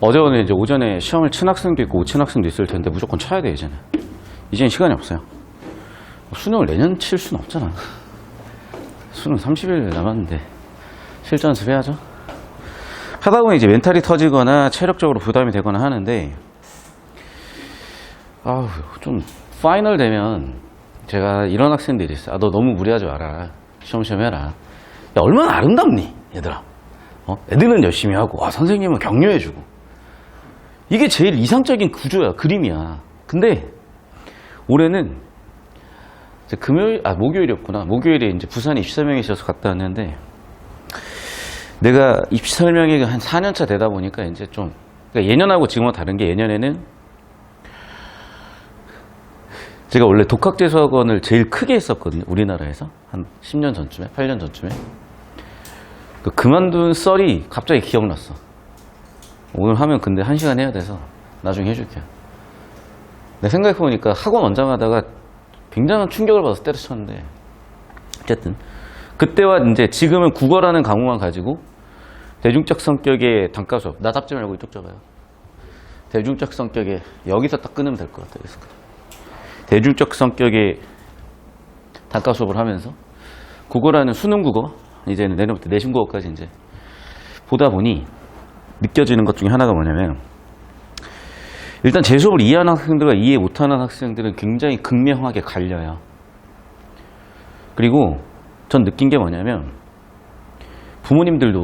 어제는 이제 오전에 시험을 친 학생도 있고 못 친 학생도 있을 텐데 무조건 쳐야 돼, 이제는. 이제는 시간이 없어요. 수능을 내년 칠 수는 없잖아. 수능 30일 남았는데 실전 연습해야죠. 하다 보면 이제 멘탈이 터지거나 체력적으로 부담이 되거나 하는데, 좀 파이널 되면 제가 이런 학생들이 있어요. 너 너무 무리하지 마라. 시험시험 해라. 야, 얼마나 아름답니, 얘들아. 애들은 열심히 하고, 선생님은 격려해주고. 이게 제일 이상적인 구조야, 그림이야. 근데 올해는 이제 목요일이었구나. 목요일에 이제 부산에 입시 설명회 있어서 갔다 왔는데, 내가 입시 설명회가 한 4년차 되다 보니까 이제 좀, 그러니까 예년하고 지금은 다른 게, 예년에는 제가 원래 독학재수학원을 제일 크게 했었거든요. 우리나라에서. 한 10년 전쯤에, 8년 전쯤에. 그만둔 썰이 갑자기 기억났어. 오늘 하면 근데 1시간 해야 돼서 나중에 해줄게요. 내가 생각해보니까 학원 원장 하다가 굉장한 충격을 받아서 때려쳤는데, 어쨌든 그때와 이제 지금은 국어라는 과목만 가지고 대중적 성격의 단과 수업, 나 잡지 말고 이쪽 잡아요. 대중적 성격의, 여기서 딱 끊으면 될 것 같아요. 대중적 성격의 단과 수업을 하면서 국어라는 수능 국어, 이제는 내년부터 내신 국어까지 이제 보다 보니 느껴지는 것 중에 하나가 뭐냐면, 일단 제 수업을 이해하는 학생들과 이해 못하는 학생들은 굉장히 극명하게 갈려요. 그리고 전 느낀 게 뭐냐면, 부모님들도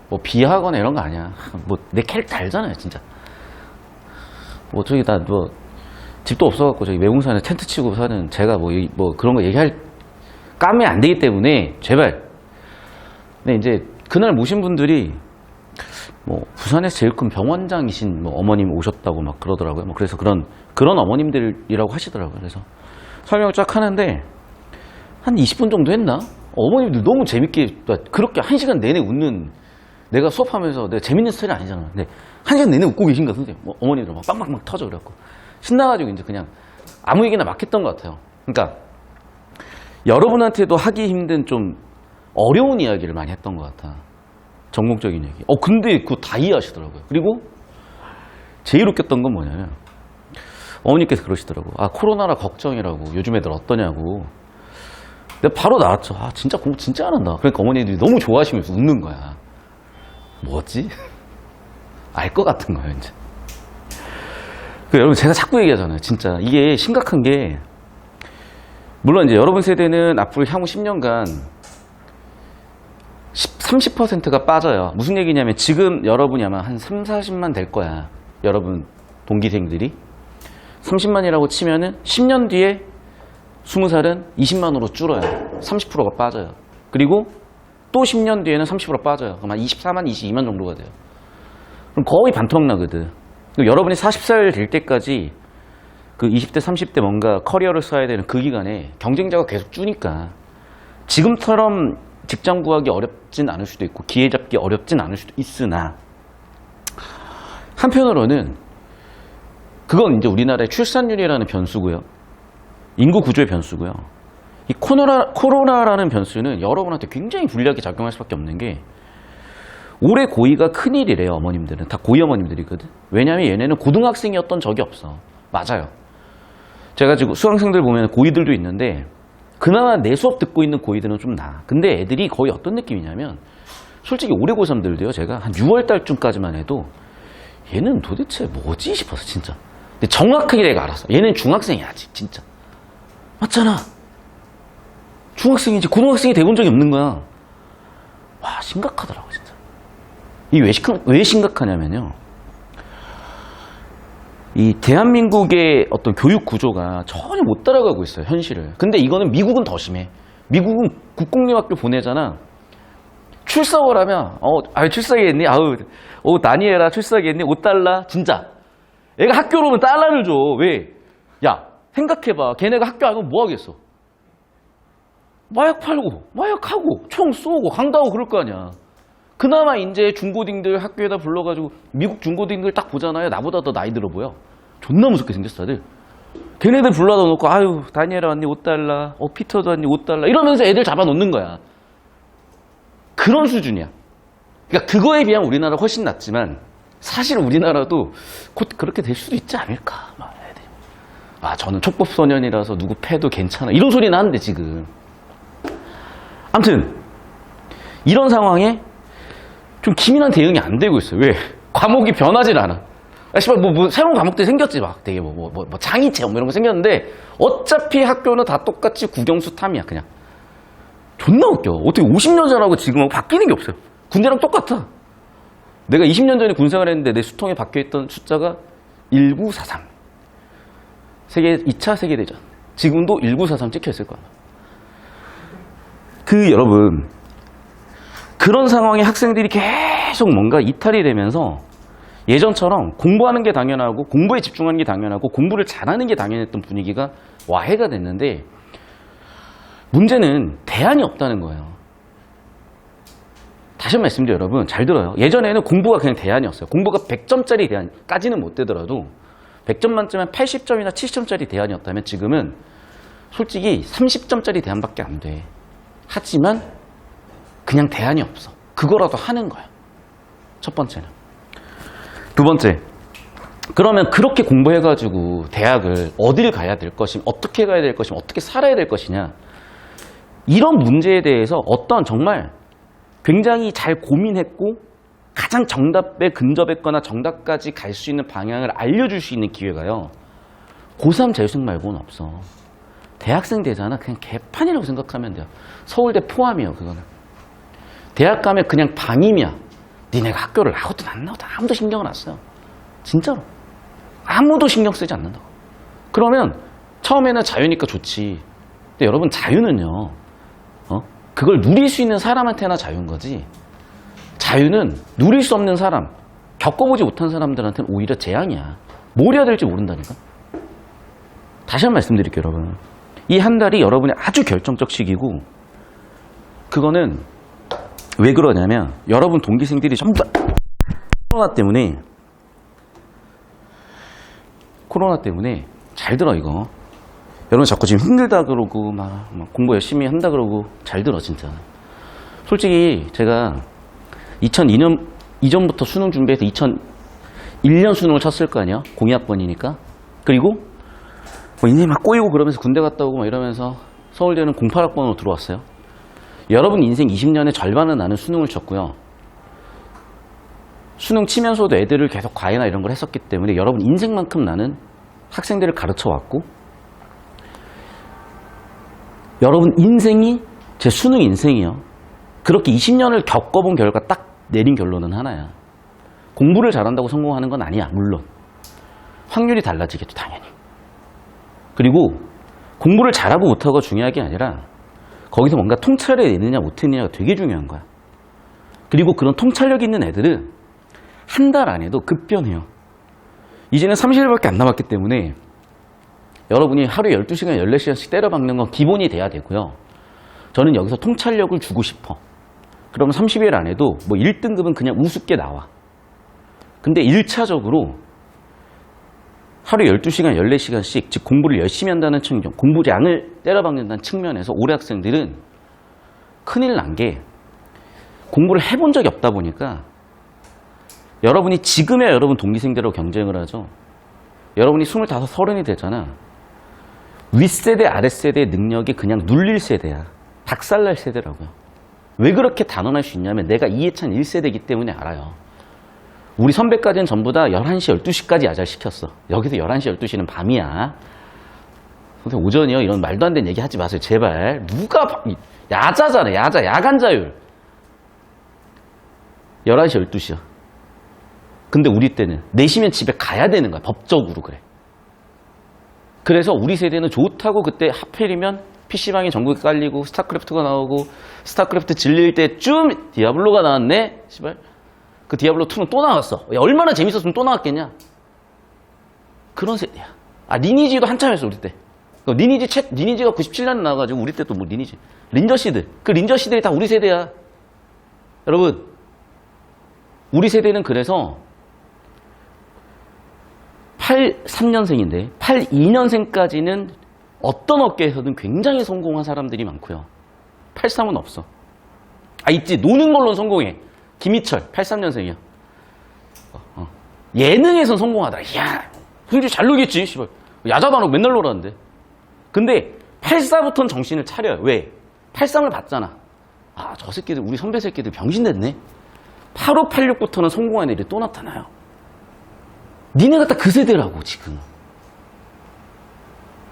뭐 비하하거나 이런 거 아니야. 뭐 내 캐릭터 알잖아요, 진짜. 뭐 저기 다 뭐 집도 없어갖고 저기 외국산에 텐트 치고 사는 제가 뭐 그런 거 까면 안 되기 때문에 제발. 근데 이제 그날 모신 분들이 뭐 부산에서 제일 큰 병원장이신 뭐 어머님 오셨다고 막 그러더라고요. 뭐 그래서 그런 어머님들이라고 하시더라고요. 그래서 설명을 쫙 하는데 한 20분 정도 했나? 어머님들 너무 재밌게, 그렇게 1시간 내내 웃는, 내가 수업하면서 내가 재밌는 스타일이 아니잖아. 근데 1시간 내내 웃고 계신 거야, 선생님. 뭐 어머니들 막 빵빵빵 터져 그래갖고 신나가지고 이제 그냥 아무 얘기나 막 했던 것 같아요. 그러니까 여러분한테도 하기 힘든 좀 어려운 이야기를 많이 했던 것 같아. 전공적인 얘기. 근데 그거 다 이해하시더라고요. 그리고 제일 웃겼던 건 뭐냐면, 어머니께서 그러시더라고. 코로나라 걱정이라고. 요즘 애들 어떠냐고. 내가 바로 나왔죠. 진짜 공부 진짜 안 한다. 그러니까 어머니들이 너무 좋아하시면서 웃는 거야. 뭐지? 알 것 같은 거예요, 이제. 여러분, 제가 자꾸 얘기하잖아요. 진짜. 이게 심각한 게, 물론 이제 여러분 세대는 앞으로 향후 10년간 30%가 빠져요. 무슨 얘기냐면, 지금 여러분이 아마 한 3, 40만 될 거야. 여러분 동기생들이. 30만이라고 치면은 10년 뒤에 20살은 20만으로 줄어요. 30%가 빠져요. 그리고 또 10년 뒤에는 30% 빠져요. 그럼 한 24만, 22만 정도가 돼요. 그럼 거의 반토막 나거든. 여러분이 40살 될 때까지 그 20대, 30대 뭔가 커리어를 써야 되는 그 기간에 경쟁자가 계속 주니까 지금처럼 직장 구하기 어렵진 않을 수도 있고 기회 잡기 어렵진 않을 수도 있으나, 한편으로는 그건 이제 우리나라의 출산율이라는 변수고요. 인구 구조의 변수고요. 이 코로나라는 변수는 여러분한테 굉장히 불리하게 작용할 수밖에 없는 게, 올해 고2가 큰일이래요. 어머님들은 다 고2 어머님들이거든. 왜냐하면 얘네는 고등학생이었던 적이 없어. 맞아요. 제가 지금 수강생들 보면 고2들도 있는데 그나마 내 수업 듣고 있는 고2들은 좀 나아. 근데 애들이 거의 어떤 느낌이냐면, 솔직히 올해 고3들도요, 제가 한 6월 달쯤까지만 해도 얘는 도대체 뭐지 싶어서, 진짜. 근데 정확하게 내가 알았어. 얘는 중학생이야, 아직, 진짜. 맞잖아. 중학생이지 고등학생이 돼본 적이 없는 거야. 와, 심각하더라고, 진짜. 이게 왜 심각하냐면요, 이 대한민국의 어떤 교육 구조가 전혀 못 따라가고 있어요, 현실을. 근데 이거는 미국은 더 심해. 미국은 국공립학교 보내잖아. 출석을 하면 출석했니? 다니엘아 출석했니? $5. 진짜. 애가 학교로 오면 달러를 줘. 왜? 야, 생각해봐. 걔네가 학교 안 오면 뭐 하겠어? 마약 팔고, 마약하고, 총 쏘고, 강도하고 그럴 거 아니야. 그나마 이제 중고딩들 학교에다 불러가지고, 미국 중고딩들 딱 보잖아요. 나보다 더 나이 들어 보여. 존나 무섭게 생겼어, 다들. 걔네들 불러다 놓고, 다니엘아 왔니? $5. 피터도 왔니? $5. 이러면서 애들 잡아놓는 거야. 그런 수준이야. 그러니까 그거에 비하면 우리나라가 훨씬 낫지만, 사실 우리나라도 곧 그렇게 될 수도 있지 않을까. 막 애들이. 아, 저는 촉법소년이라서 누구 패도 괜찮아. 이런 소리는 하는데, 지금. 아무튼, 이런 상황에 좀 기민한 대응이 안 되고 있어요. 왜? 과목이 변하질 않아. 씨발, 새로운 과목들이 생겼지, 막. 되게 장이체험 이런 거 생겼는데, 어차피 학교는 다 똑같이 국영수 탐이야, 그냥. 존나 웃겨. 어떻게 50년 전하고 지금하고 바뀌는 게 없어요. 군대랑 똑같아. 내가 20년 전에 군생활 했는데 내 수통에 박혀있던 숫자가 1943. 2차 세계대전. 지금도 1943 찍혀있을 거야. 여러분, 그런 상황에 학생들이 계속 뭔가 이탈이 되면서 예전처럼 공부하는 게 당연하고 공부에 집중하는 게 당연하고 공부를 잘하는 게 당연했던 분위기가 와해가 됐는데 문제는 대안이 없다는 거예요. 다시 한번 말씀드려요. 여러분 잘 들어요. 예전에는 공부가 그냥 대안이었어요. 공부가 100점짜리 대안까지는 못 되더라도 100점 만점에 80점이나 70점짜리 대안이었다면 지금은 솔직히 30점짜리 대안밖에 안 돼. 하지만 그냥 대안이 없어. 그거라도 하는 거야. 첫 번째는. 두 번째, 그러면 그렇게 공부해가지고 대학을 어딜 가야 될 것이며 어떻게 가야 될 것이며 어떻게 살아야 될 것이냐, 이런 문제에 대해서 어떤 정말 굉장히 잘 고민했고 가장 정답에 근접했거나 정답까지 갈 수 있는 방향을 알려줄 수 있는 기회가요, 고3 재수생 말고는 없어. 대학생 되잖아. 그냥 개판이라고 생각하면 돼요. 서울대 포함이에요. 그거는. 대학 가면 그냥 방임이야. 니네가 학교를 나오든 안 나오든 아무도 신경을 안 써요. 진짜로. 아무도 신경 쓰지 않는다고. 그러면 처음에는 자유니까 좋지. 근데 여러분, 자유는요, 그걸 누릴 수 있는 사람한테나 자유인 거지, 자유는 누릴 수 없는 사람, 겪어보지 못한 사람들한테는 오히려 재앙이야. 뭘 해야 될지 모른다니까. 다시 한 번 말씀드릴게요, 여러분. 이 한 달이 여러분의 아주 결정적 시기고, 그거는 왜 그러냐면 여러분 동기생들이 전부 다 코로나 때문에 잘 들어 이거. 여러분 자꾸 지금 힘들다 그러고 막 공부 열심히 한다 그러고, 잘 들어 진짜. 솔직히 제가 2002년 이전부터 수능 준비해서 2001년 수능을 쳤을 거 아니야. 02학번이니까. 그리고 인생이 막 꼬이고 그러면서 군대 갔다 오고 막 이러면서 서울대는 08학번으로 들어왔어요. 여러분 인생 20년의 절반은 나는 수능을 쳤고요. 수능 치면서도 애들을 계속 과외나 이런 걸 했었기 때문에 여러분 인생만큼 나는 학생들을 가르쳐 왔고, 여러분 인생이 제 수능 인생이요. 그렇게 20년을 겪어본 결과 딱 내린 결론은 하나야. 공부를 잘한다고 성공하는 건 아니야. 물론 확률이 달라지겠죠, 당연히. 그리고 공부를 잘하고 못하고가 중요한 게 아니라 거기서 뭔가 통찰을 내느냐 못했느냐가 되게 중요한 거야. 그리고 그런 통찰력 있는 애들은 한 달 안에도 급변해요. 이제는 30일밖에 안 남았기 때문에 여러분이 하루에 12시간, 14시간씩 때려박는 건 기본이 돼야 되고요. 저는 여기서 통찰력을 주고 싶어. 그러면 30일 안에도 뭐 1등급은 그냥 우습게 나와. 근데 1차적으로 하루에 12시간, 14시간씩 즉 공부를 열심히 한다는 측면, 공부량을 때려박는다는 측면에서 올해 학생들은 큰일 난 게, 공부를 해본 적이 없다 보니까 여러분이 지금의 여러분 동기생들하고 경쟁을 하죠. 여러분이 25, 30이 되잖아. 윗세대, 아랫세대의 능력이 그냥 눌릴 세대야. 박살날 세대라고요. 왜 그렇게 단언할 수 있냐면 내가 이해찬 1세대이기 때문에 알아요. 우리 선배까지는 전부 다 11시, 12시까지 야자를 시켰어. 여기서 11시, 12시는 밤이야. 선생님 오전이요? 이런 말도 안 되는 얘기 하지 마세요. 제발. 누가 야자잖아. 야자, 야간 자율. 11시, 12시야. 근데 우리 때는 4시면 집에 가야 되는 거야. 법적으로 그래. 그래서 우리 세대는 좋다고 그때 하필이면 PC방이 전국에 깔리고 스타크래프트가 나오고, 스타크래프트 질릴 때쯤 디아블로가 나왔네? 씨발. 그 디아블로2는 또 나왔어. 야, 얼마나 재밌었으면 또 나왔겠냐? 그런 세대야. 아, 리니지도 한참 했어, 우리 때. 리니지가 97년에 나와가지고 우리 때 또 뭐 리니지. 린저씨들. 그 린저씨들이 다 우리 세대야. 여러분, 우리 세대는 그래서 83년생인데 82년생까지는 어떤 업계에서든 굉장히 성공한 사람들이 많고요. 83은 없어. 아, 있지. 노는 걸로는 성공해. 김희철 83년생이야. 예능에선 성공하다. 야, 솔직히 잘 놀겠지. 씨발. 야자도 안 하고 맨날 놀았는데. 근데 84부터는 정신을 차려요. 왜? 83을 봤잖아. 아, 저 새끼들, 우리 선배 새끼들 병신 됐네. 85, 86부터는 성공한 일이 또 나타나요. 니네가 딱 그 세대라고, 지금.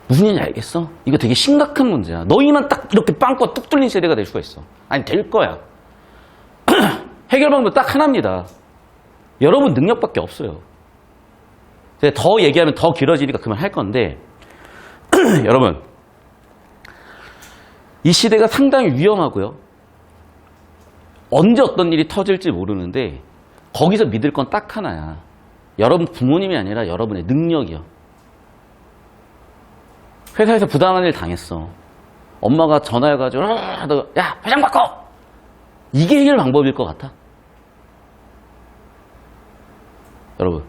무슨 얘기인지 알겠어? 이거 되게 심각한 문제야. 너희만 딱 이렇게 빵꾸 뚝 뚫린 세대가 될 수가 있어. 아니, 될 거야. 해결 방법 딱 하나입니다. 여러분 능력밖에 없어요. 제가 더 얘기하면 더 길어지니까 그만할 건데, 여러분, 이 시대가 상당히 위험하고요. 언제 어떤 일이 터질지 모르는데 거기서 믿을 건 딱 하나야. 여러분 부모님이 아니라 여러분의 능력이요. 회사에서 부당한 일 당했어. 엄마가 전화해가지고 야, 회장 바꿔! 이게 해결 방법일 것 같아? 여러분,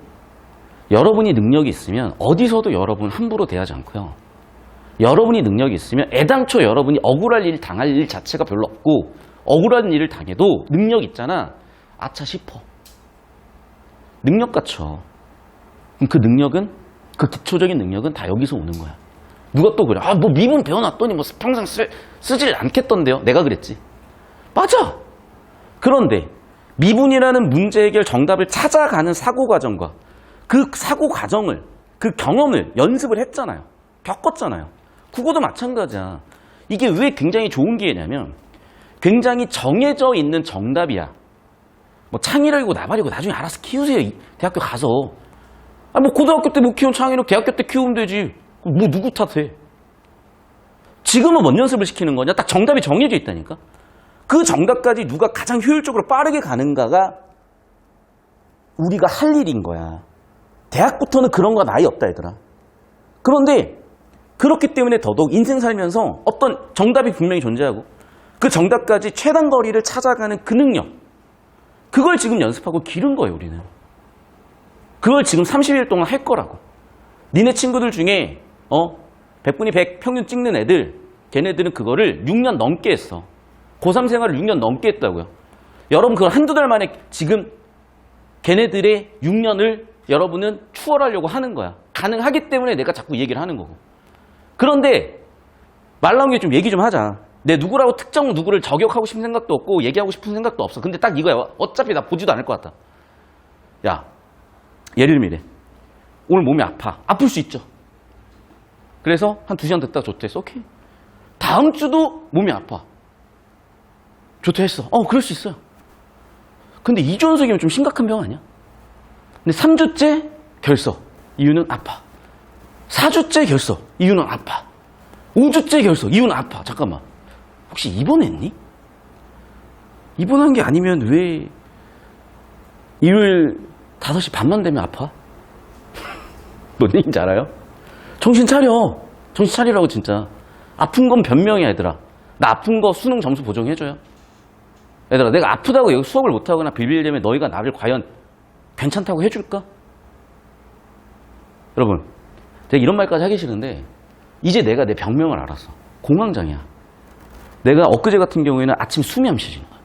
여러분이 능력이 있으면 어디서도 여러분 함부로 대하지 않고요. 여러분이 능력이 있으면 애당초 여러분이 억울할 일 당할 일 자체가 별로 없고, 억울한 일을 당해도 능력 있잖아. 아차 싶어. 능력 갖춰. 그럼 그 능력은, 그 기초적인 능력은 다 여기서 오는 거야. 누가 또 그래. 아, 뭐 미분 배워놨더니 뭐 평생 쓰질 않겠던데요. 내가 그랬지. 맞아. 그런데 미분이라는 문제 해결 정답을 찾아가는 사고 과정과 그 사고 과정을, 그 경험을 연습을 했잖아요. 겪었잖아요. 국어도 마찬가지야. 이게 왜 굉장히 좋은 기회냐면 굉장히 정해져 있는 정답이야. 뭐 창의력이고 나발이고 나중에 알아서 키우세요. 대학교 가서. 아, 뭐 고등학교 때 못 키운 창의력 대학교 때 키우면 되지. 뭐 누구 탓해. 지금은 뭔 연습을 시키는 거냐? 딱 정답이 정해져 있다니까. 그 정답까지 누가 가장 효율적으로 빠르게 가는가가 우리가 할 일인 거야. 대학부터는 그런 거 아예 없다 얘들아. 그런데 그렇기 때문에 더더욱 인생 살면서 어떤 정답이 분명히 존재하고 그 정답까지 최단 거리를 찾아가는 그 능력, 그걸 지금 연습하고 기른 거예요. 우리는 그걸 지금 30일 동안 할 거라고. 니네 친구들 중에 100분이 100 평균 찍는 애들, 걔네들은 그거를 6년 넘게 했어. 고3 생활을 6년 넘게 했다고요. 여러분 그걸 한두 달 만에 지금 걔네들의 6년을 여러분은 추월하려고 하는 거야. 가능하기 때문에 내가 자꾸 얘기를 하는 거고. 그런데 말 나온 김에 좀 얘기 좀 하자. 내 누구라고 특정 누구를 저격하고 싶은 생각도 없고 얘기하고 싶은 생각도 없어. 근데 딱 이거야. 어차피 나 보지도 않을 것 같다. 야, 예를 들면 이래. 오늘 몸이 아파. 아플 수 있죠. 그래서 한 2시간 듣다가 좋대했어. 오케이. 다음 주도 몸이 아파. 좋대했어. 그럴 수 있어요. 근데 2주연속이면 좀 심각한 병 아니야? 근데 3주째 결석. 이유는 아파. 4주째 결석. 이유는 아파. 5주째 결석. 이유는 아파. 잠깐만. 혹시 입원했니? 입원한 게 아니면 왜 일요일 5시 반만 되면 아파? 뭔 얘기인지 알아요? 정신 차려. 정신 차리라고 진짜. 아픈 건 변명이야 얘들아. 나 아픈 거 수능 점수 보정해줘요. 얘들아, 내가 아프다고 여기 수업을 못하거나 빌빌대면 너희가 나를 과연 괜찮다고 해줄까? 여러분, 제가 이런 말까지 하기 싫은데 이제 내가 내 병명을 알았어. 공황장애야. 내가 엊그제 같은 경우에는 아침 숨이 안 쉬어지는 거야.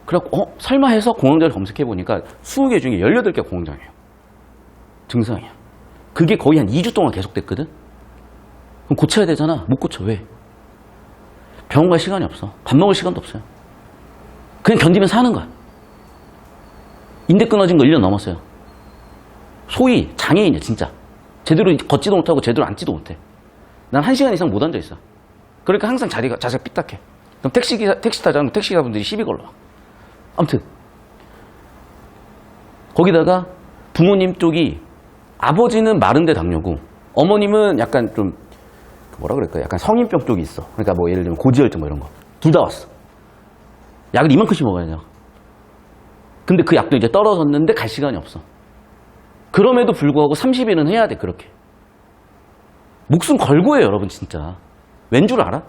그래갖고 설마 해서 공황장애를 검색해보니까 20개 중에 18개가 공황장애예요. 증상이야. 그게 거의 한 2주 동안 계속됐거든? 그럼 고쳐야 되잖아. 못 고쳐. 왜? 병원 갈 시간이 없어. 밥 먹을 시간도 없어요. 그냥 견디면 사는 거야. 인대 끊어진 거 1년 넘었어요. 소위 장애인이야 진짜. 제대로 걷지도 못하고 제대로 앉지도 못해. 난 1시간 이상 못 앉아있어. 그러니까 항상 자세가 삐딱해. 그럼 택시 타자면 택시기사분들이 시비 걸러. 아무튼 거기다가 부모님 쪽이 아버지는 마른데 당뇨고 어머님은 약간 좀 뭐라 그럴까, 약간 성인병 쪽이 있어. 그러니까 뭐 예를 들면 고지혈증 뭐 이런 거. 둘 다 왔어. 약을 이만큼씩 먹어야 돼요. 근데 그 약도 이제 떨어졌는데 갈 시간이 없어. 그럼에도 불구하고 30일은 해야 돼. 그렇게 목숨 걸고 해요 여러분. 진짜 왠 줄 알아?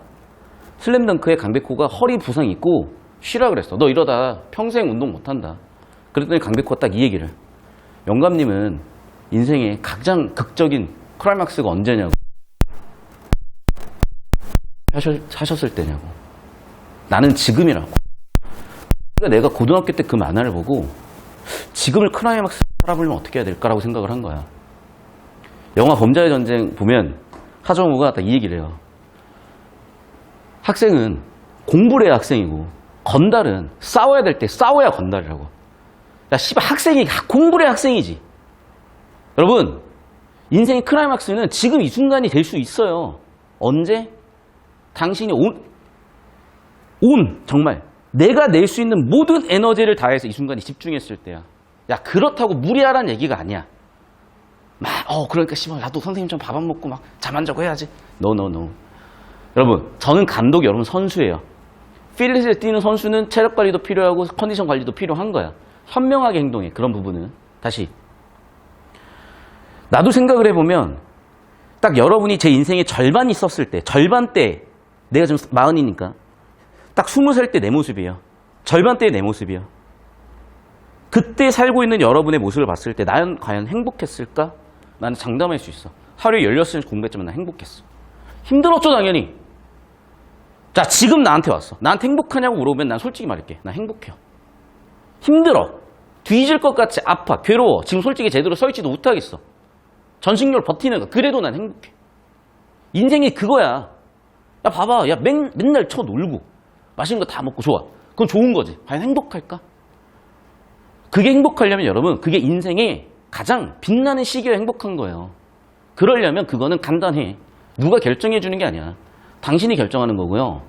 슬램덩크에 강백호가 허리 부상 있고 쉬라 그랬어. 너 이러다 평생 운동 못한다. 그랬더니 강백호가 딱 이 얘기를, 영감님은 인생의 가장 극적인 클라이막스가 언제냐고 하셨을 때냐고. 나는 지금이라고. 그러니까 내가 고등학교 때 그 만화를 보고 지금을 클라이막스 팔아보려면 어떻게 해야 될까라고 생각을 한 거야. 영화 범죄의 전쟁 보면 하정우가 딱 이 얘기를 해요. 학생은 공부를 해야 학생이고 건달은 싸워야 될 때 싸워야 건달이라고. 야 씨발 학생이 공부를 해야 학생이지. 여러분 인생의 클라이막스는 지금 이 순간이 될 수 있어요. 언제? 당신이 정말 내가 낼 수 있는 모든 에너지를 다해서 이 순간에 집중했을 때야. 야 그렇다고 무리하라는 얘기가 아니야. 그러니까 씨발 나도 선생님처럼 밥 안 먹고 막 잠 안 자고 해야지. No. 여러분 저는 감독이 여러분 선수예요. 필드에 뛰는 선수는 체력 관리도 필요하고 컨디션 관리도 필요한 거야. 현명하게 행동해. 그런 부분은 다시 나도 생각을 해보면 딱 여러분이 제 인생의 절반이 있었을 때 절반 때 내가 지금 40이니까 딱 20살 때 내 모습이에요. 절반 때의 내 모습이에요. 그때 살고 있는 여러분의 모습을 봤을 때 나는 과연 행복했을까? 나는 장담할 수 있어. 하루에 16시간 공부했지만 난 행복했어. 힘들었죠 당연히. 자 지금 나한테 왔어. 나한테 행복하냐고 물어보면 난 솔직히 말할게. 난 행복해요. 힘들어. 뒤질 것 같이 아파. 괴로워. 지금 솔직히 제대로 서 있지도 못하겠어. 전신력을 버티는 거. 그래도 난 행복해. 인생이 그거야. 야 봐봐. 야 맨날 쳐놀고 맛있는 거 다 먹고 좋아. 그건 좋은 거지. 과연 행복할까? 그게 행복하려면 여러분 그게 인생의 가장 빛나는 시기에 행복한 거예요. 그러려면 그거는 간단해. 누가 결정해 주는 게 아니야. 당신이 결정하는 거고요.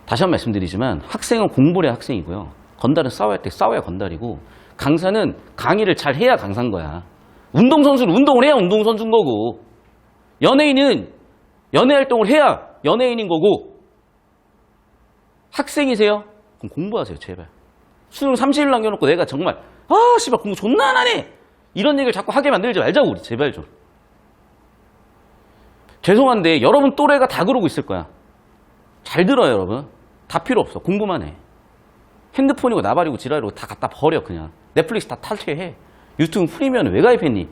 다시 한 번 말씀드리지만 학생은 공부를 해야 학생이고요. 건달은 싸워야 할 때 싸워야 건달이고 강사는 강의를 잘 해야 강사인 거야. 운동선수는 운동을 해야 운동선수인 거고 연예인은 연예활동을 해야 연예인인 거고 학생이세요? 그럼 공부하세요 제발. 수능 30일 남겨놓고 내가 정말 씨발 공부 존나 안 하네 이런 얘기를 자꾸 하게 만들지 말자고 우리 제발 좀. 죄송한데 여러분 또래가 다 그러고 있을 거야. 잘 들어요 여러분. 다 필요 없어. 공부만 해. 핸드폰이고 나발이고 지랄이고 다 갖다 버려 그냥. 넷플릭스 다 탈퇴해. 유튜브 프리미엄 왜 가입했니?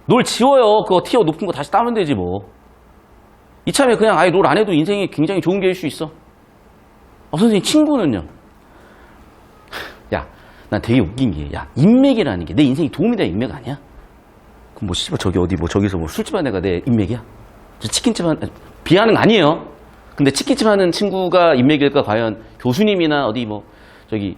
롤 지워요. 그거 티어 높은 거 다시 따면 되지 뭐. 이참에 그냥 아예 롤 안 해도 인생이 굉장히 좋은 게일 수 있어. 선생님 친구는요? 야, 난 되게 웃긴 게, 야, 인맥이라는 게 내 인생에 도움이 되는 인맥 아니야? 그럼 뭐, 씨발, 저기 어디, 뭐, 저기서 뭐, 술집 하는 애가 내 인맥이야? 저 치킨집 하는, 비하는 거 아니에요. 근데 치킨집 하는 친구가 인맥일까? 과연 교수님이나 어디 뭐, 저기,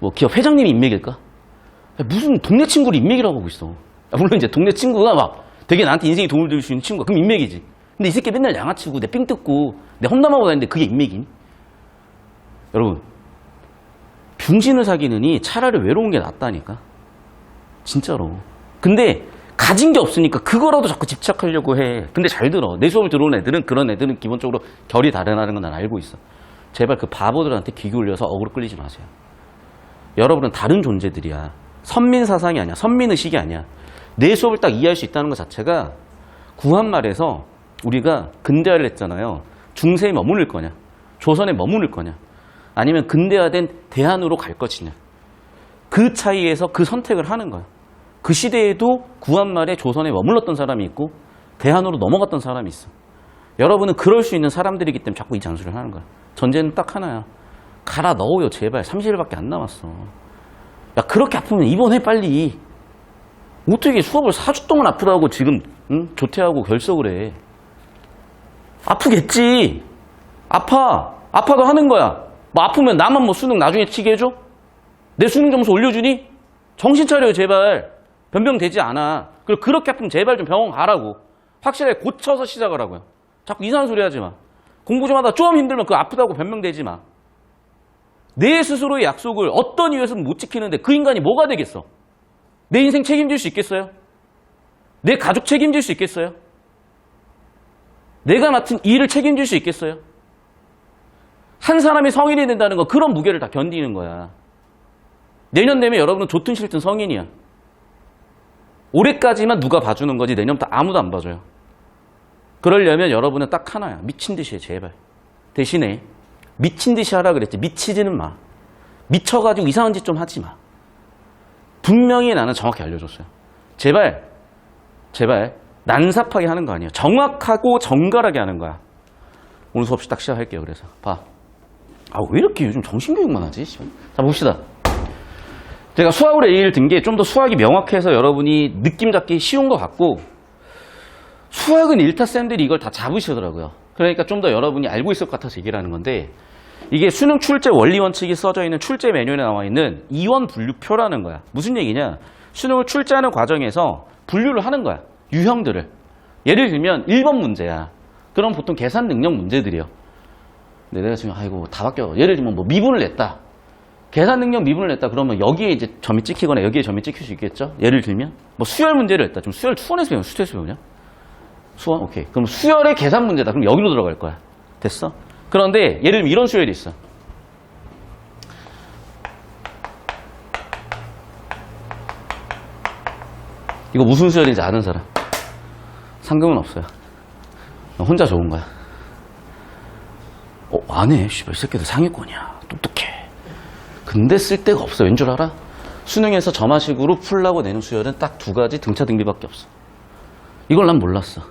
뭐, 기업 회장님이 인맥일까? 야, 무슨 동네 친구를 인맥이라고 하고 있어. 야, 물론 이제 동네 친구가 막 되게 나한테 인생에 도움을 줄 수 있는 친구가, 그럼 인맥이지. 근데 이 새끼 맨날 양아치고, 내 삥 뜯고, 내 험담하고 다니는데 그게 인맥인? 여러분, 병신을 사귀느니 차라리 외로운 게 낫다니까. 진짜로. 근데 가진 게 없으니까 그거라도 자꾸 집착하려고 해. 근데 잘 들어. 내 수업을 들어오는 애들은 그런 애들은 기본적으로 결이 다르다는 건 난 알고 있어. 제발 그 바보들한테 귀 기울여서 어그로 끌리지 마세요. 여러분은 다른 존재들이야. 선민 사상이 아니야. 선민의식이 아니야. 내 수업을 딱 이해할 수 있다는 것 자체가 구한말에서 우리가 근대화를 했잖아요. 중세에 머무를 거냐? 조선에 머무를 거냐? 아니면 근대화된 대한으로 갈 것이냐. 그 차이에서 그 선택을 하는 거야. 그 시대에도 구한말에 조선에 머물렀던 사람이 있고 대한으로 넘어갔던 사람이 있어. 여러분은 그럴 수 있는 사람들이기 때문에 자꾸 이 장수를 하는 거야. 전제는 딱 하나야. 갈아 넣어요 제발. 30일밖에 안 남았어. 야 그렇게 아프면 입원해 빨리. 어떻게 수업을 4주 동안 아프다고 지금 조퇴하고 결석을 해. 아프겠지. 아파도 하는 거야. 뭐 아프면 나만 뭐 수능 나중에 치게 해줘? 내 수능 점수 올려주니? 정신 차려요 제발. 변병되지 않아. 그리고 그렇게 아프면 제발 좀 병원 가라고. 확실하게 고쳐서 시작을 하고요. 자꾸 이상한 소리 하지 마. 공부 좀 하다 좀 힘들면 그 아프다고 변명되지 마. 내 스스로의 약속을 어떤 이유에서는 못 지키는데 그 인간이 뭐가 되겠어? 내 인생 책임질 수 있겠어요? 내 가족 책임질 수 있겠어요? 내가 맡은 일을 책임질 수 있겠어요? 한 사람이 성인이 된다는 거 그런 무게를 다 견디는 거야. 내년 되면 여러분은 좋든 싫든 성인이야. 올해까지만 누가 봐주는 거지 내년부터 아무도 안 봐줘요. 그러려면 여러분은 딱 하나야. 미친 듯이 해 제발. 대신에 미친 듯이 하라 그랬지. 미치지는 마. 미쳐가지고 이상한 짓 좀 하지 마. 분명히 나는 정확히 알려줬어요. 제발 난삽하게 하는 거 아니에요. 정확하고 정갈하게 하는 거야. 오늘 수업 딱 시작할게요. 그래서 봐. 왜 이렇게 요즘 정신교육만 하지? 자 봅시다. 제가 수학으로 A를 든 게 좀 더 수학이 명확해서 여러분이 느낌 잡기 쉬운 것 같고, 수학은 일타쌤들이 이걸 다 잡으시더라고요. 그러니까 좀 더 여러분이 알고 있을 것 같아서 얘기를 하는 건데, 이게 수능 출제 원리 원칙이 써져 있는 출제 매뉴얼에 나와 있는 이원 분류표라는 거야. 무슨 얘기냐? 수능을 출제하는 과정에서 분류를 하는 거야. 유형들을. 예를 들면 1번 문제야. 그럼 보통 계산 능력 문제들이요. 근데 내가 지금 아이고 다 바뀌어. 예를 들면 뭐 미분을 냈다. 계산 능력 미분을 냈다. 그러면 여기에 이제 점이 찍히거나 여기에 점이 찍힐 수 있겠죠? 예를 들면 뭐 수열 문제를 냈다. 좀 수열 수원에서 배우냐? 수태에서 배우냐? 수원? 오케이. 그럼 수열의 계산 문제다. 그럼 여기로 들어갈 거야. 됐어? 그런데 예를 들면 이런 수열이 있어. 이거 무슨 수열인지 아는 사람? 상금은 없어요. 혼자 좋은 거야. 안 해. 씨발, 이 새끼들 상위권이야. 똑똑해. 근데 쓸 데가 없어. 왠 줄 알아? 수능에서 점화식으로 풀라고 내는 수열은 딱 두 가지 등차 등비밖에 없어. 이걸 난 몰랐어.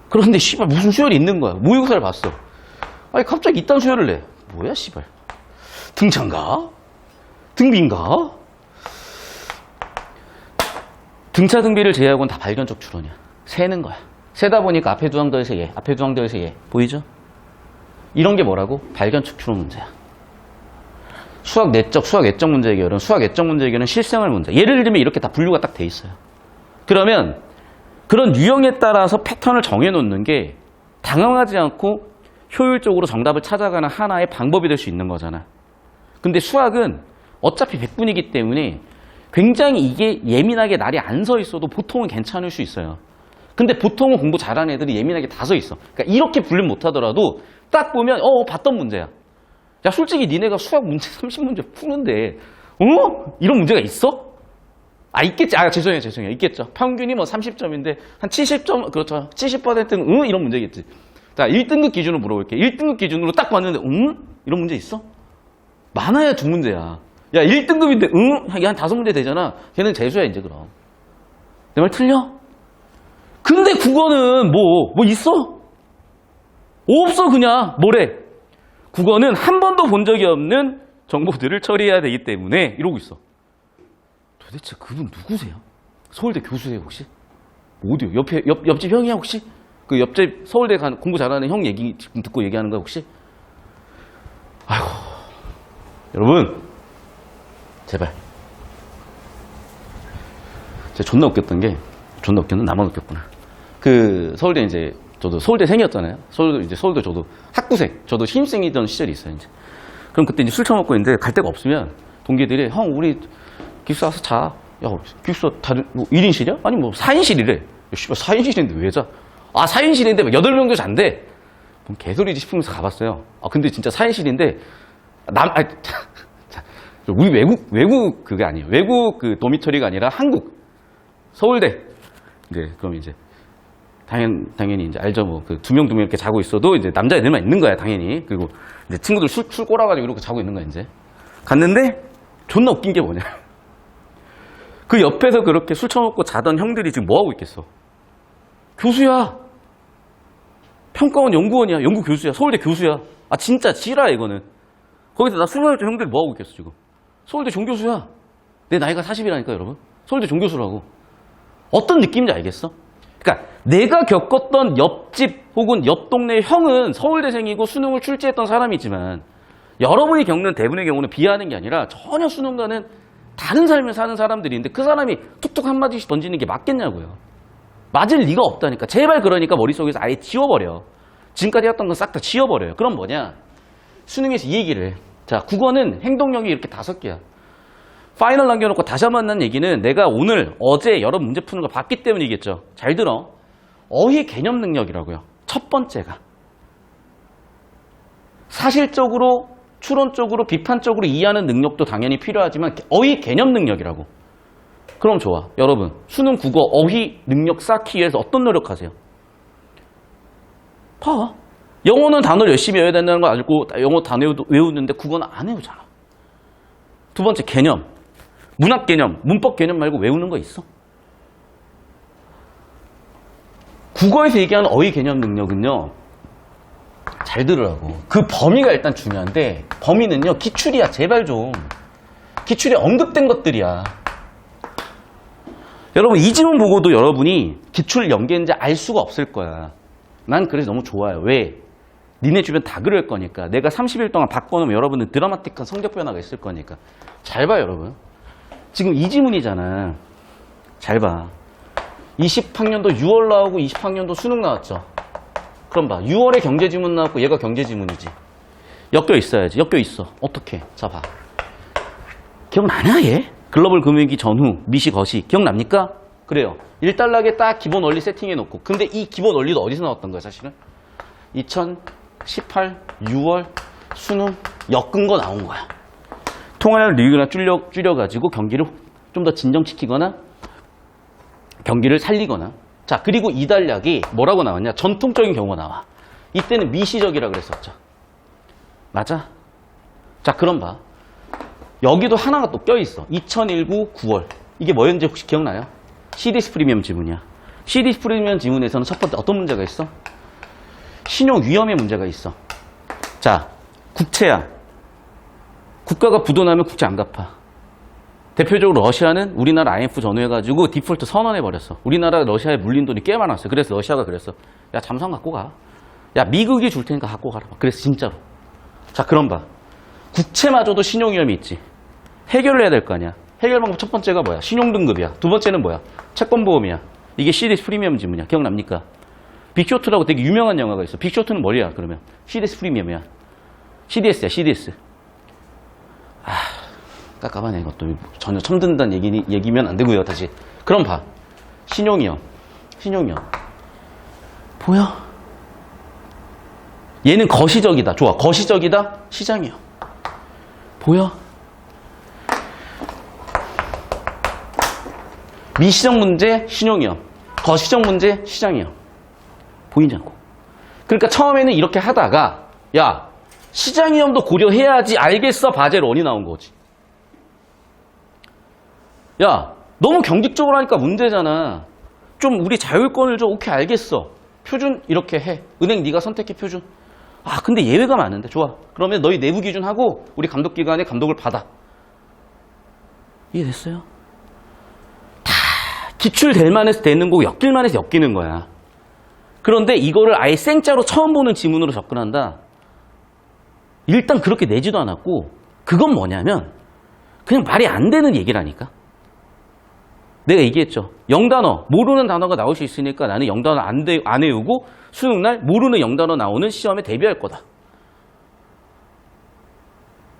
그런데 씨발 무슨 수열이 있는 거야. 모의고사를 봤어. 아니 갑자기 이딴 수열을 내. 뭐야 씨발. 등차인가? 등비인가? 등차 등비를 제외하고는 다 발견적 추론이야. 세는 거야. 세다 보니까 앞에 두 항 더해서 얘, 앞에 두 항 더해서 얘. 보이죠? 이런 게 뭐라고? 발견적 추론 문제야. 수학 내적, 수학 외적 문제 해결은, 수학 외적 문제 해결은 실생활 문제. 예를 들면 이렇게 다 분류가 딱 돼 있어요. 그러면 그런 유형에 따라서 패턴을 정해놓는 게 당황하지 않고 효율적으로 정답을 찾아가는 하나의 방법이 될 수 있는 거잖아. 근데 수학은 어차피 100분이기 때문에 굉장히 이게 예민하게 날이 안 서 있어도 보통은 괜찮을 수 있어요. 근데 보통은 공부 잘하는 애들이 예민하게 다 서 있어. 그러니까 이렇게 분류 못하더라도 딱 보면 봤던 문제야. 야 솔직히 니네가 수학 문제 30문제 푸는데 이런 문제가 있어? 있겠지. 죄송해요. 있겠죠. 평균이 뭐 30점인데 한 70점, 그렇죠. 70%는 이런 문제겠지. 자, 1등급 기준으로 물어볼게. 1등급 기준으로 딱 봤는데 이런 문제 있어? 많아야 두 문제야. 야 1등급인데 한 5문제 되잖아. 걔는 재수야 이제 그럼. 내 말 틀려? 근데 국어는 뭐 있어? 없어. 그냥 뭐래? 국어는 한 번도 본 적이 없는 정보들을 처리해야 되기 때문에 이러고 있어. 도대체 그분 누구세요? 서울대 교수세요 혹시? 어디요? 옆집 형이야 혹시? 그 옆집 서울대 공부 잘하는 형 얘기 지금 듣고 얘기하는 거야 혹시? 아이고 여러분 제발. 제가 존나 웃겼는 나만 웃겼구나. 그 서울대 이제 저도 서울대생이었잖아요. 서울대 저도 학부생, 저도 신입생이던 시절이 있어요 이제. 그럼 그때 이제 술 처먹고 있는데 갈 데가 없으면 동기들이 형 우리 기숙사 와서 자. 야 기숙사 다른 뭐 1인실이야? 아니 뭐 4인실이래. 야 씨발 4인실인데 왜 자? 4인실인데 막 8명도 잔대. 뭔 개소리지 싶으면서 가봤어요. 근데 진짜 4인실인데 우리 외국 그게 아니에요. 외국 그 도미토리가 아니라 한국 서울대. 이제 그럼 이제 당연히 이제 알죠. 뭐 그 2명 이렇게 자고 있어도 이제 남자애들만 있는 거야 당연히. 그리고 이제 친구들 술 꼬라가지고 이렇게 자고 있는 거야 이제. 갔는데 존나 웃긴 게 뭐냐. 그 옆에서 그렇게 술 처먹고 자던 형들이 지금 뭐 하고 있겠어? 교수야. 평가원 연구원이야. 연구 교수야. 서울대 교수야. 진짜 지라 이거는. 거기서 나 술 마실 형들이 뭐 하고 있겠어 지금? 서울대 종교수야. 내 나이가 40이라니까 여러분. 서울대 종교수라고. 어떤 느낌인지 알겠어? 그러니까 내가 겪었던 옆집 혹은 옆 동네 형은 서울대생이고 수능을 출제했던 사람이지만 여러분이 겪는 대부분의 경우는 비하하는 게 아니라 전혀 수능과는 다른 삶을 사는 사람들인데 그 사람이 툭툭 한마디씩 던지는 게 맞겠냐고요. 맞을 리가 없다니까. 제발 그러니까 머릿속에서 아예 지워버려. 지금까지 했던 건 싹 다 지워버려요. 그럼 뭐냐. 수능에서 이 얘기를 해. 자, 국어는 행동력이 이렇게 5개야. 파이널 남겨놓고 다시 한번 만난 얘기는 내가 어제 여러 문제 푸는 거 봤기 때문이겠죠. 잘 들어. 어휘 개념 능력이라고요. 첫 번째가. 사실적으로, 추론적으로, 비판적으로 이해하는 능력도 당연히 필요하지만 어휘 개념 능력이라고. 그럼 좋아. 여러분, 수능 국어 어휘 능력 쌓기 위해서 어떤 노력하세요? 봐. 영어는 단어를 열심히 외워야 된다는 거 알고 영어 단어 외우는데 국어는 안 외우잖아. 두 번째 개념. 문학 개념, 문법 개념 말고 외우는 거 있어? 국어에서 얘기하는 어휘 개념 능력은요. 잘 들으라고. 그 범위가 일단 중요한데 범위는요. 기출이야. 제발 좀. 기출에 언급된 것들이야. 여러분 이 지문 보고도 여러분이 기출 연계인지 알 수가 없을 거야. 난 그래서 너무 좋아요. 왜? 니네 주변 다 그럴 거니까. 내가 30일 동안 바꿔놓으면 여러분은 드라마틱한 성적 변화가 있을 거니까. 잘 봐 여러분. 지금 이 지문이잖아. 잘 봐. 20학년도 6월 나오고 20학년도 수능 나왔죠. 그럼 봐. 6월에 경제지문 나왔고 얘가 경제지문이지. 엮여 있어야지. 엮여 있어. 어떻게? 자 봐. 기억나냐 얘? 글로벌 금융위기 전후 미시 거시 기억납니까? 그래요. 일단락에 딱 기본 원리 세팅해 놓고. 근데 이 기본 원리도 어디서 나왔던 거야 사실은? 2018 6월 수능 엮은 거 나온 거야. 통화를 늘리거나 줄여가지고 경기를 좀 더 진정시키거나 경기를 살리거나. 자, 그리고 이 단락이 뭐라고 나왔냐? 전통적인 경우가 나와. 이때는 미시적이라 그랬었죠. 맞아? 자, 그럼 봐. 여기도 하나가 또 껴있어. 2019 9월. 이게 뭐였는지 혹시 기억나요? CDS 프리미엄 지문이야. CDS 프리미엄 지문에서는 첫 번째 어떤 문제가 있어? 신용 위험의 문제가 있어. 자, 국채야. 국가가 부도나면 국채 안 갚아. 대표적으로 러시아는 우리나라 IMF 전후해가지고 디폴트 선언해버렸어. 우리나라 러시아에 물린 돈이 꽤 많았어요. 그래서 러시아가 그랬어. 야, 잠수함 갖고 가. 야, 미국이 줄 테니까 갖고 가라. 그래서 진짜로. 자, 그럼 봐. 국채마저도 신용 위험이 있지. 해결을 해야 될 거 아니야. 해결 방법 첫 번째가 뭐야? 신용등급이야. 두 번째는 뭐야? 채권보험이야. 이게 CDS 프리미엄 지문이야. 기억납니까? 빅쇼트라고 되게 유명한 영화가 있어. 빅쇼트는 뭐야 그러면? CDS 프리미엄이야. CDS야, CDS. 아, 깝깝하네. 이것도 전혀 처음 듣는다는 얘기면 안 되고요. 다시. 그럼 봐. 신용위험. 신용위험. 보여? 얘는 거시적이다. 좋아. 거시적이다. 시장이요. 보여? 미시적 문제, 신용위험. 거시적 문제, 시장위험. 보이냐고. 그러니까 처음에는 이렇게 하다가 야, 시장위험도 고려해야지 알겠어. 바젤1이 나온 거지. 야, 너무 경직적으로 하니까 문제잖아. 좀 우리 자율권을 줘. 오케이, 알겠어. 표준 이렇게 해. 은행 네가 선택해 표준. 아, 근데 예외가 많은데. 좋아. 그러면 너희 내부 기준하고 우리 감독기관의 감독을 받아. 이해됐어요? 다 기출될 만해서 되는 거고 엮일 만해서 엮이는 거야. 그런데 이거를 아예 생짜로 처음 보는 지문으로 접근한다. 일단 그렇게 내지도 않았고 그건 뭐냐면 그냥 말이 안 되는 얘기라니까. 내가 얘기했죠. 0단어, 모르는 단어가 나올 수 있으니까 나는 0단어 안 외우고 수능날 모르는 0단어 나오는 시험에 대비할 거다.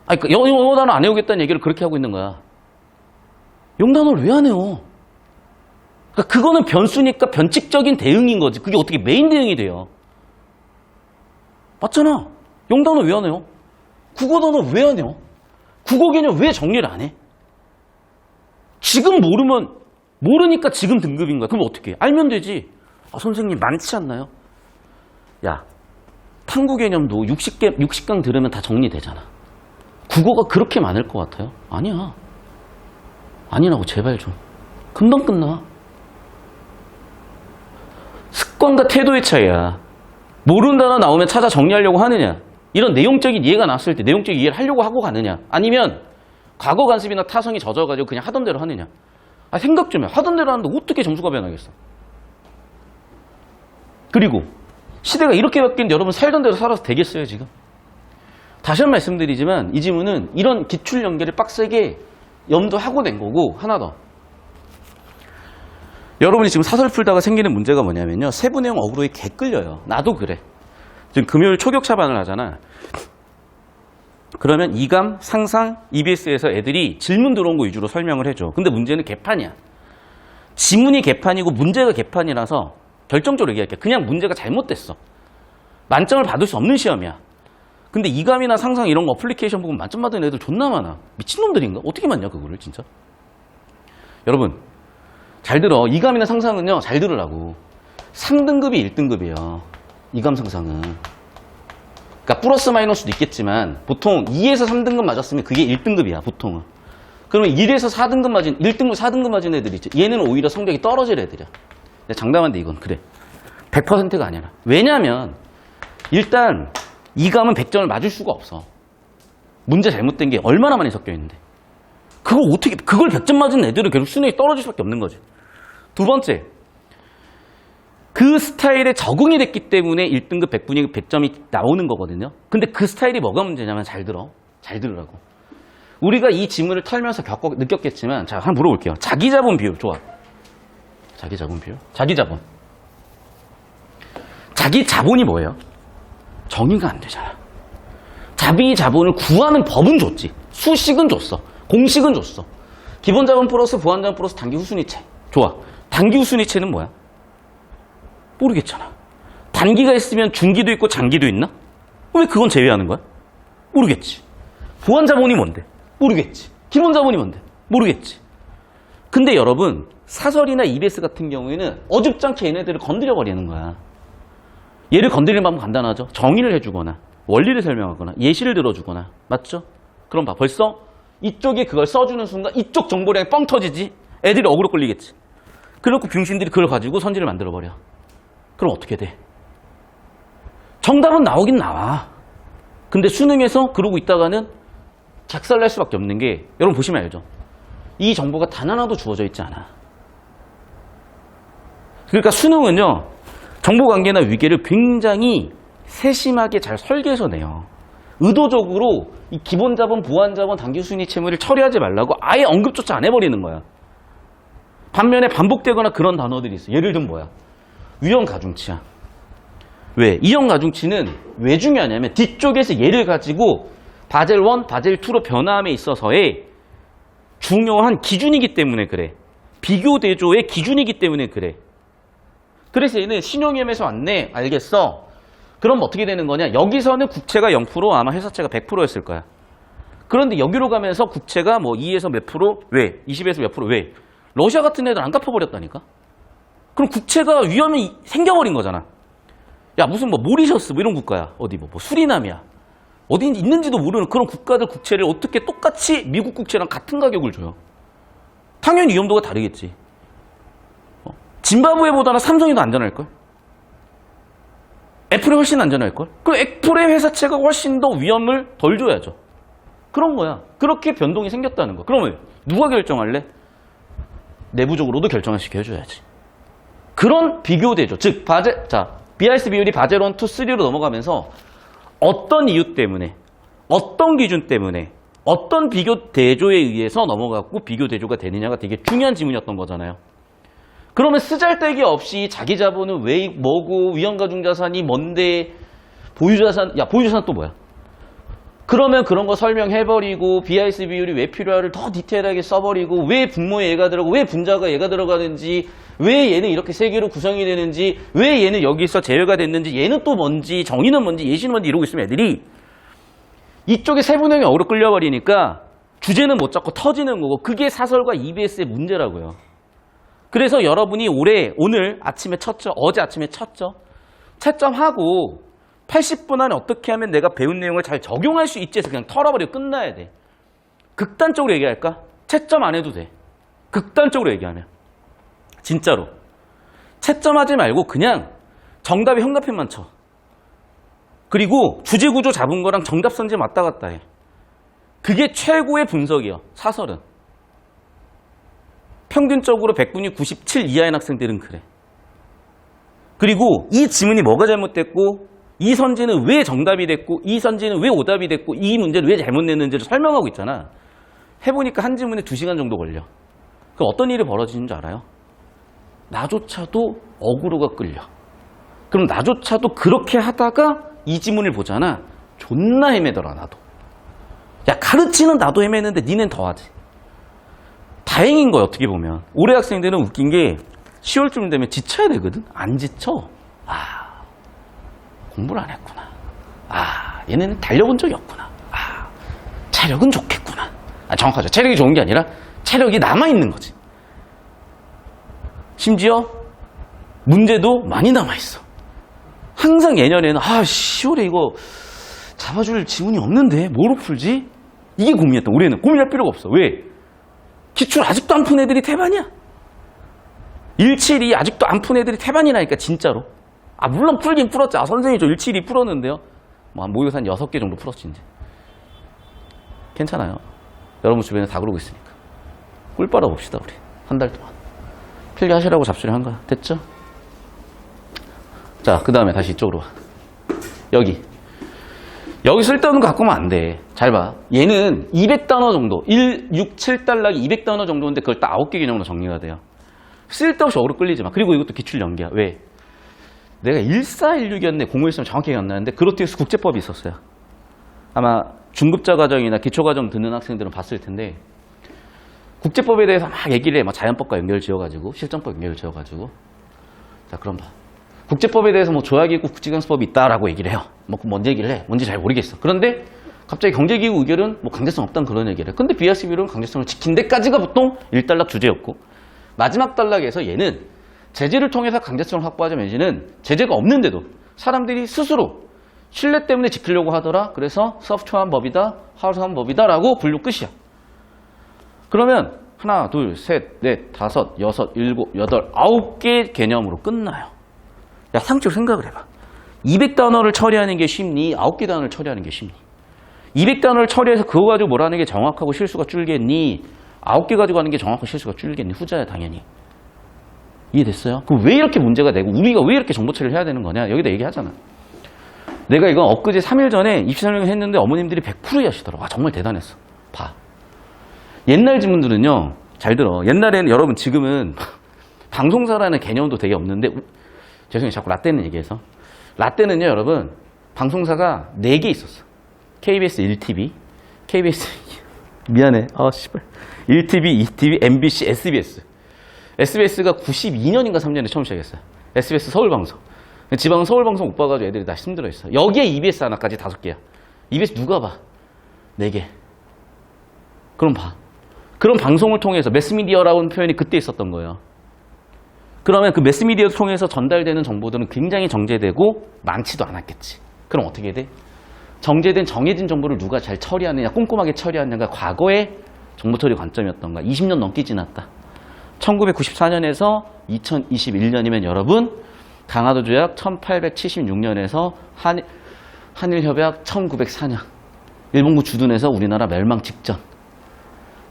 아니, 그러니까 영어 단어 안 외우겠다는 얘기를 그렇게 하고 있는 거야. 0단어를 왜 안 외워? 그러니까 그거는 변수니까 변칙적인 대응인 거지. 그게 어떻게 메인 대응이 돼요? 맞잖아. 0단어 왜 안 해요? 국어 단어 왜 안 해요? 국어 개념 왜 정리를 안 해? 지금 모르니까 지금 등급인 거야. 그럼 어떻게 해? 알면 되지. 아, 선생님 많지 않나요? 야, 탐구 개념도 60강 들으면 다 정리되잖아. 국어가 그렇게 많을 것 같아요? 아니야. 아니라고 제발 좀. 금방 끝나. 습관과 태도의 차이야. 모르는 단어 나오면 찾아 정리하려고 하느냐. 이런 내용적인 이해가 났을 때 내용적인 이해를 하려고 하고 가느냐. 아니면 과거 관습이나 타성이 젖어가지고 그냥 하던 대로 하느냐. 아, 생각 좀 해. 하던 대로 하는데 어떻게 점수가 변하겠어. 그리고 시대가 이렇게 바뀌는데 여러분 살던 대로 살아서 되겠어요 지금? 다시 한 번 말씀드리지만 이 지문은 이런 기출 연계를 빡세게 염두하고 낸 거고. 하나 더. 여러분이 지금 사설 풀다가 생기는 문제가 뭐냐면요. 세부 내용 어그로에 개 끌려요. 나도 그래. 지금 금요일 초격차반을 하잖아. 그러면 이감, 상상, EBS에서 애들이 질문 들어온 거 위주로 설명을 해줘. 근데 문제는 개판이야. 지문이 개판이고 문제가 개판이라서 결정적으로 얘기할게. 그냥 문제가 잘못됐어. 만점을 받을 수 없는 시험이야. 근데 이감이나 상상 이런 거 어플리케이션 보면 만점 받은 애들 존나 많아. 미친놈들인가? 어떻게 맞냐 그거를 진짜. 여러분 잘 들어. 이감이나 상상은요. 잘 들으라고. 3등급이 1등급이에요. 이감 상상은. 그러니까 플러스 마이너스도 있겠지만 보통 2에서 3등급 맞았으면 그게 1등급이야 보통은. 그러면 1에서 4등급 맞은 1등급 4등급 맞은 애들이 있죠. 얘는 오히려 성적이 떨어질 애들이야. 장담한데 이건 그래. 100%가 아니라. 왜냐면 일단 이감은 100점을 맞을 수가 없어. 문제 잘못된 게 얼마나 많이 섞여 있는데. 그걸 100점 맞은 애들은 계속 수능이 떨어질 수밖에 없는 거지. 두 번째, 그 스타일에 적응이 됐기 때문에 1등급 100분위 100점이 나오는 거거든요. 근데 그 스타일이 뭐가 문제냐면 잘 들으라고. 우리가 이 지문을 털면서 느꼈겠지만, 자, 한번 물어볼게요. 자기 자본 비율, 좋아. 자기 자본 비율? 자기 자본. 자기 자본이 뭐예요? 정의가 안 되잖아. 자기 자본을 구하는 법은 줬지. 수식은 줬어. 공식은 줬어. 기본 자본 플러스 보완 자본 플러스 단기 후순위채. 좋아. 단기 후순위채는 뭐야? 모르겠잖아. 단기가 있으면 중기도 있고 장기도 있나? 왜 그건 제외하는 거야? 모르겠지. 보완 자본이 뭔데? 모르겠지. 기본 자본이 뭔데? 모르겠지. 근데 여러분, 사설이나 EBS 같은 경우에는 어줍지 않게 얘네들을 건드려버리는 거야. 얘를 건드리는 방법 간단하죠. 정의를 해주거나 원리를 설명하거나 예시를 들어주거나. 맞죠? 그럼 봐. 벌써 이쪽에 그걸 써주는 순간 이쪽 정보량이 뻥 터지지. 애들이 어그로 끌리겠지. 그래놓고 병신들이 그걸 가지고 선지를 만들어버려. 그럼 어떻게 돼? 정답은 나오긴 나와. 근데 수능에서 그러고 있다가는 작살날 수밖에 없는 게, 여러분 보시면 알죠? 이 정보가 단 하나도 주어져 있지 않아. 그러니까 수능은요, 정보관계나 위계를 굉장히 세심하게 잘 설계해서 내요. 의도적으로 이 기본 자본, 보완 자본, 단기 순위 채무를 처리하지 말라고 아예 언급조차 안 해버리는 거야. 반면에 반복되거나 그런 단어들이 있어. 예를 들면 뭐야? 위험 가중치야. 왜? 이형 가중치는 왜 중요하냐면 뒤쪽에서 얘를 가지고 바젤 1, 바젤 2로 변화함에 있어서의 중요한 기준이기 때문에 그래. 비교 대조의 기준이기 때문에 그래. 그래서 얘는 신용위험에서 왔네. 알겠어. 그럼 어떻게 되는 거냐? 여기서는 국채가 0%, 아마 회사채가 100%였을 거야. 그런데 여기로 가면서 국채가 뭐 2에서 몇 프로? 왜? 20에서 몇 프로? 왜? 러시아 같은 애들 안 갚아버렸다니까? 그럼 국채가 위험이 생겨버린 거잖아. 야, 무슨 뭐 모리셔스 뭐 이런 국가야. 어디 뭐 수리남이야. 어디 있는지도 모르는 그런 국가들 국채를 어떻게 똑같이 미국 국채랑 같은 가격을 줘요? 당연히 위험도가 다르겠지. 짐바브웨보다는 삼성이 더 안전할걸? 애플이 훨씬 안전할걸? 그럼 애플의 회사채가 훨씬 더 위험을 덜 줘야죠. 그런 거야. 그렇게 변동이 생겼다는 거. 그러면 누가 결정할래? 내부적으로도 결정을 시켜줘야지. 그런 비교대조. 즉, BIS 비율이 바젤 1, 2, 3로 넘어가면서 어떤 이유 때문에, 어떤 기준 때문에, 어떤 비교 대조에 의해서 넘어갔고 비교 대조가 되느냐가 되게 중요한 지문이었던 거잖아요. 그러면 쓰잘데기 없이 자기 자본은 왜 뭐고 위험가중자산이 뭔데 보유자산, 야 보유자산 또 뭐야? 그러면 그런 거 설명해버리고 BIS 비율이 왜 필요할를 더 디테일하게 써버리고 왜 분모에 얘가 들어가고 왜 분자가 얘가 들어가는지 왜 얘는 이렇게 세 개로 구성이 되는지 왜 얘는 여기서 제외가 됐는지 얘는 또 뭔지 정의는 뭔지 예시는 뭔지 이러고 있으면 애들이 이쪽에 세분형이 어그로 끌려버리니까 주제는 못 잡고 터지는 거고 그게 사설과 EBS의 문제라고요. 그래서 여러분이 오늘 아침에 쳤죠. 어제 아침에 쳤죠. 채점하고 80분 안에 어떻게 하면 내가 배운 내용을 잘 적용할 수 있지 해서 그냥 털어버리고 끝나야 돼. 극단적으로 얘기할까? 채점 안 해도 돼. 극단적으로 얘기하면. 진짜로. 채점하지 말고 그냥 정답의 현가편만 쳐. 그리고 주제 구조 잡은 거랑 정답 선지 왔다 갔다 해. 그게 최고의 분석이요. 사설은. 평균적으로 100분이 97 이하인 학생들은 그래. 그리고 이 지문이 뭐가 잘못됐고 이 선지는 왜 정답이 됐고 이 선지는 왜 오답이 됐고 이 문제를 왜 잘못 냈는지를 설명하고 있잖아. 해보니까 한 지문에 2시간 정도 걸려. 그럼 어떤 일이 벌어지는 줄 알아요? 나조차도 어그로가 끌려. 그럼 나조차도 그렇게 하다가 이 지문을 보잖아. 존나 헤매더라 나도. 야 가르치는 나도 헤매는데 니넨 더하지. 다행인 거야 어떻게 보면. 올해 학생들은 웃긴 게 10월쯤 되면 지쳐야 되거든. 안 지쳐. 공부를 안 했구나. 얘네는 달려본 적이 없구나. 체력은 좋겠구나. 정확하죠. 체력이 좋은 게 아니라 체력이 남아있는 거지. 심지어 문제도 많이 남아있어. 항상 예년에는 10월에 이거 잡아줄 지문이 없는데 뭐로 풀지? 이게 고민이었다. 올해는 고민할 필요가 없어. 왜? 기출 아직도 안 푼 애들이 태반이야. 172 아직도 안 푼 애들이 태반이라니까 진짜로. 물론 풀긴 풀었지. 선생님이 저 172 풀었는데요. 모의고사 한 6개 정도 풀었지 이제. 괜찮아요. 여러분 주변에 다 그러고 있으니까. 꿀 빨아봅시다 우리 한 달 동안. 필기하시라고 잡수를 한 거야. 됐죠? 자, 그 다음에 다시 이쪽으로 와. 여기 쓸데없는 거 갖고 오면 안 돼. 잘 봐. 얘는 200단어 정도, 1, 6, 7달락이 200단어 정도인데 그걸 딱 9개 개념으로 정리가 돼요. 쓸데없이 어그로 끌리지 마. 그리고 이것도 기출 연기야. 왜? 내가 1416이었네. 013 정확히 기억나는데 그로티우스 국제법이 있었어요. 아마 중급자 과정이나 기초 과정 듣는 학생들은 봤을 텐데 국제법에 대해서 막 얘기를 해. 막 자연법과 연결 지어가지고 실전법 연결 지어가지고. 자, 그럼 봐. 국제법에 대해서 뭐 조약이 있고 국제관습법이 있다라고 얘기를 해요. 뭐 뭔지 얘기를 해. 뭔지 잘 모르겠어. 그런데 갑자기 경제기구 의결은 뭐 강제성 없다는 그런 얘기를 해. 근데 BRC 비율은 강제성을 지킨 데까지가 보통 1단락 주제였고 마지막 단락에서 얘는 제재를 통해서 강제성을 확보하자 내지는 제재가 없는데도 사람들이 스스로 신뢰 때문에 지키려고 하더라. 그래서 소프트한 법이다, 하드한 법이다 라고 분류 끝이야. 그러면 하나, 둘, 셋, 넷, 다섯, 여섯, 일곱, 여덟, 9개 개념으로 끝나요. 야, 상식적으로 생각을 해봐. 200단어를 처리하는 게 쉽니? 9개 단어를 처리하는 게 쉽니? 200단어를 처리해서 그거 가지고 뭐라는 게 정확하고 실수가 줄겠니? 9개 가지고 하는 게 정확하고 실수가 줄겠니? 후자야, 당연히. 이해됐어요? 그럼 왜 이렇게 문제가 되고 우리가 왜 이렇게 정보 처리를 해야 되는 거냐? 여기다 얘기하잖아. 내가 이건 엊그제 3일 전에 입시 설명을 했는데 어머님들이 100% 하시더라고. 아, 정말 대단했어. 봐. 옛날 지문들은요. 잘 들어. 옛날에는 여러분 지금은 방송사라는 개념도 되게 없는데 죄송해요. 자꾸 라떼는 얘기해서. 라떼는요. 여러분 방송사가 4개 있었어. KBS 1TV, KBS 미안해. 아 씨발. 1TV, 2TV, MBC, SBS. SBS가 92년인가 3년에 처음 시작했어요. SBS 서울방송. 지방은 서울방송 못 봐가지고 애들이 다 힘들어했어. 여기에 EBS 하나까지 5개야. EBS 누가 봐? 4개. 그럼 봐. 그런 방송을 통해서 매스미디어라는 표현이 그때 있었던 거예요. 그러면 그 매스미디어를 통해서 전달되는 정보들은 굉장히 정제되고 많지도 않았겠지. 그럼 어떻게 돼? 정제된 정해진 정보를 누가 잘 처리하느냐, 꼼꼼하게 처리하느냐가 과거의 정보처리 관점이었던가. 20년 넘게 지났다. 1994년에서 2021년이면 여러분 강화도 조약 1876년에서 한일협약 1904년 일본군 주둔해서 우리나라 멸망 직전.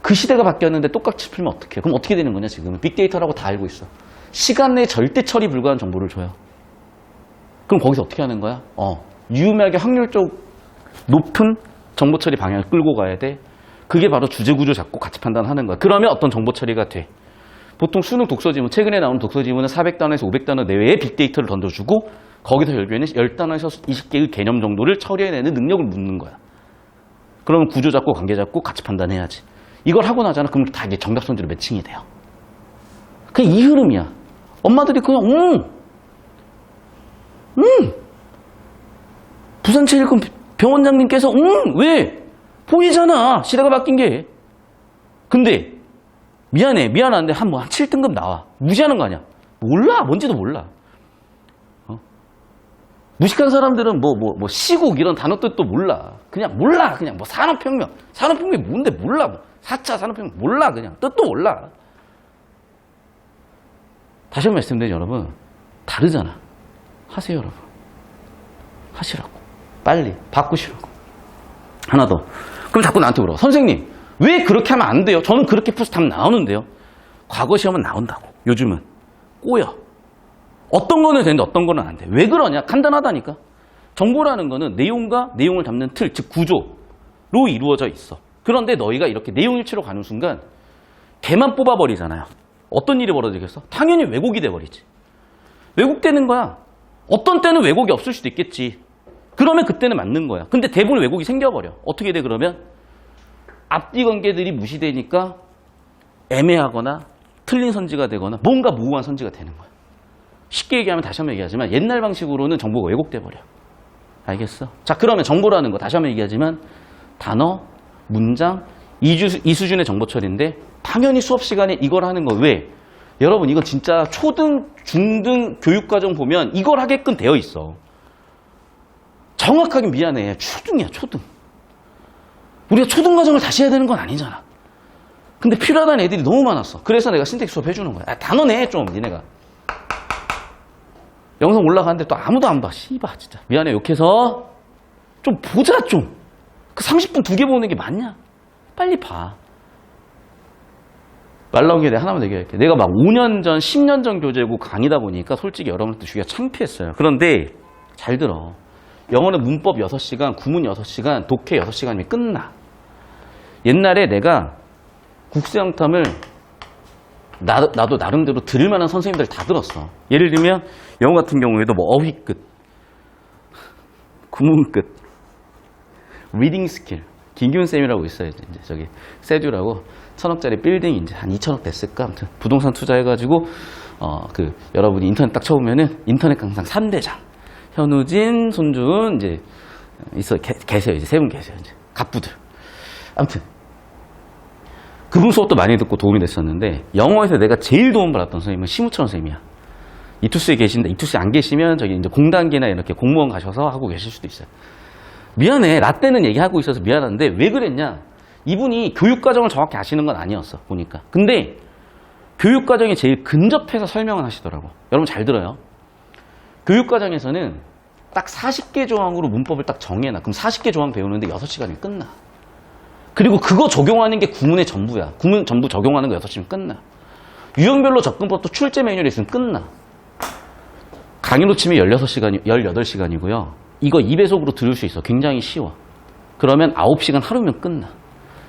그 시대가 바뀌었는데 똑같이 풀면 어떡해? 그럼 어떻게 되는 거냐 지금? 빅데이터라고 다 알고 있어. 시간 내에 절대 처리 불가한 정보를 줘요. 그럼 거기서 어떻게 하는 거야? 유의미하게 확률적 높은 정보 처리 방향을 끌고 가야 돼. 그게 바로 주제 구조 잡고 가치 판단하는 거야. 그러면 어떤 정보 처리가 돼? 보통 수능 독서지문, 최근에 나오는 독서지문은 400단어에서 500단어 내외의 빅데이터를 던져주고 거기서 결국에는 10단어에서 20개의 개념 정도를 처리해내는 능력을 묻는 거야. 그러면 구조 잡고 관계 잡고 가치 판단해야지. 이걸 하고 나잖아. 그럼 다 이게 정답선지로 매칭이 돼요. 그냥 이 흐름이야. 엄마들이 그냥 부산체육관 병원장님께서 왜? 보이잖아. 시대가 바뀐 게. 근데 미안한데 한 7등급 나와. 무시하는 거 아니야. 몰라. 뭔지도 몰라. 무식한 사람들은 시국 이런 단어 뜻도 몰라. 그냥 몰라. 그냥 산업혁명. 산업혁명이 뭔데 몰라. 4차 산업혁명 몰라. 그냥 뜻도 몰라. 다시 한번 말씀드리죠, 여러분. 다르잖아. 하세요, 여러분. 하시라고. 빨리. 바꾸시라고. 하나 더. 그럼 자꾸 나한테 물어. 선생님, 왜 그렇게 하면 안 돼요? 저는 그렇게 풀어서 답 나오는데요. 과거 시험은 나온다고. 요즘은. 꼬여. 어떤 거는 되는데 어떤 거는 안 돼. 왜 그러냐? 간단하다니까. 정보라는 거는 내용과 내용을 담는 틀, 즉 구조로 이루어져 있어. 그런데 너희가 이렇게 내용 일치로 가는 순간 걔만 뽑아버리잖아요. 어떤 일이 벌어지겠어? 당연히 왜곡이 돼버리지. 왜곡되는 거야. 어떤 때는 왜곡이 없을 수도 있겠지. 그러면 그때는 맞는 거야. 근데 대부분 왜곡이 생겨버려. 어떻게 돼 그러면? 앞뒤 관계들이 무시되니까 애매하거나 틀린 선지가 되거나 뭔가 모호한 선지가 되는 거야. 쉽게 얘기하면 다시 한번 얘기하지만 옛날 방식으로는 정보가 왜곡돼 버려. 알겠어? 자, 그러면 정보라는 거 다시 한번 얘기하지만 단어, 문장, 이 수준의 정보 처리인데 당연히 수업 시간에 이걸 하는 거 왜? 여러분 이건 진짜 초등, 중등 교육과정 보면 이걸 하게끔 되어 있어. 정확하게 미안해. 초등이야, 초등. 우리가 초등 과정을 다시 해야 되는 건 아니잖아. 근데 필요하다는 애들이 너무 많았어. 그래서 내가 신텍스 수업 해주는 거야. 단어 내 좀, 니네가. 영상 올라가는데 또 아무도 안 봐. 씨발 진짜. 미안해. 욕해서 좀 보자 좀. 그 30분 2개 보는 게 맞냐? 빨리 봐. 말 나온 김에 내가 하나만 얘기할게. 내가 막 5년 전, 10년 전 교재고 강의다 보니까 솔직히 여러분한테 주기가 창피했어요. 그런데 잘 들어. 영어는 문법 6시간, 구문 6시간, 독해 6시간이면 끝나. 옛날에 내가 국세영탐을 나도 나름대로 들을 만한 선생님들 다 들었어. 예를 들면 영어 같은 경우에도 뭐 어휘 끝, 구문 끝, 리딩 스킬. 김기훈 쌤이라고 있어요. 이제 저기 세듀라고 1,000억짜리 빌딩 이제 한 2,000억 됐을까? 아무튼 부동산 투자해가지고 여러분이 인터넷 딱 쳐보면은 인터넷 강사 3대장 현우진, 손준 이제 계세요. 이제 세 분 계세요. 이제 갑부들. 아무튼 그분 수업도 많이 듣고 도움이 됐었는데 영어에서 내가 제일 도움 받았던 선생님은 심우철 선생님이야. 이투스에 계신데 이투스에 안 계시면 저기 이제 공단기나 이렇게 공무원 가셔서 하고 계실 수도 있어요. 미안해. 나 때는 얘기하고 있어서 미안한데 왜 그랬냐? 이분이 교육과정을 정확히 아시는 건 아니었어. 보니까. 근데 교육과정이 제일 근접해서 설명을 하시더라고. 여러분 잘 들어요. 교육과정에서는 딱 40개 조항으로 문법을 딱 정해놔. 그럼 40개 조항 배우는데 6시간이 끝나. 그리고 그거 적용하는 게 구문의 전부야. 구문 전부 적용하는 거 6시면 끝나. 유형별로 접근법도 출제 매뉴얼에 있으면 끝나. 강의로 치면 18시간이고요. 이거 2배속으로 들을 수 있어. 굉장히 쉬워. 그러면 9시간 하루면 끝나.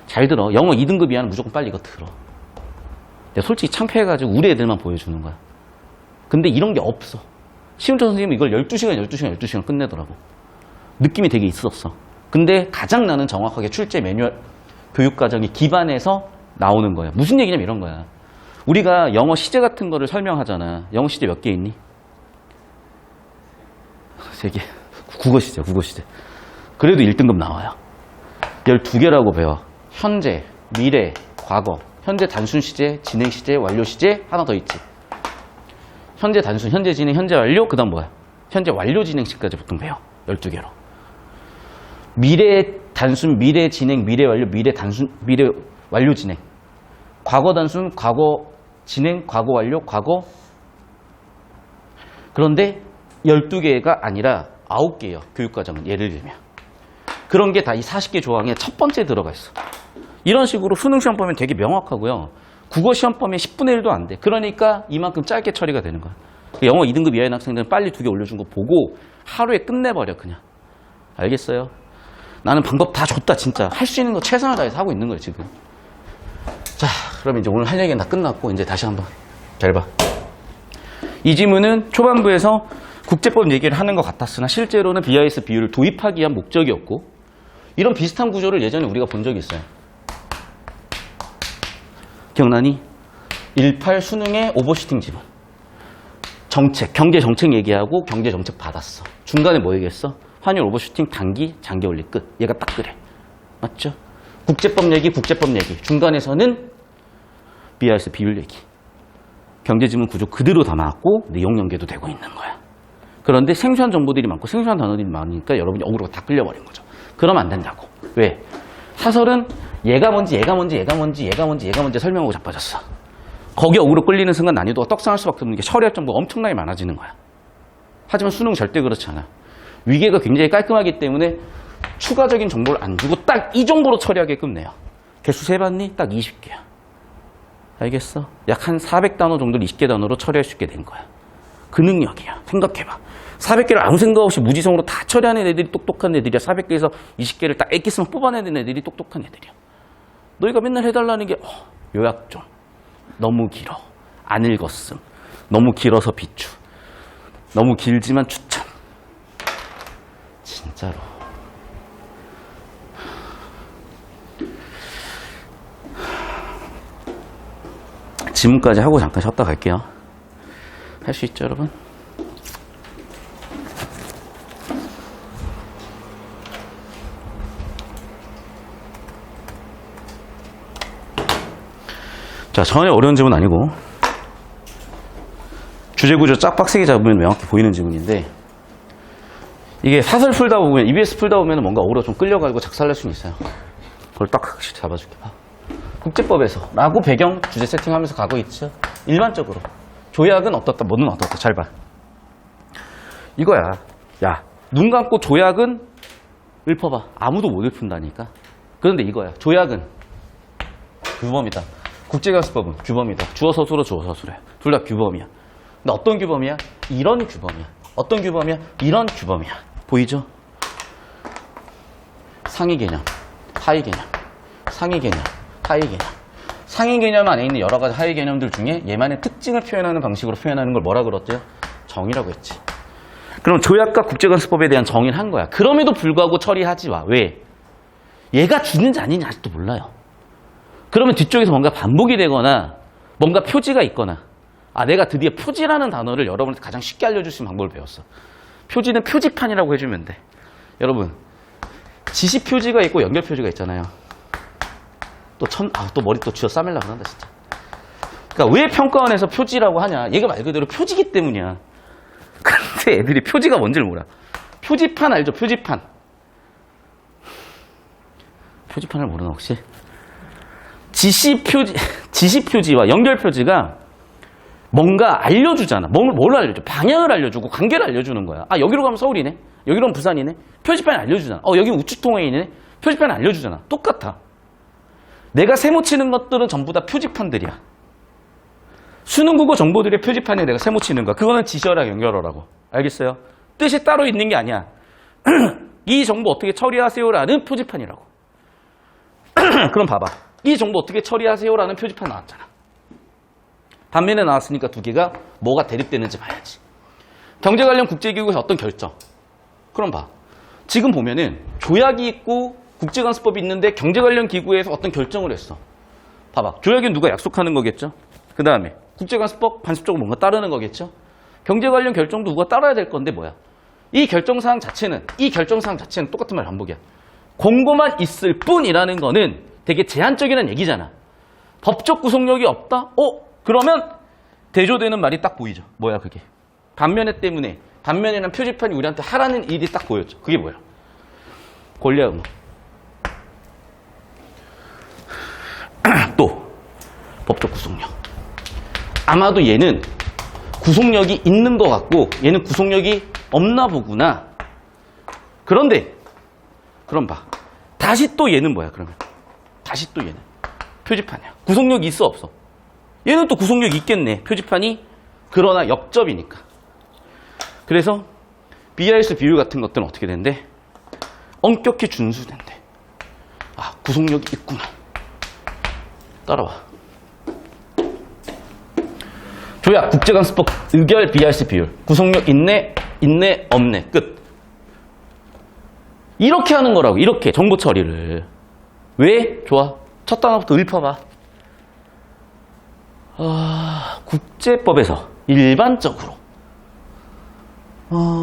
잘 들어. 영어 2등급 이하는 무조건 빨리 이거 들어. 내가 솔직히 창피해가지고 우리 애들만 보여주는 거야. 근데 이런 게 없어. 심우철 선생님은 이걸 12시간 끝내더라고. 느낌이 되게 있었어. 근데 가장 나는 정확하게 출제 매뉴얼 교육과정이 기반해서 나오는 거야. 무슨 얘기냐면 이런 거야. 우리가 영어 시제 같은 거를 설명하잖아. 영어 시제 몇 개 있니? 3개. 국어 시제. 그래도 1등급 나와요. 12개라고 배워. 현재, 미래, 과거. 현재 단순 시제, 진행 시제, 완료 시제 하나 더 있지. 현재 단순, 현재 진행, 현재 완료. 그 다음 뭐야? 현재 완료 진행시까지 보통 배워. 12개로. 미래 단순, 미래 진행, 미래 완료, 미래 단순, 미래 완료 진행. 과거 단순, 과거 진행, 과거 완료, 과거. 그런데 12개가 아니라 9개예요. 교육과정은. 예를 들면. 그런 게 다 이 40개 조항에 첫 번째 들어가 있어. 이런 식으로 수능 시험 보면 되게 명확하고요. 국어 시험 보면 10분의 1도 안 돼. 그러니까 이만큼 짧게 처리가 되는 거야. 영어 2등급 이하인 학생들은 빨리 2개 올려준 거 보고 하루에 끝내버려 그냥. 알겠어요? 나는 방법 다 줬다 진짜. 할 수 있는 거 최선을 다해서 하고 있는 거예요 지금. 자, 그럼 이제 오늘 할 얘기는 다 끝났고 이제 다시 한번 잘 봐. 이 지문은 초반부에서 국제법 얘기를 하는 것 같았으나 실제로는 BIS 비율을 도입하기 위한 목적이었고 이런 비슷한 구조를 예전에 우리가 본 적이 있어요. 기억나니? 18 수능의 오버슈팅 지문. 정책, 경제 정책 얘기하고 경제 정책 받았어. 중간에 뭐 얘기했어? 환율 오버슈팅 단기, 장기 올리 끝. 얘가 딱 그래. 맞죠? 국제법 얘기, 국제법 얘기. 중간에서는 BIS 비율 얘기. 경제지문 구조 그대로 다 나왔고 내용 연계도 되고 있는 거야. 그런데 생소한 정보들이 많고 생소한 단어들이 많으니까 여러분이 어그로가 다 끌려버린 거죠. 그러면 안 된다고. 왜? 사설은 얘가 뭔지 설명하고 자빠졌어. 거기에 어그로 끌리는 순간 난이도가 떡상할 수밖에 없는 게 처리할 정보가 엄청나게 많아지는 거야. 하지만 수능은 절대 그렇지 않아. 위계가 굉장히 깔끔하기 때문에 추가적인 정보를 안 주고 딱 이 정도로 처리하게끔 내요. 개수 세봤니? 딱 20개야. 알겠어? 약 한 400단어 정도를 20개 단어로 처리할 수 있게 된 거야. 그 능력이야. 생각해봐. 400개를 아무 생각 없이 무지성으로 다 처리하는 애들이 똑똑한 애들이야. 400개에서 20개를 딱 엑기스만 뽑아내는 애들이 똑똑한 애들이야. 너희가 맨날 해달라는 게 요약 좀. 너무 길어. 안 읽었음. 너무 길어서 비추. 너무 길지만 추천. 진짜로. 지문까지 하고 잠깐 쉬었다 갈게요. 할 수 있죠, 여러분? 자, 전혀 어려운 지문 아니고 주제 구조 쫙 빡세게 잡으면 명확히 보이는 지문인데 이게 사설 풀다 보면 EBS 풀다 보면 뭔가 어그로 좀 끌려가지고 작살날 수는 있어요. 그걸 딱 잡아줄게. 봐. 국제법에서 라고 배경 주제 세팅하면서 가고 있죠. 일반적으로 조약은 어떻다, 뭐는 어떻다. 잘 봐. 이거야. 야, 눈 감고 조약은 읊어봐. 아무도 못 읊은다니까. 그런데 이거야. 조약은 규범이다. 국제관습법은 규범이다. 주어 서술어 주어 서술해. 둘 다 규범이야. 근데 어떤 규범이야? 이런 규범이야. 어떤 규범이야? 이런 규범이야. 보이죠? 상위 개념, 하위 개념, 상위 개념, 하위 개념. 상위 개념 안에 있는 여러 가지 하위 개념들 중에 얘만의 특징을 표현하는 방식으로 표현하는 걸 뭐라 그랬죠? 정의라고 했지. 그럼 조약과 국제관습법에 대한 정의를 한 거야. 그럼에도 불구하고 처리하지 마. 왜? 얘가 주는지 아닌지 아직도 몰라요. 그러면 뒤쪽에서 뭔가 반복이 되거나 뭔가 표지가 있거나 내가 드디어 표지라는 단어를 여러분한테 가장 쉽게 알려줄 수 있는 방법을 배웠어. 표지는 표지판이라고 해주면 돼. 여러분 지시 표지가 있고 연결 표지가 있잖아요. 또 머리 또 쥐어 싸매려고 한다 진짜. 그러니까 왜 평가원에서 표지라고 하냐? 얘가 말 그대로 표지기 때문이야. 근데 애들이 표지가 뭔지를 몰라. 표지판 알죠? 표지판. 표지판을 모르나 혹시? 지시 표지와 연결 표지가 뭔가 알려주잖아. 뭘 알려줘? 방향을 알려주고 관계를 알려주는 거야. 여기로 가면 서울이네. 여기로 가면 부산이네. 표지판이 알려주잖아. 여기 우측통행이네. 표지판이 알려주잖아. 똑같아. 내가 세모 치는 것들은 전부 다 표지판들이야. 수능 국어 정보들의 표지판에 내가 세모 치는 거. 그거는 지시어랑 연결어라고. 알겠어요? 뜻이 따로 있는 게 아니야. 이 정보 어떻게 처리하세요라는 표지판이라고. 그럼 봐봐. 이 정보 어떻게 처리하세요라는 표지판 나왔잖아. 반면에 나왔으니까 두 개가 뭐가 대립되는지 봐야지. 경제 관련 국제기구에서 어떤 결정. 그럼 봐. 지금 보면은 조약이 있고 국제관습법이 있는데 경제 관련 기구에서 어떤 결정을 했어. 봐봐. 조약은 누가 약속하는 거겠죠? 그 다음에 국제관습법 반습적으로 뭔가 따르는 거겠죠? 경제 관련 결정도 누가 따라야 될 건데 뭐야? 이 결정사항 자체는 똑같은 말 반복이야. 공고만 있을 뿐이라는 거는 되게 제한적이라는 얘기잖아. 법적 구속력이 없다? 그러면 대조되는 말이 딱 보이죠. 뭐야 그게? 반면에는 표지판이 우리한테 하라는 일이 딱 보였죠. 그게 뭐야? 권리와 의무. 또 법적 구속력. 아마도 얘는 구속력이 있는 것 같고 얘는 구속력이 없나 보구나. 그런데 그럼 봐. 다시 또 얘는 뭐야 그러면? 다시 또 얘는 표지판이야. 구속력이 있어 없어? 얘는 또 구속력이 있겠네. 표지판이. 그러나 역접이니까. 그래서 BIS 비율 같은 것들은 어떻게 된대? 엄격히 준수된대. 구속력이 있구나. 따라와. 조약, 국제관습법, 의결, BIS 비율. 구속력 있네, 없네. 끝. 이렇게 하는 거라고. 이렇게 정보 처리를. 왜? 좋아. 첫 단어부터 읊어봐. 국제법에서 일반적으로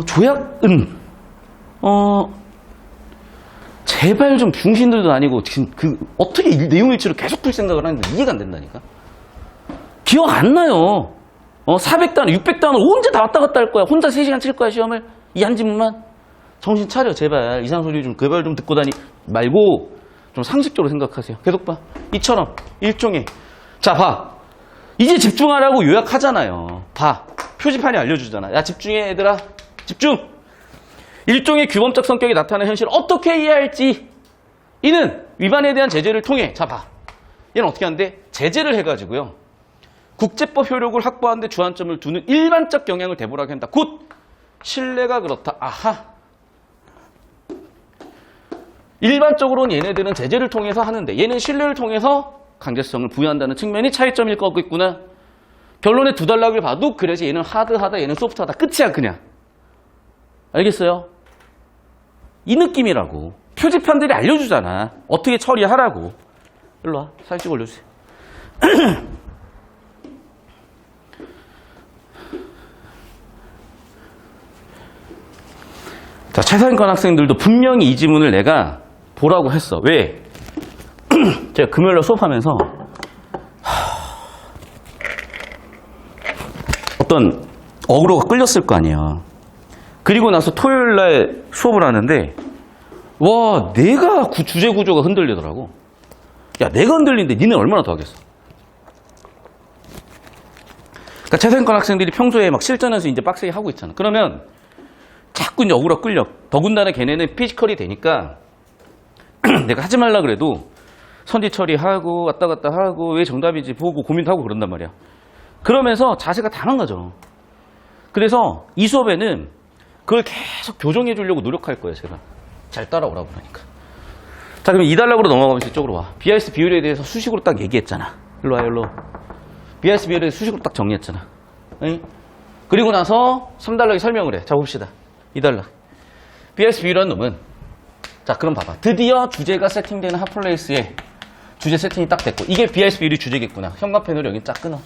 조약은 제발 좀 중신들도 아니고 지금 어떻게 내용 일치로 계속 풀 생각을 하는데 이해가 안 된다니까. 기억 안 나요. 400단어, 600단어 언제 다 왔다 갔다 할 거야. 혼자 3시간 칠 거야 시험을. 이 한 지문만. 정신 차려 제발. 이상한 소리 좀 제발 좀 듣고 다니 말고 좀 상식적으로 생각하세요. 계속 봐. 이처럼 일종의 자 봐. 이제 집중하라고 요약하잖아요. 봐. 표지판이 알려주잖아. 야 집중해 얘들아. 집중. 일종의 규범적 성격이 나타나는 현실을 어떻게 이해할지. 이는 위반에 대한 제재를 통해 자 봐. 얘는 어떻게 하는데 제재를 해가지고요. 국제법 효력을 확보하는 데 주안점을 두는 일반적 영향을 대보라게 한다. 곧 신뢰가 그렇다. 아하. 일반적으로는 얘네들은 제재를 통해서 하는데 얘는 신뢰를 통해서 강제성을 부여한다는 측면이 차이점일 거고 있구나. 결론의 두 단락을 봐도 그래서 얘는 하드하다 얘는 소프트하다. 끝이야 그냥. 알겠어요? 이 느낌이라고. 표지판들이 알려주잖아. 어떻게 처리하라고. 일로 와. 사진 찍어 올려주세요. 자, 최상위권 학생들도 분명히 이 지문을 내가 보라고 했어. 왜? 제가 금요일날 수업하면서 어떤 어그로가 끌렸을 거 아니에요. 그리고 나서 토요일날 수업을 하는데 와 내가 주제 구조가 흔들리더라고. 야 내가 흔들리는데 니네 얼마나 더 하겠어. 그러니까 최상위권 학생들이 평소에 막 실전에서 이제 빡세게 하고 있잖아. 그러면 자꾸 이제 어그로 끌려. 더군다나 걔네는 피지컬이 되니까 내가 하지 말라 그래도 선지 처리하고 왔다 갔다 하고 왜 정답인지 보고 고민도 하고 그런단 말이야. 그러면서 자세가 다 망가져. 그래서 이 수업에는 그걸 계속 교정해 주려고 노력할 거예요. 제가 잘 따라오라고 그러니까. 자, 그럼 2단락으로 넘어가면서 이쪽으로 와. BIS 비율에 대해서 수식으로 딱 얘기했잖아. 일로 와, 일로. BIS 비율에 대해서 수식으로 딱 정리했잖아. 응? 그리고 나서 3단락에 설명을 해. 자, 봅시다. 2단락. BIS 비율이라는 놈은, 자, 그럼 봐봐. 드디어 주제가 세팅되는 핫플레이스에 주제 세팅이 딱 됐고, 이게 BIS 비율이 주제겠구나. 현관펜으로 여기 쫙 끊어.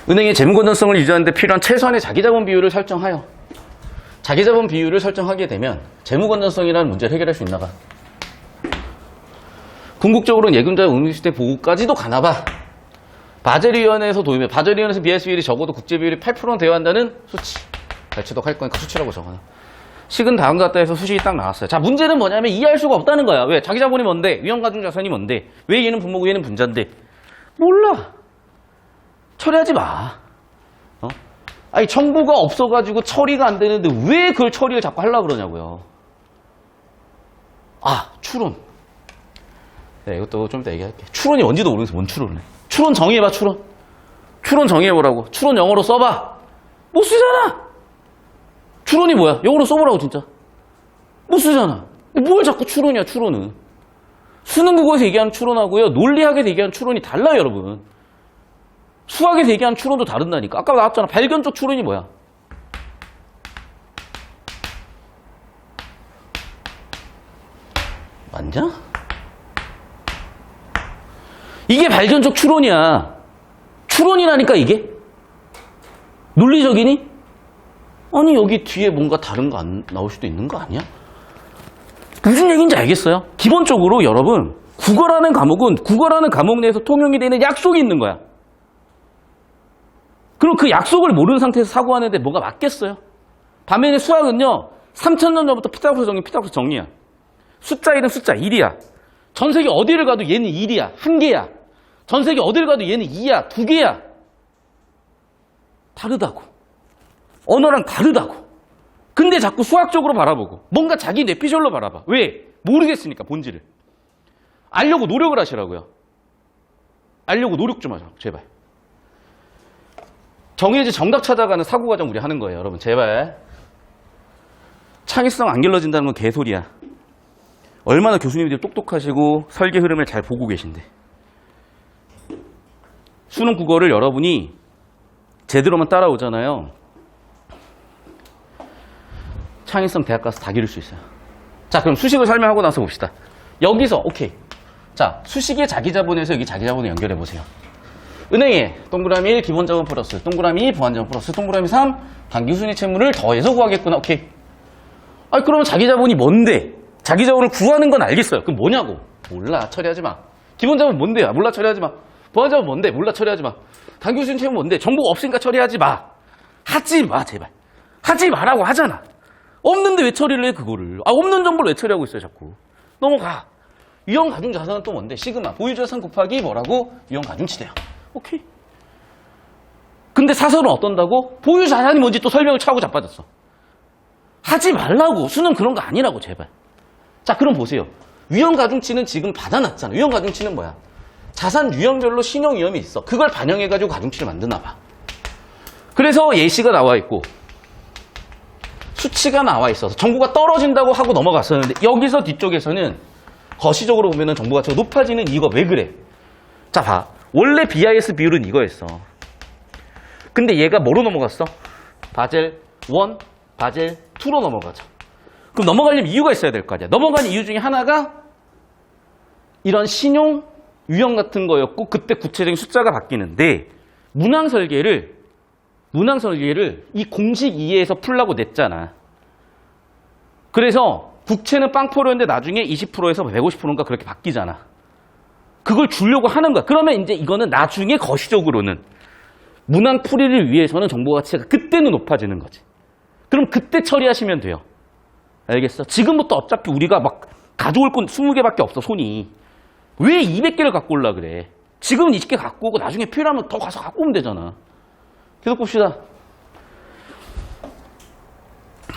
은행의 재무 건전성을 유지하는 데 필요한 최소한의 자기자본 비율을 설정하여 자기자본 비율을 설정하게 되면 재무 건전성이라는 문제를 해결할 수 있나 봐. 궁극적으로는 예금자 운용시대 보고까지도 가나 봐. 바젤위원회에서 도입해. 바젤위원회에서 BIS 비율이 적어도 국제 비율이 8%는 되어야 한다는 수치. 발췌독할 거니까 수치라고 적어놔. 식은 다음과 같다 해서 수식이 딱 나왔어요. 자, 문제는 뭐냐면 이해할 수가 없다는 거야. 왜? 자기자본이 뭔데? 위험가중자산이 뭔데? 왜 얘는 분모고 얘는 분자인데? 몰라. 처리하지 마. 어? 아니, 정보가 없어가지고 처리가 안 되는데 왜 그걸 처리를 자꾸 하려고 그러냐고요. 아, 추론. 네, 이것도 좀 이따 얘기할게. 추론이 뭔지도 모르겠어. 뭔 추론을 해. 추론 정의해봐, 추론. 추론 정의해보라고. 추론 영어로 써봐. 못 쓰잖아. 추론이 뭐야? 영어로 써보라고, 진짜. 못 쓰잖아. 뭘 자꾸 추론이야, 추론은. 수능 국어에서 얘기하는 추론하고요. 논리학에서 얘기하는 추론이 달라요, 여러분. 수학에서 얘기하는 추론도 다른다니까. 아까 나왔잖아. 발견적 추론이 뭐야? 맞냐? 이게 발견적 추론이야. 추론이라니까 이게? 논리적이니? 아니, 여기 뒤에 뭔가 다른 거 안 나올 수도 있는 거 아니야? 무슨 얘기인지 알겠어요? 기본적으로 여러분, 국어라는 과목은 국어라는 과목 내에서 통용이 되는 약속이 있는 거야. 그럼 그 약속을 모르는 상태에서 사고하는데 뭐가 맞겠어요? 반면에 수학은요, 3000년 전부터 피타고라스 정리야. 숫자 1은 숫자 1이야. 전 세계 어디를 가도 얘는 1이야. 한 개야. 전 세계 어디를 가도 얘는 2야. 두 개야. 다르다고. 언어랑 다르다고. 근데 자꾸 수학적으로 바라보고 뭔가 자기 뇌피셜로 바라봐. 왜? 모르겠으니까 본질을. 알려고 노력을 하시라고요. 알려고 노력 좀 하자고. 제발. 정해진 정답 찾아가는 사고과정 우리 하는 거예요. 여러분 제발. 창의성 안 길러진다는 건 개소리야. 얼마나 교수님들이 똑똑하시고 설계 흐름을 잘 보고 계신데. 수능 국어를 여러분이 제대로만 따라오잖아요. 창의성 대학 가서 다 기를 수 있어요. 자, 그럼 수식을 설명하고 나서 봅시다. 여기서 오케이. 자, 수식의 자기자본에서 여기 자기자본을 연결해 보세요. 은행에 동그라미 1 기본자본 플러스 동그라미 2 보완자본 플러스 동그라미 3 당기순위 채무를 더해서 구하겠구나. 오케이. 아, 그러면 자기자본이 뭔데? 자기자본을 구하는 건 알겠어요. 그럼 뭐냐고? 몰라. 처리하지 마. 기본자본 뭔데? 몰라. 처리하지 마. 보완자본 뭔데? 몰라. 처리하지 마. 당기순위 채무 뭔데? 정보가 없으니까 처리하지 마. 하지 마, 제발. 하지 마라고 하잖아. 없는데 왜 처리를 해, 그거를. 아, 없는 정보를 왜 처리하고 있어요, 자꾸. 넘어가. 유형가중자산은 또 뭔데? 시그마. 보유자산 곱하기 뭐라고? 유형가중치대요. 오케이. 근데 사설은 어떤다고? 보유자산이 뭔지 또 설명을 차고 자빠졌어. 하지 말라고. 수능 그런 거 아니라고, 제발. 자, 그럼 보세요. 유형가중치는 지금 받아놨잖아. 유형가중치는 뭐야? 자산 유형별로 신용 위험이 있어. 그걸 반영해가지고 가중치를 만드나 봐. 그래서 예시가 나와 있고 수치가 나와 있어서 정보가 떨어진다고 하고 넘어갔었는데 여기서 뒤쪽에서는 거시적으로 보면은 정보 가치가 높아지는 이거 왜 그래? 자, 봐. 원래 BIS 비율은 이거였어. 근데 얘가 뭐로 넘어갔어? 바젤 1, 바젤 2로 넘어가죠. 그럼 넘어가려면 이유가 있어야 될 거 아니야. 넘어간 이유 중에 하나가 이런 신용 유형 같은 거였고 그때 구체적인 숫자가 바뀌는데 문항 설계를 이 공식 이해에서 풀라고 냈잖아. 그래서 국채는 빵포로였는데 나중에 20%에서 150%인가 그렇게 바뀌잖아. 그걸 주려고 하는 거야. 그러면 이제 이거는 나중에 거시적으로는 문항 풀이를 위해서는 정보 가치가 그때는 높아지는 거지. 그럼 그때 처리하시면 돼요. 알겠어? 지금부터 어차피 우리가 막 가져올 건 20개밖에 없어, 손이. 왜 200개를 갖고 올라 그래? 지금은 20개 갖고 오고 나중에 필요하면 더 가서 갖고 오면 되잖아. 계속 봅시다.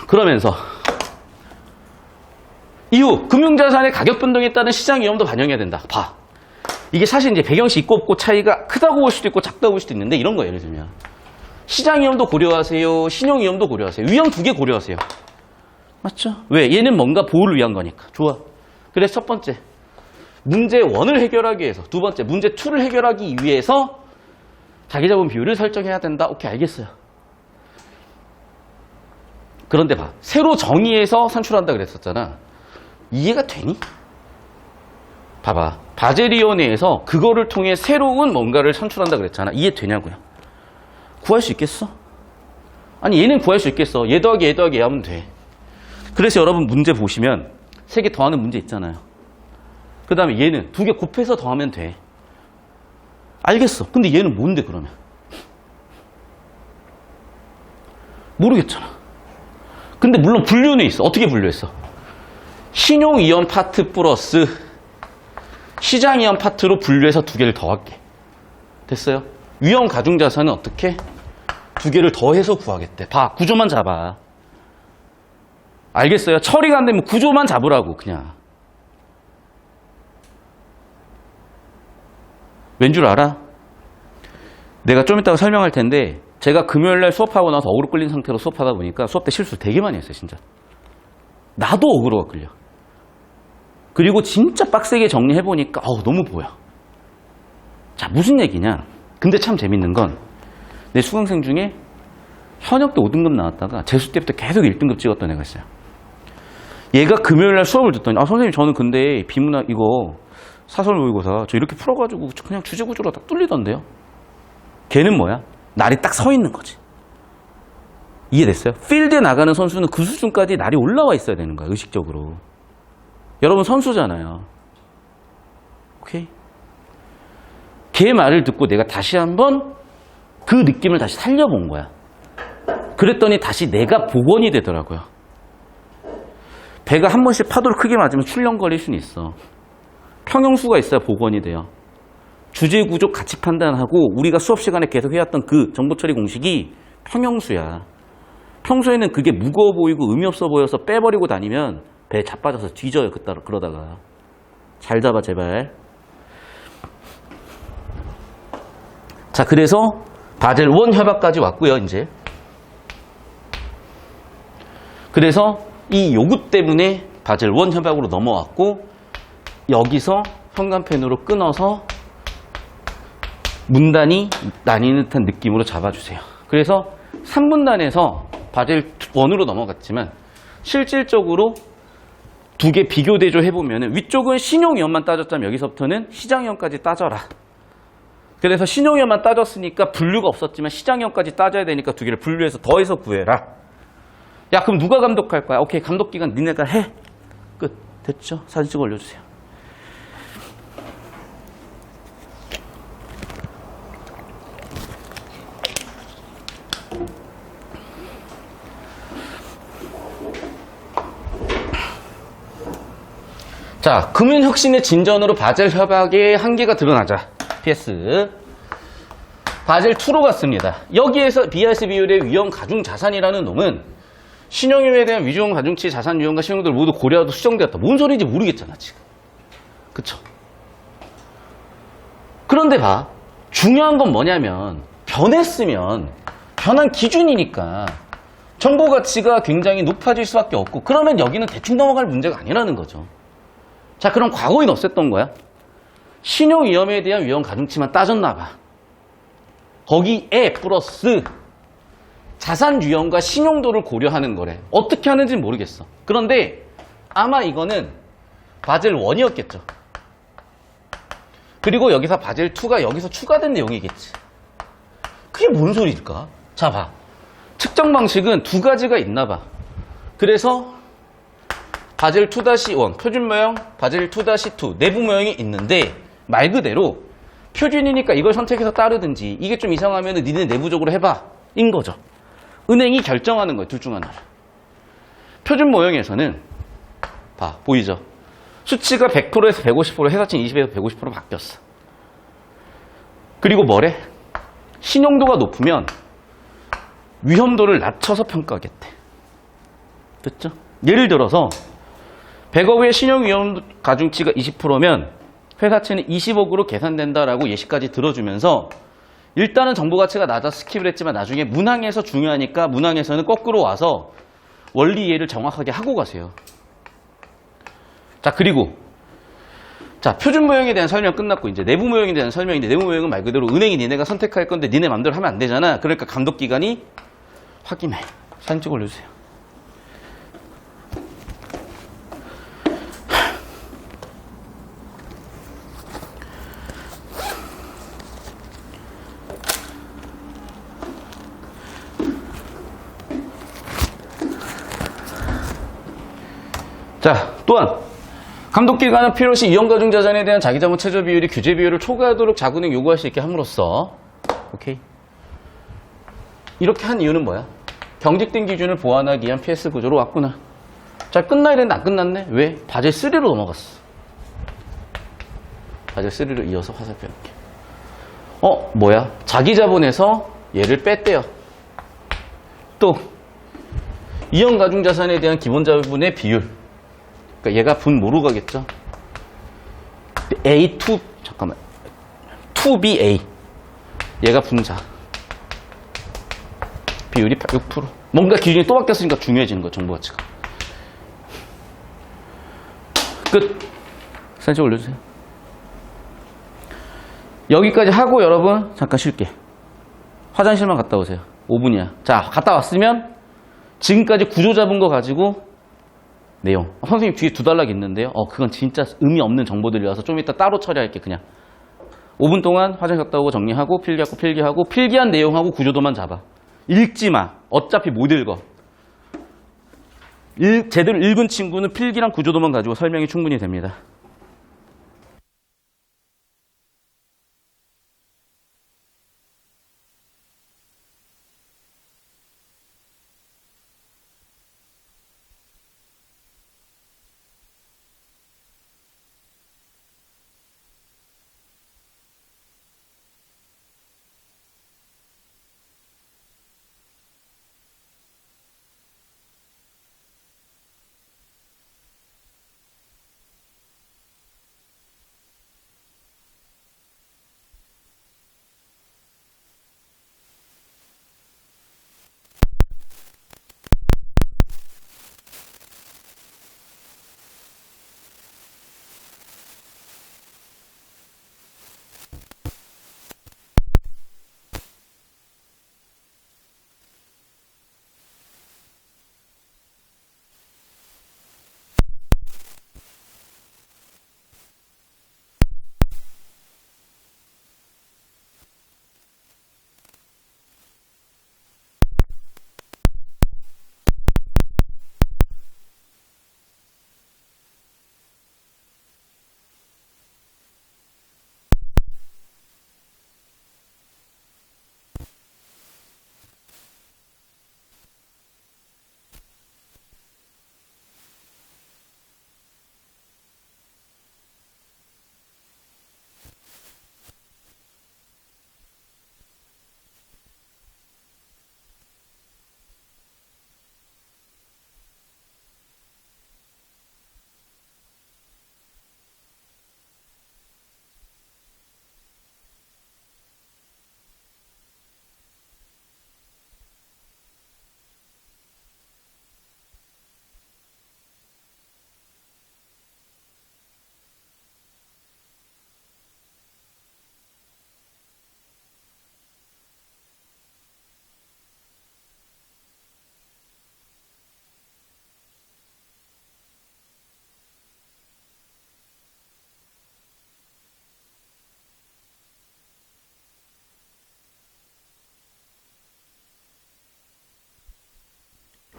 그러면서 이후 금융자산의 가격 변동에 따른 시장 위험도 반영해야 된다. 봐. 이게 사실 이제 배경시 있고 없고 차이가 크다고 볼 수도 있고 작다고 볼 수도 있는데 이런 거예요. 예를 들면 시장 위험도 고려하세요. 신용 위험도 고려하세요. 위험 두 개 고려하세요. 맞죠? 왜? 얘는 뭔가 보호를 위한 거니까. 좋아. 그래서 첫 번째 문제 1을 해결하기 위해서, 두 번째 문제 2를 해결하기 위해서 자기자본 비율을 설정해야 된다. 오케이, 알겠어요. 그런데 봐. 새로 정의해서 산출한다 그랬었잖아. 이해가 되니? 봐봐. 바젤위원회에서 그거를 통해 새로운 뭔가를 산출한다 그랬잖아. 이해되냐고요? 구할 수 있겠어? 아니, 얘는 구할 수 있겠어. 얘 더하기 얘 더하기 얘 하면 돼. 그래서 여러분 문제 보시면 3개 더하는 문제 있잖아요. 그 다음에 얘는 2개 곱해서 더하면 돼. 알겠어. 근데 얘는 뭔데 그러면? 모르겠잖아. 근데 물론 분류는 있어. 어떻게 분류했어? 신용위험 파트 플러스 시장위험 파트로 분류해서 2개를 더할게. 됐어요? 위험 가중자산은 어떻게? 2개를 더해서 구하겠대. 봐. 구조만 잡아. 알겠어요? 처리가 안 되면 구조만 잡으라고 그냥. 왠 줄 알아? 내가 좀 이따가 설명할 텐데 제가 금요일날 수업하고 나서 어그로 끌린 상태로 수업하다 보니까 수업 때 실수 되게 많이 했어요. 진짜. 나도 어그로가 끌려. 그리고 진짜 빡세게 정리해보니까 너무 보여. 자, 무슨 얘기냐. 근데 참 재밌는 건 내 수강생 중에 현역 때 5등급 나왔다가 재수 때부터 계속 1등급 찍었던 애가 있어요. 얘가 금요일날 수업을 듣더니 선생님 저는 근데 비문학 이거 사설 모의고사 저 이렇게 풀어가지고 그냥 주제구조로 다 뚫리던데요. 걔는 뭐야? 날이 딱 서 있는 거지. 이해됐어요? 필드에 나가는 선수는 그 수준까지 날이 올라와 있어야 되는 거야. 의식적으로. 여러분 선수잖아요. 오케이? 걔 말을 듣고 내가 다시 한번 그 느낌을 다시 살려본 거야. 그랬더니 다시 내가 복원이 되더라고요. 배가 한 번씩 파도를 크게 맞으면 출렁거릴 수는 있어. 평형수가 있어야 복원이 돼요. 주제 구조 가치 판단하고 우리가 수업 시간에 계속 해왔던 그 정보 처리 공식이 평형수야. 평소에는 그게 무거워 보이고 의미 없어 보여서 빼버리고 다니면 배에 자빠져서 뒤져요. 그러다가. 잘 잡아 제발. 자, 그래서 바젤 1 협약까지 왔고요. 이제. 그래서 이 요구 때문에 바젤 1 협약으로 넘어왔고 여기서 현관펜으로 끊어서 문단이 나뉘는 듯한 느낌으로 잡아주세요. 그래서 3분단에서 바젤 1으로 넘어갔지만 실질적으로 2개 비교 대조 해보면 위쪽은 신용위험만 따졌자면 여기서부터는 시장위험까지 따져라. 그래서 신용위험만 따졌으니까 분류가 없었지만 시장위험까지 따져야 되니까 2개를 분류해서 더해서 구해라. 야, 그럼 누가 감독할 거야? 오케이, 감독기관 니네가 해. 끝. 됐죠? 사진 찍어 올려주세요. 자, 금융혁신의 진전으로 바젤 협약의 한계가 드러나자. PS. 바젤 2로 갔습니다. 여기에서 BIS 비율의 위험 가중 자산이라는 놈은 신용위험에 대한 위험 가중치 자산 유형과 신용들 모두 고려하도 수정되었다. 뭔 소리인지 모르겠잖아 지금. 그쵸? 그런데 봐. 중요한 건 뭐냐면 변했으면 변한 기준이니까 정보 가치가 굉장히 높아질 수밖에 없고 그러면 여기는 대충 넘어갈 문제가 아니라는 거죠. 자, 그럼 과거에는 없었던 거야? 신용위험에 대한 위험 가중치만 따졌나 봐. 거기에 플러스 자산 유형과 신용도를 고려하는 거래. 어떻게 하는지는 모르겠어. 그런데 아마 이거는 바젤 1이었겠죠. 그리고 여기서 바젤 2가 여기서 추가된 내용이겠지. 그게 뭔 소리일까? 자, 봐. 측정 방식은 2가지가 있나 봐. 그래서 바젤 2-1 표준 모형, 바젤 2-2 내부 모형이 있는데 말 그대로 표준이니까 이걸 선택해서 따르든지 이게 좀 이상하면 니네 내부적으로 해봐 인 거죠. 은행이 결정하는 거예요. 둘 중 하나를. 표준 모형에서는 봐, 보이죠? 수치가 100%에서 150%, 회사칭 20에서 150% 바뀌었어. 그리고 뭐래? 신용도가 높으면 위험도를 낮춰서 평가하겠대. 됐죠? 예를 들어서 100억 의 신용위험 가중치가 20%면 회사채는 20억으로 계산된다라고 예시까지 들어주면서 일단은 정보 가치가 낮아 스킵을 했지만 나중에 문항에서 중요하니까 문항에서는 거꾸로 와서 원리 이해를 정확하게 하고 가세요. 자, 그리고 자, 표준 모형에 대한 설명 끝났고 이제 내부 모형에 대한 설명인데, 내부 모형은 말 그대로 은행이 니네가 선택할 건데 니네 맘대로 하면 안 되잖아. 그러니까 감독기관이 확인해. 사진 찍어 올려주세요. 자, 또한 감독기관은 필요시 이용가중자산에 대한 자기자본 최저 비율이 규제 비율을 초과하도록 자구능 요구할 수 있게 함으로써, 오케이, 이렇게 한 이유는 뭐야? 경직된 기준을 보완하기 위한 PS 구조로 왔구나. 자, 끝나야 되는데 안 끝났네? 왜? 바젤 3로 넘어갔어. 바젤 3로 이어서 화살표할게. 뭐야? 자기자본에서 얘를 뺐대요. 또 이용가중자산에 대한 기본자본의 비율, 그러니까 얘가 분 뭐로 가겠죠? A2, 잠깐만. 2BA. 얘가 분자. 비율이 6%. 뭔가 기준이 또 바뀌었으니까 중요해지는 거야, 정보 가치가. 끝. 사진 올려주세요. 여기까지 하고 여러분, 잠깐 쉴게. 화장실만 갔다 오세요. 5분이야. 자, 갔다 왔으면 지금까지 구조 잡은 거 가지고 내용. 선생님 뒤에 2단락 있는데요. 그건 진짜 의미 없는 정보들이라서 좀 이따 따로 처리할게, 그냥. 5분 동안 화장실 갔다 오고 정리하고 필기하고 필기한 내용하고 구조도만 잡아. 읽지 마. 어차피 못 읽어. 제대로 읽은 친구는 필기랑 구조도만 가지고 설명이 충분히 됩니다.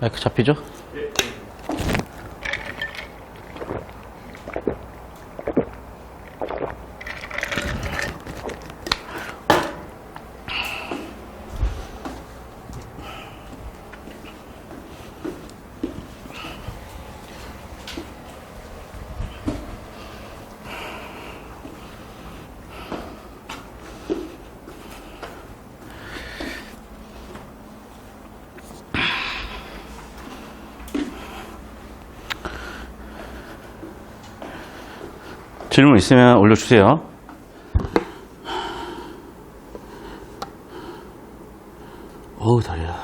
마이크 잡히죠? 질문 있으면 올려주세요. 어우, 다리야.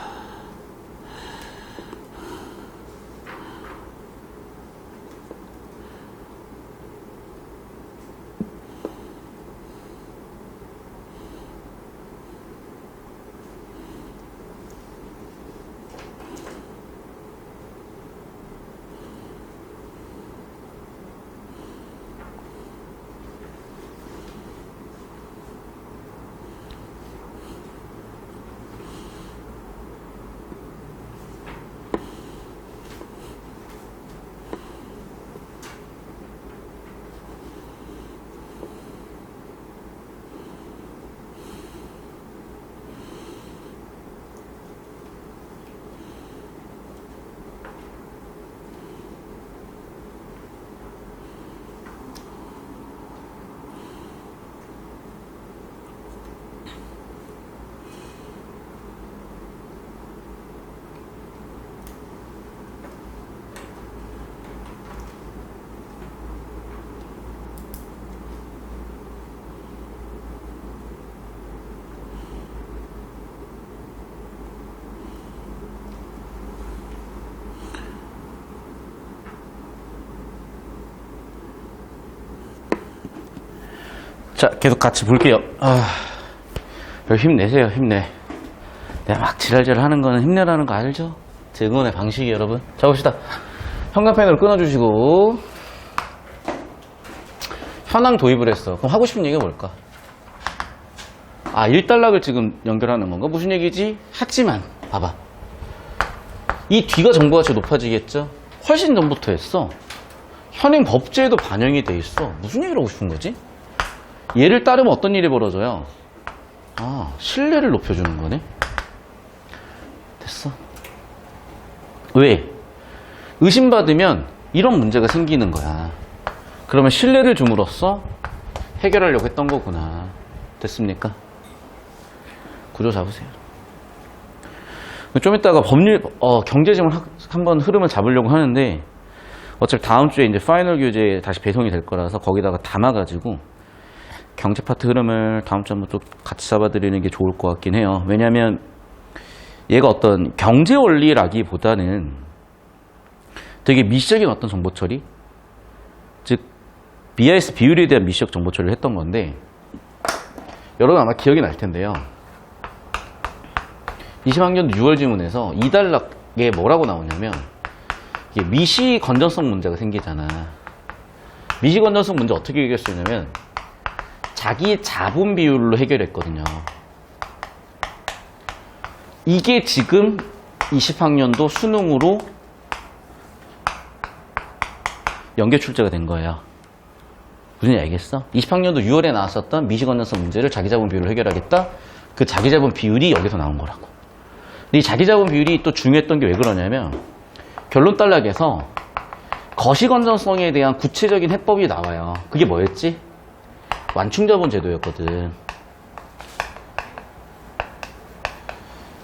자, 계속 같이 볼게요. 힘내세요, 힘내. 내가 막 지랄지랄 하는 거는 힘내라는 거 알죠? 제 응원의 방식이 여러분. 자, 봅시다. 현관펜으로 끊어주시고. 현황 도입을 했어. 그럼 하고 싶은 얘기가 뭘까? 일단락을 지금 연결하는 건가? 무슨 얘기지? 하지만, 봐봐. 이 뒤가 정보가치 높아지겠죠? 훨씬 전부터 했어. 현행 법제에도 반영이 돼 있어. 무슨 얘기를 하고 싶은 거지? 얘를 따르면 어떤 일이 벌어져요? 신뢰를 높여주는 거네? 됐어. 왜? 의심받으면 이런 문제가 생기는 거야. 그러면 신뢰를 줌으로써 해결하려고 했던 거구나. 됐습니까? 구조 잡으세요. 좀 이따가 법률, 경제지문 한번 흐름을 잡으려고 하는데 어차피 다음 주에 이제 파이널 교재에 다시 배송이 될 거라서 거기다가 담아가지고 경제 파트 흐름을 다음 주 한번 또 같이 잡아드리는 게 좋을 것 같긴 해요. 왜냐하면 얘가 어떤 경제 원리라기보다는 되게 미시적인 어떤 정보 처리, 즉 BIS 비율에 대한 미시적 정보 처리를 했던 건데 여러분 아마 기억이 날 텐데요. 20학년도 6월 지문에서 이단락에 뭐라고 나오냐면 이게 미시 건전성 문제가 생기잖아. 미시 건전성 문제 어떻게 해결할 수 있냐면 자기 자본 비율로 해결했거든요. 이게 지금 20학년도 수능으로 연계 출제가 된 거예요. 무슨 얘기 알겠어? 20학년도 6월에 나왔었던 미시 건전성 문제를 자기 자본 비율로 해결하겠다? 그 자기 자본 비율이 여기서 나온 거라고. 근데 이 자기 자본 비율이 또 중요했던 게 왜 그러냐면 결론 단락에서 거시 건전성에 대한 구체적인 해법이 나와요. 그게 뭐였지? 완충자본 제도였거든.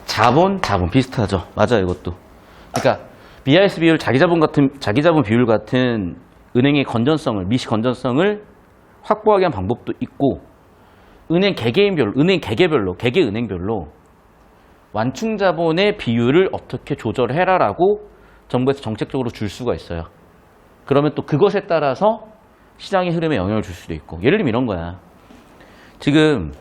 자본 비슷하죠. 맞아 이것도. 그러니까 BIS 비율, 자기 자본 비율 같은 은행의 건전성을, 미시 건전성을 확보하기 위한 방법도 있고, 은행 개개별로 완충자본의 비율을 어떻게 조절해라라고 정부에서 정책적으로 줄 수가 있어요. 그러면 또 그것에 따라서 시장의 흐름에 영향을 줄 수도 있고. 예를 들면 이런 거야. 지금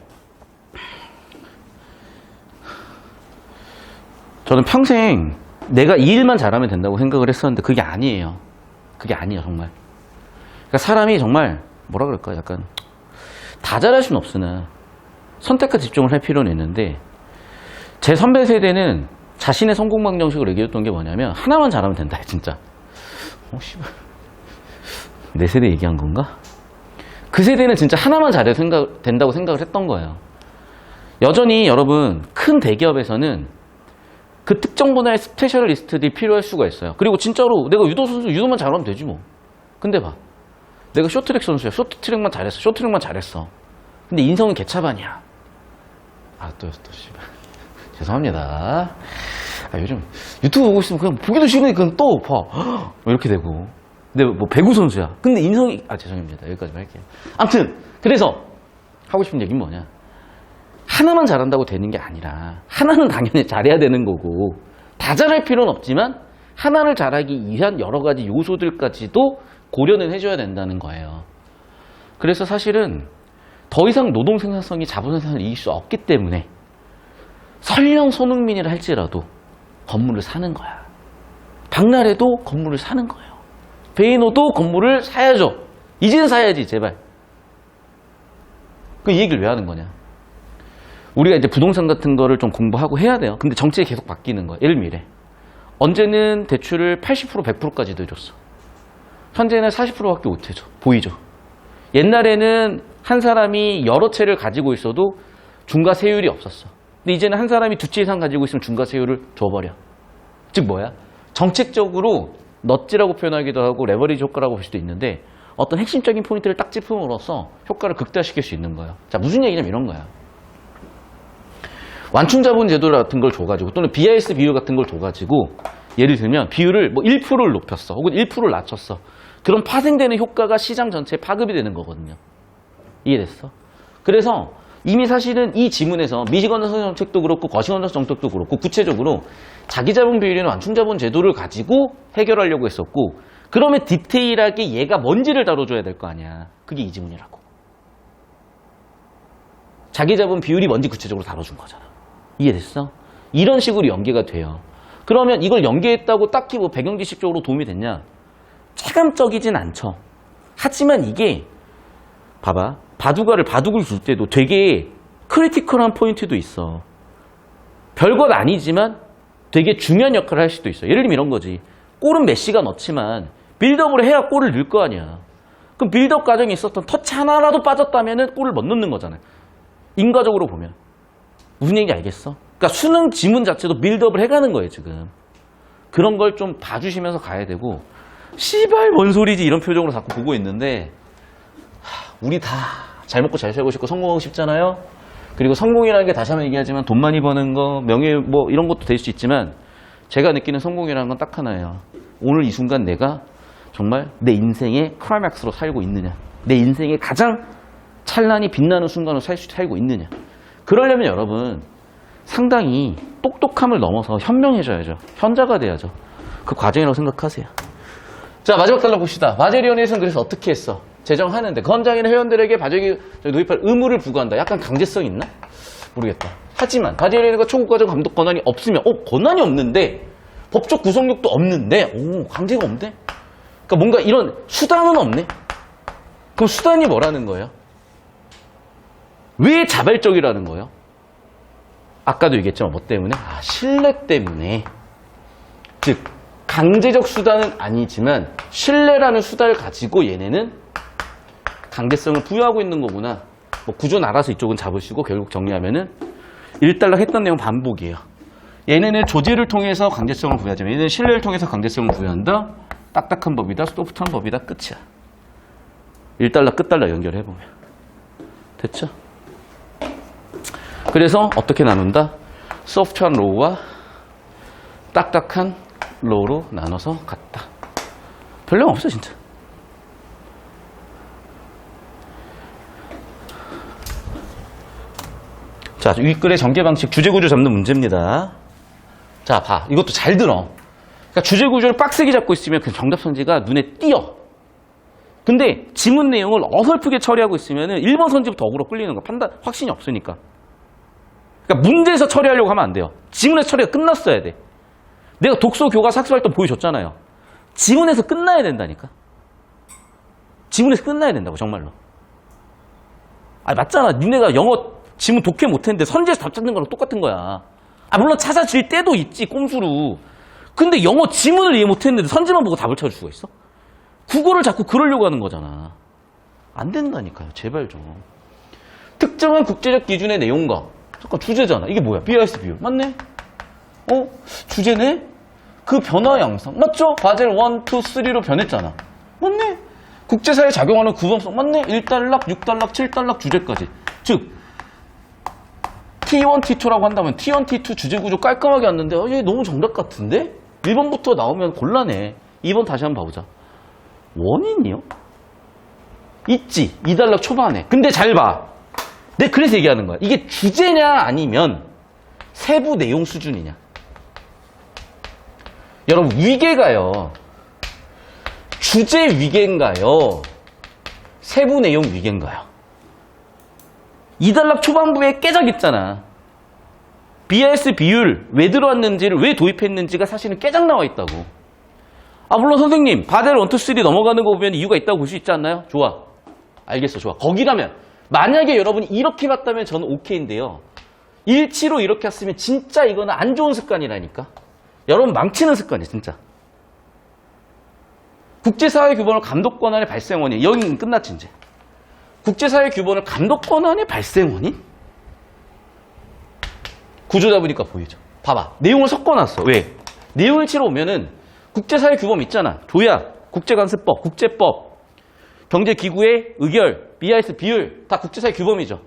저는 평생 내가 이 일만 잘하면 된다고 생각을 했었는데 그게 아니에요. 그게 아니에요, 정말. 그러니까 사람이 정말 뭐라 그럴까? 약간 다 잘할 수는 없으나 선택과 집중을 할 필요는 있는데 제 선배 세대는 자신의 성공 방정식을 얘기했던 게 뭐냐면 하나만 잘하면 된다, 진짜. 씨발. 내 세대 얘기한 건가? 그 세대는 진짜 하나만 잘해도 된다고 생각을 했던 거예요. 여전히 여러분 큰 대기업에서는 그 특정 분야의 스페셜리스트들이 필요할 수가 있어요. 그리고 진짜로 내가 유도 선수 유도만 잘하면 되지 뭐. 근데 봐. 내가 쇼트트랙 선수야. 쇼트트랙만 잘했어. 근데 인성은 개차반이야. 또 씨발. 죄송합니다. 요즘 유튜브 보고 있으면 그냥 보기도 싫으니까 또 봐. 이렇게 되고. 근데 뭐 배구 선수야. 근데 인성이, 죄송합니다. 여기까지만 할게요. 아무튼, 그래서 하고 싶은 얘기는 뭐냐. 하나만 잘한다고 되는 게 아니라, 하나는 당연히 잘해야 되는 거고, 다 잘할 필요는 없지만, 하나를 잘하기 위한 여러 가지 요소들까지도 고려는 해줘야 된다는 거예요. 그래서 사실은 더 이상 노동 생산성이 자본 생산을 이길 수 없기 때문에 설령 손흥민이라 할지라도 건물을 사는 거야. 박나래도 건물을 사는 거예요. 베이노도 건물을 사야죠. 이제는 사야지, 제발. 그 얘기를 왜 하는 거냐. 우리가 이제 부동산 같은 거를 좀 공부하고 해야 돼요. 근데 정책이 계속 바뀌는 거야. 예를 미래. 언제는 대출을 80%, 100%까지도 해줬어. 현재는 40%밖에 못 해줘. 보이죠? 옛날에는 한 사람이 여러 채를 가지고 있어도 중과세율이 없었어. 근데 이제는 한 사람이 두 채 이상 가지고 있으면 중과세율을 줘버려. 즉 뭐야? 정책적으로 넛지라고 표현하기도 하고 레버리지 효과라고 볼 수도 있는데 어떤 핵심적인 포인트를 딱 짚음으로써 효과를 극대화시킬 수 있는 거예요. 자, 무슨 얘기냐면 이런 거야. 완충자본 제도 같은 걸 줘가지고 또는 BIS 비율 같은 걸 줘가지고 예를 들면 비율을 뭐 1%를 높였어 혹은 1%를 낮췄어. 그럼 파생되는 효과가 시장 전체에 파급이 되는 거거든요. 이해됐어? 그래서 이미 사실은 이 지문에서 미시건너서 정책도 그렇고 거시건너서 정책도 그렇고 구체적으로 자기자본 비율이나 완충자본 제도를 가지고 해결하려고 했었고 그러면 디테일하게 얘가 뭔지를 다뤄줘야 될 거 아니야. 그게 이 지문이라고. 자기자본 비율이 뭔지 구체적으로 다뤄준 거잖아. 이해됐어? 이런 식으로 연계가 돼요. 그러면 이걸 연계했다고 딱히 뭐 배경지식적으로 도움이 됐냐? 체감적이진 않죠. 하지만 이게 봐봐. 바둑을 줄 때도 되게 크리티컬한 포인트도 있어. 별것 아니지만 되게 중요한 역할을 할 수도 있어. 예를 들면 이런 거지. 골은 메시가 넣지만 빌드업을 해야 골을 넣을 거 아니야. 그럼 빌드업 과정에 있었던 터치 하나라도 빠졌다면 골을 못 넣는 거잖아요. 인과적으로 보면. 무슨 얘기인지 알겠어? 그러니까 수능 지문 자체도 빌드업을 해가는 거예요, 지금. 그런 걸 좀 봐주시면서 가야 되고 씨발 뭔 소리지 이런 표정으로 자꾸 보고 있는데 우리 다 잘 먹고 잘 살고 싶고 성공하고 싶잖아요. 그리고 성공이라는 게 다시 한번 얘기하지만 돈 많이 버는 거, 명예 뭐 이런 것도 될 수 있지만 제가 느끼는 성공이라는 건 딱 하나예요. 오늘 이 순간 내가 정말 내 인생의 클라이맥스로 살고 있느냐. 내 인생의 가장 찬란히 빛나는 순간으로 살고 있느냐. 그러려면 여러분 상당히 똑똑함을 넘어서 현명해져야죠. 현자가 돼야죠. 그 과정이라고 생각하세요. 자, 마지막 달라 봅시다. 바젤위원회에서는 그래서 어떻게 했어? 제정하는데 건장이나 회원들에게 바젤이 도입할 의무를 부과한다. 약간 강제성 있나? 모르겠다. 하지만 바젤위원회가 초국가적 감독 권한이 없으면 권한이 없는데 법적 구속력도 없는데 강제가 없네? 그러니까 뭔가 이런 수단은 없네? 그럼 수단이 뭐라는 거예요? 왜 자발적이라는 거예요? 아까도 얘기했지만 뭐 때문에? 신뢰 때문에. 즉 강제적 수단은 아니지만 신뢰라는 수단을 가지고 얘네는 강제성을 부여하고 있는 거구나. 뭐 구조는 알아서 이쪽은 잡으시고 결국 정리하면은 일단락 했던 내용 반복이에요. 얘네는 조제를 통해서 강제성을 부여하지만 얘네는 신뢰를 통해서 강제성을 부여한다. 딱딱한 법이다. 소프트한 법이다. 끝이야. 일단락 끝달락 연결해보면. 됐죠? 그래서 어떻게 나눈다? 소프트한 로우와 딱딱한 로우로 나눠서 갔다. 별 내용 없어 진짜. 자, 윗글의 전개 방식 주제구조 잡는 문제입니다. 자, 봐. 이것도 잘 들어. 그러니까 주제구조를 빡세게 잡고 있으면 그 정답 선지가 눈에 띄어. 근데 지문 내용을 어설프게 처리하고 있으면 1번 선지부터 억울로 끌리는 거야. 판단, 확신이 없으니까. 그러니까 문제에서 처리하려고 하면 안 돼요. 지문에서 처리가 끝났어야 돼. 내가 독서, 교과, 학습활동 보여줬잖아요. 지문에서 끝나야 된다니까. 지문에서 끝나야 된다고, 정말로. 맞잖아. 니네가 영어 지문 독해 못했는데 선지에서 답 찾는 거랑 똑같은 거야. 물론 찾아질 때도 있지, 꼼수로. 근데 영어 지문을 이해 못했는데 선지만 보고 답을 찾을 수가 있어? 국어를 자꾸 그러려고 하는 거잖아. 안 된다니까요. 제발 좀. 특정한 국제적 기준의 내용과 잠깐 주제잖아. 이게 뭐야? BIS 비율. 맞네? 주제네? 그 변화 양상. 맞죠? 바젤 1, 2, 3로 변했잖아. 맞네? 국제사회에 작용하는 구성성. 맞네? 1달락, 6달락, 7달락 주제까지. 즉 T1, T2라고 한다면 T1, T2 주제구조 깔끔하게 왔는데 얘 너무 정답 같은데? 1번부터 나오면 곤란해. 2번 다시 한번 봐보자. 원인이요? 있지. 2달러 초반에. 근데 잘 봐. 내가 그래서 얘기하는 거야. 이게 주제냐 아니면 세부 내용 수준이냐. 여러분 위계가요. 주제 위계인가요? 세부 내용 위계인가요? 2달러 초반부에 깨작 있잖아. BIS 비율 왜 들어왔는지를 왜 도입했는지가 사실은 깨작 나와 있다고. 아 물론 선생님 바델 1, 2, 3 넘어가는 거 보면 이유가 있다고 볼 수 있지 않나요? 좋아. 알겠어. 좋아. 거기라면 만약에 여러분이 이렇게 봤다면 저는 오케이인데요. 일치로 이렇게 했으면 진짜 이거는 안 좋은 습관이라니까. 여러분 망치는 습관이에요. 진짜. 국제사회 규범을 감독 권한의 발생 원인. 여기는 끝났지 이제. 국제사회 규범을 감독 권한의 발생 원인? 구조다 보니까 보이죠. 봐봐. 내용을 섞어놨어. 왜? 내용일치로 보면은 국제사회 규범 있잖아. 조약, 국제관습법, 국제법, 경제기구의 의결, BIS 비율 다 국제사회 규범이죠.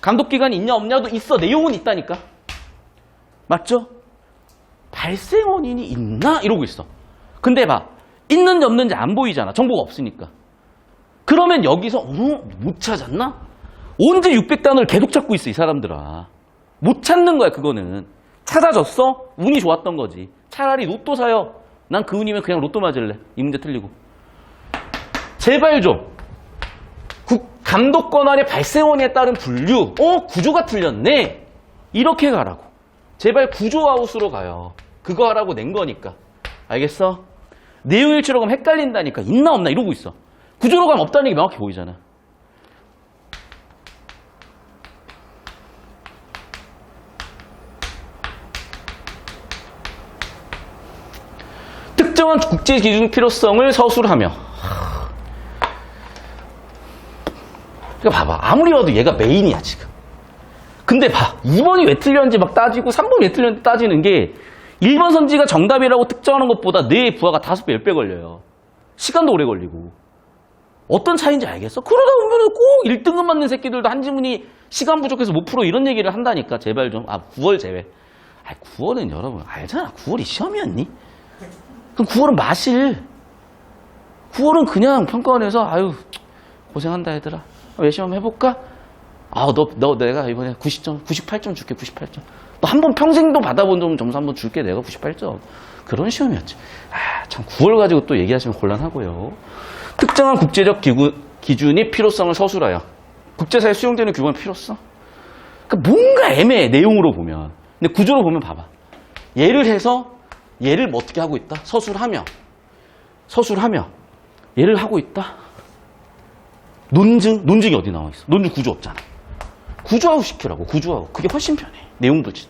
감독기관이 있냐 없냐도 있어. 내용은 있다니까. 맞죠? 발생 원인이 있나? 이러고 있어. 근데 봐. 있는지 없는지 안 보이잖아. 정보가 없으니까. 그러면 여기서 못 찾았나? 언제 600단어를 계속 찾고 있어 이 사람들아. 못 찾는 거야 그거는. 찾아졌어? 운이 좋았던 거지. 차라리 로또 사요. 난 그 운이면 그냥 로또 맞을래. 이 문제 틀리고. 제발 좀. 감독 권한의 발생 원인에 따른 분류. 구조가 틀렸네. 이렇게 가라고. 제발 구조아웃으로 가요. 그거 하라고 낸 거니까. 알겠어? 내용일치로 가면 헷갈린다니까. 있나 없나 이러고 있어. 구조로 가면 없다는 게 명확히 보이잖아. 특정한 국제 기준 필요성을 서술하며. 그러니까 봐봐. 아무리 봐도 얘가 메인이야 지금. 근데 봐. 2번이 왜 틀렸는지 막 따지고 3번이 왜 틀렸는지 따지는 게 1번 선지가 정답이라고 특정하는 것보다 뇌의 부하가 5배, 10배 걸려요. 시간도 오래 걸리고. 어떤 차이인지 알겠어? 그러다 보면 꼭 1등급 맞는 새끼들도 한지문이 시간 부족해서 못 풀어 이런 얘기를 한다니까. 제발 좀. 9월 제외. 9월은 여러분 알잖아. 9월이 시험이었니? 그럼 9월은 마실. 9월은 그냥 평가원에서 아유 고생한다 얘들아. 왜 시험 해볼까? 너 내가 이번에 98점 줄게. 98점. 너 한 번 평생도 받아본 점수 한 번 줄게. 내가 98점. 그런 시험이었지. 참 9월 가지고 또 얘기하시면 곤란하고요. 특정한 국제적 기준이 필요성을 서술하여. 국제사회에 수용되는 규범의 필요성? 그러니까 뭔가 애매해. 내용으로 보면. 근데 구조로 보면 봐봐. 예를 해서 얘를 뭐 어떻게 하고 있다? 서술하며 얘를 하고 있다. 논증이 어디 나와 있어? 논증 구조 없잖아. 구조화로 시키라고. 구조화로. 그게 훨씬 편해. 내용도지.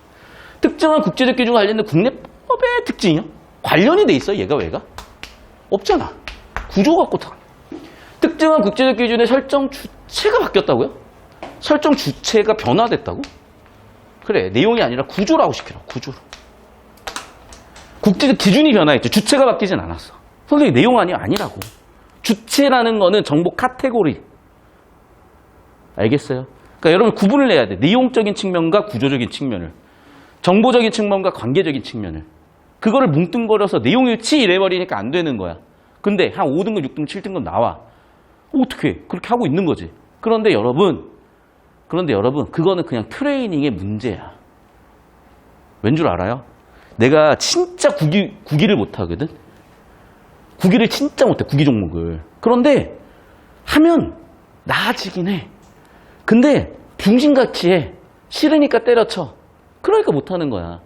특정한 국제적 기준과 관련된 국내법의 특징이요? 관련이 돼 있어? 얘가 왜가? 없잖아. 구조 갖고 다. 특정한 국제적 기준의 설정 주체가 바뀌었다고요? 설정 주체가 변화됐다고? 그래. 내용이 아니라 구조라고 시키라고. 구조로. 국제적 기준이 변화했죠. 주체가 바뀌진 않았어. 선생님 내용 아니라고. 주체라는 거는 정보 카테고리. 알겠어요? 그러니까 여러분 구분을 해야 돼. 내용적인 측면과 구조적인 측면을. 정보적인 측면과 관계적인 측면을. 그거를 뭉뚱거려서 내용일치 이래버리니까 안 되는 거야. 근데 한 5등급, 6등급, 7등급 나와. 어떻게 그렇게 하고 있는 거지. 그런데 여러분 그거는 그냥 트레이닝의 문제야. 왠 줄 알아요? 내가 진짜 구기를 못하거든. 구기를 진짜 못해. 구기 종목을. 그런데 하면 나아지긴 해. 근데 중심같이 해. 싫으니까 때려쳐. 그러니까 못하는 거야.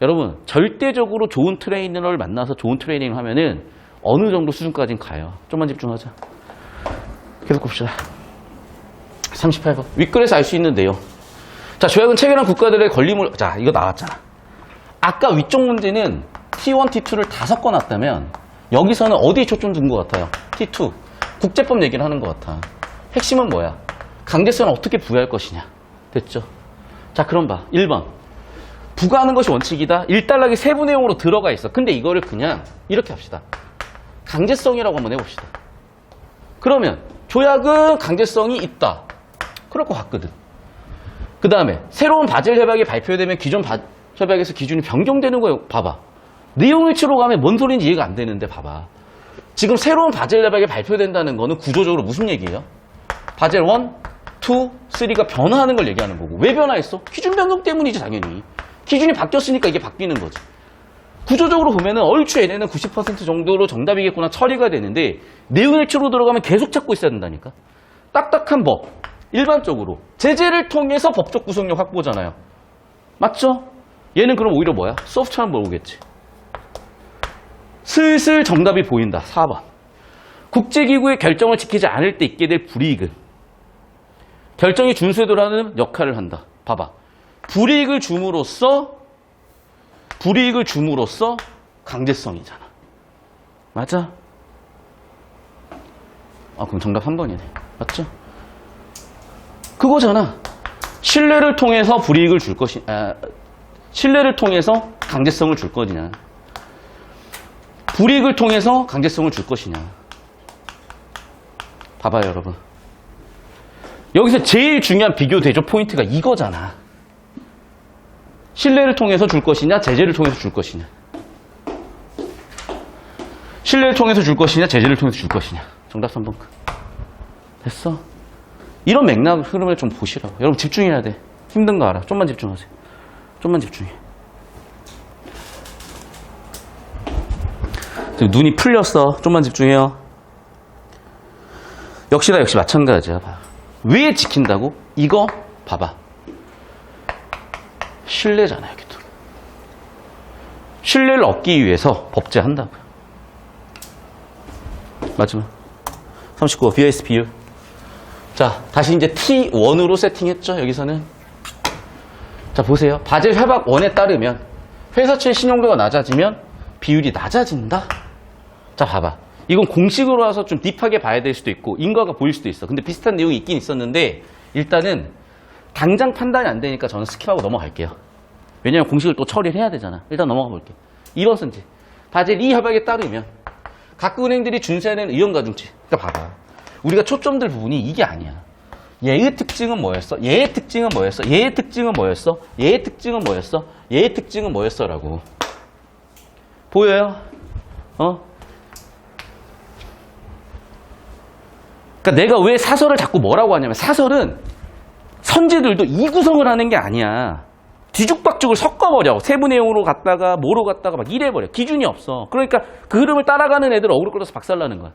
여러분 절대적으로 좋은 트레이너를 만나서 좋은 트레이닝을 하면은 어느 정도 수준까지는 가요. 좀만 집중하자. 계속 봅시다. 38번. 윗글에서 알 수 있는 내용. 자, 조약은 체결한 국가들의 권리물. 자, 이거 나왔잖아. 아까 위쪽 문제는 T1, T2를 다 섞어놨다면 여기서는 어디에 초점 둔 것 같아요? T2. 국제법 얘기를 하는 것 같아. 핵심은 뭐야? 강제성을 어떻게 부여할 것이냐. 됐죠? 자, 그럼 봐. 1번. 부과하는 것이 원칙이다. 1단락이 세부 내용으로 들어가 있어. 근데 이거를 그냥 이렇게 합시다. 강제성이라고 한번 해봅시다. 그러면 조약은 강제성이 있다. 그럴 것 같거든. 그 다음에 새로운 바젤 협약이 발표되면 기존 협약에서 기준이 변경되는 거예요. 봐봐. 내용일치로 가면 뭔 소리인지 이해가 안 되는데 봐봐. 지금 새로운 바젤 레벨이 발표된다는 거는 구조적으로 무슨 얘기예요? 바젤 1, 2, 3가 변화하는 걸 얘기하는 거고. 왜 변화했어? 기준 변경 때문이지, 당연히. 기준이 바뀌었으니까 이게 바뀌는 거지. 구조적으로 보면은 얼추 얘네는 90% 정도로 정답이겠구나 처리가 되는데 내용일치로 들어가면 계속 찾고 있어야 된다니까. 딱딱한 법, 일반적으로 제재를 통해서 법적 구속력 확보잖아요. 맞죠? 얘는 그럼 오히려 뭐야? 소프트한 뭘 오겠지. 슬슬 정답이 보인다. 4번. 국제기구의 결정을 지키지 않을 때 있게 될 불이익은 결정이 준수되도록 역할을 한다. 봐봐. 불이익을 줌으로써 강제성이잖아. 맞아? 그럼 정답 3번이네. 맞죠? 그거잖아. 신뢰를 통해서 불이익을 줄 신뢰를 통해서 강제성을 줄 거냐. 불이익을 통해서 강제성을 줄 것이냐. 봐봐요, 여러분. 여기서 제일 중요한 비교 대조 포인트가 이거잖아. 신뢰를 통해서 줄 것이냐, 제재를 통해서 줄 것이냐. 신뢰를 통해서 줄 것이냐, 제재를 통해서 줄 것이냐. 정답 3번. 됐어? 이런 맥락 흐름을 좀 보시라고. 여러분 집중해야 돼. 힘든 거 알아. 좀만 집중하세요. 좀만 집중해. 지금 눈이 풀렸어. 좀만 집중해요. 역시 마찬가지야. 왜 지킨다고? 이거 봐봐. 신뢰잖아, 여기도. 신뢰를 얻기 위해서 법제한다고요. 마지막. 39. BIS 비율. 자, 다시 이제 T1으로 세팅했죠, 여기서는. 자, 보세요. 바젤 협약 1에 따르면 회사채의 신용도가 낮아지면 비율이 낮아진다? 자, 봐봐. 이건 공식으로 와서 좀 딥하게 봐야 될 수도 있고 인과가 보일 수도 있어. 근데 비슷한 내용이 있긴 있었는데 일단은 당장 판단이 안 되니까 저는 스킵하고 넘어갈게요. 왜냐면 공식을 또 처리를 해야 되잖아. 일단 넘어가 볼게요. 2번 선지. 바젤 2 협약에 따르면 각 은행들이 준수해야 되는 의원가중치. 그러니까 봐봐. 우리가 초점들 부분이 이게 아니야. 얘의 특징은 뭐였어? 얘의 특징은 뭐였어? 얘의 특징은 뭐였어? 얘의 특징은 뭐였어? 얘의 특징은 뭐였어? 라고. 보여요? 그러니까 내가 왜 사설을 자꾸 뭐라고 하냐면 사설은 선지들도 이 구성을 하는 게 아니야. 뒤죽박죽을 섞어버려. 세부 내용으로 갔다가 뭐로 갔다가 막 이래버려. 기준이 없어. 그러니까 그 흐름을 따라가는 애들 어그로 끌어서 박살나는 거야.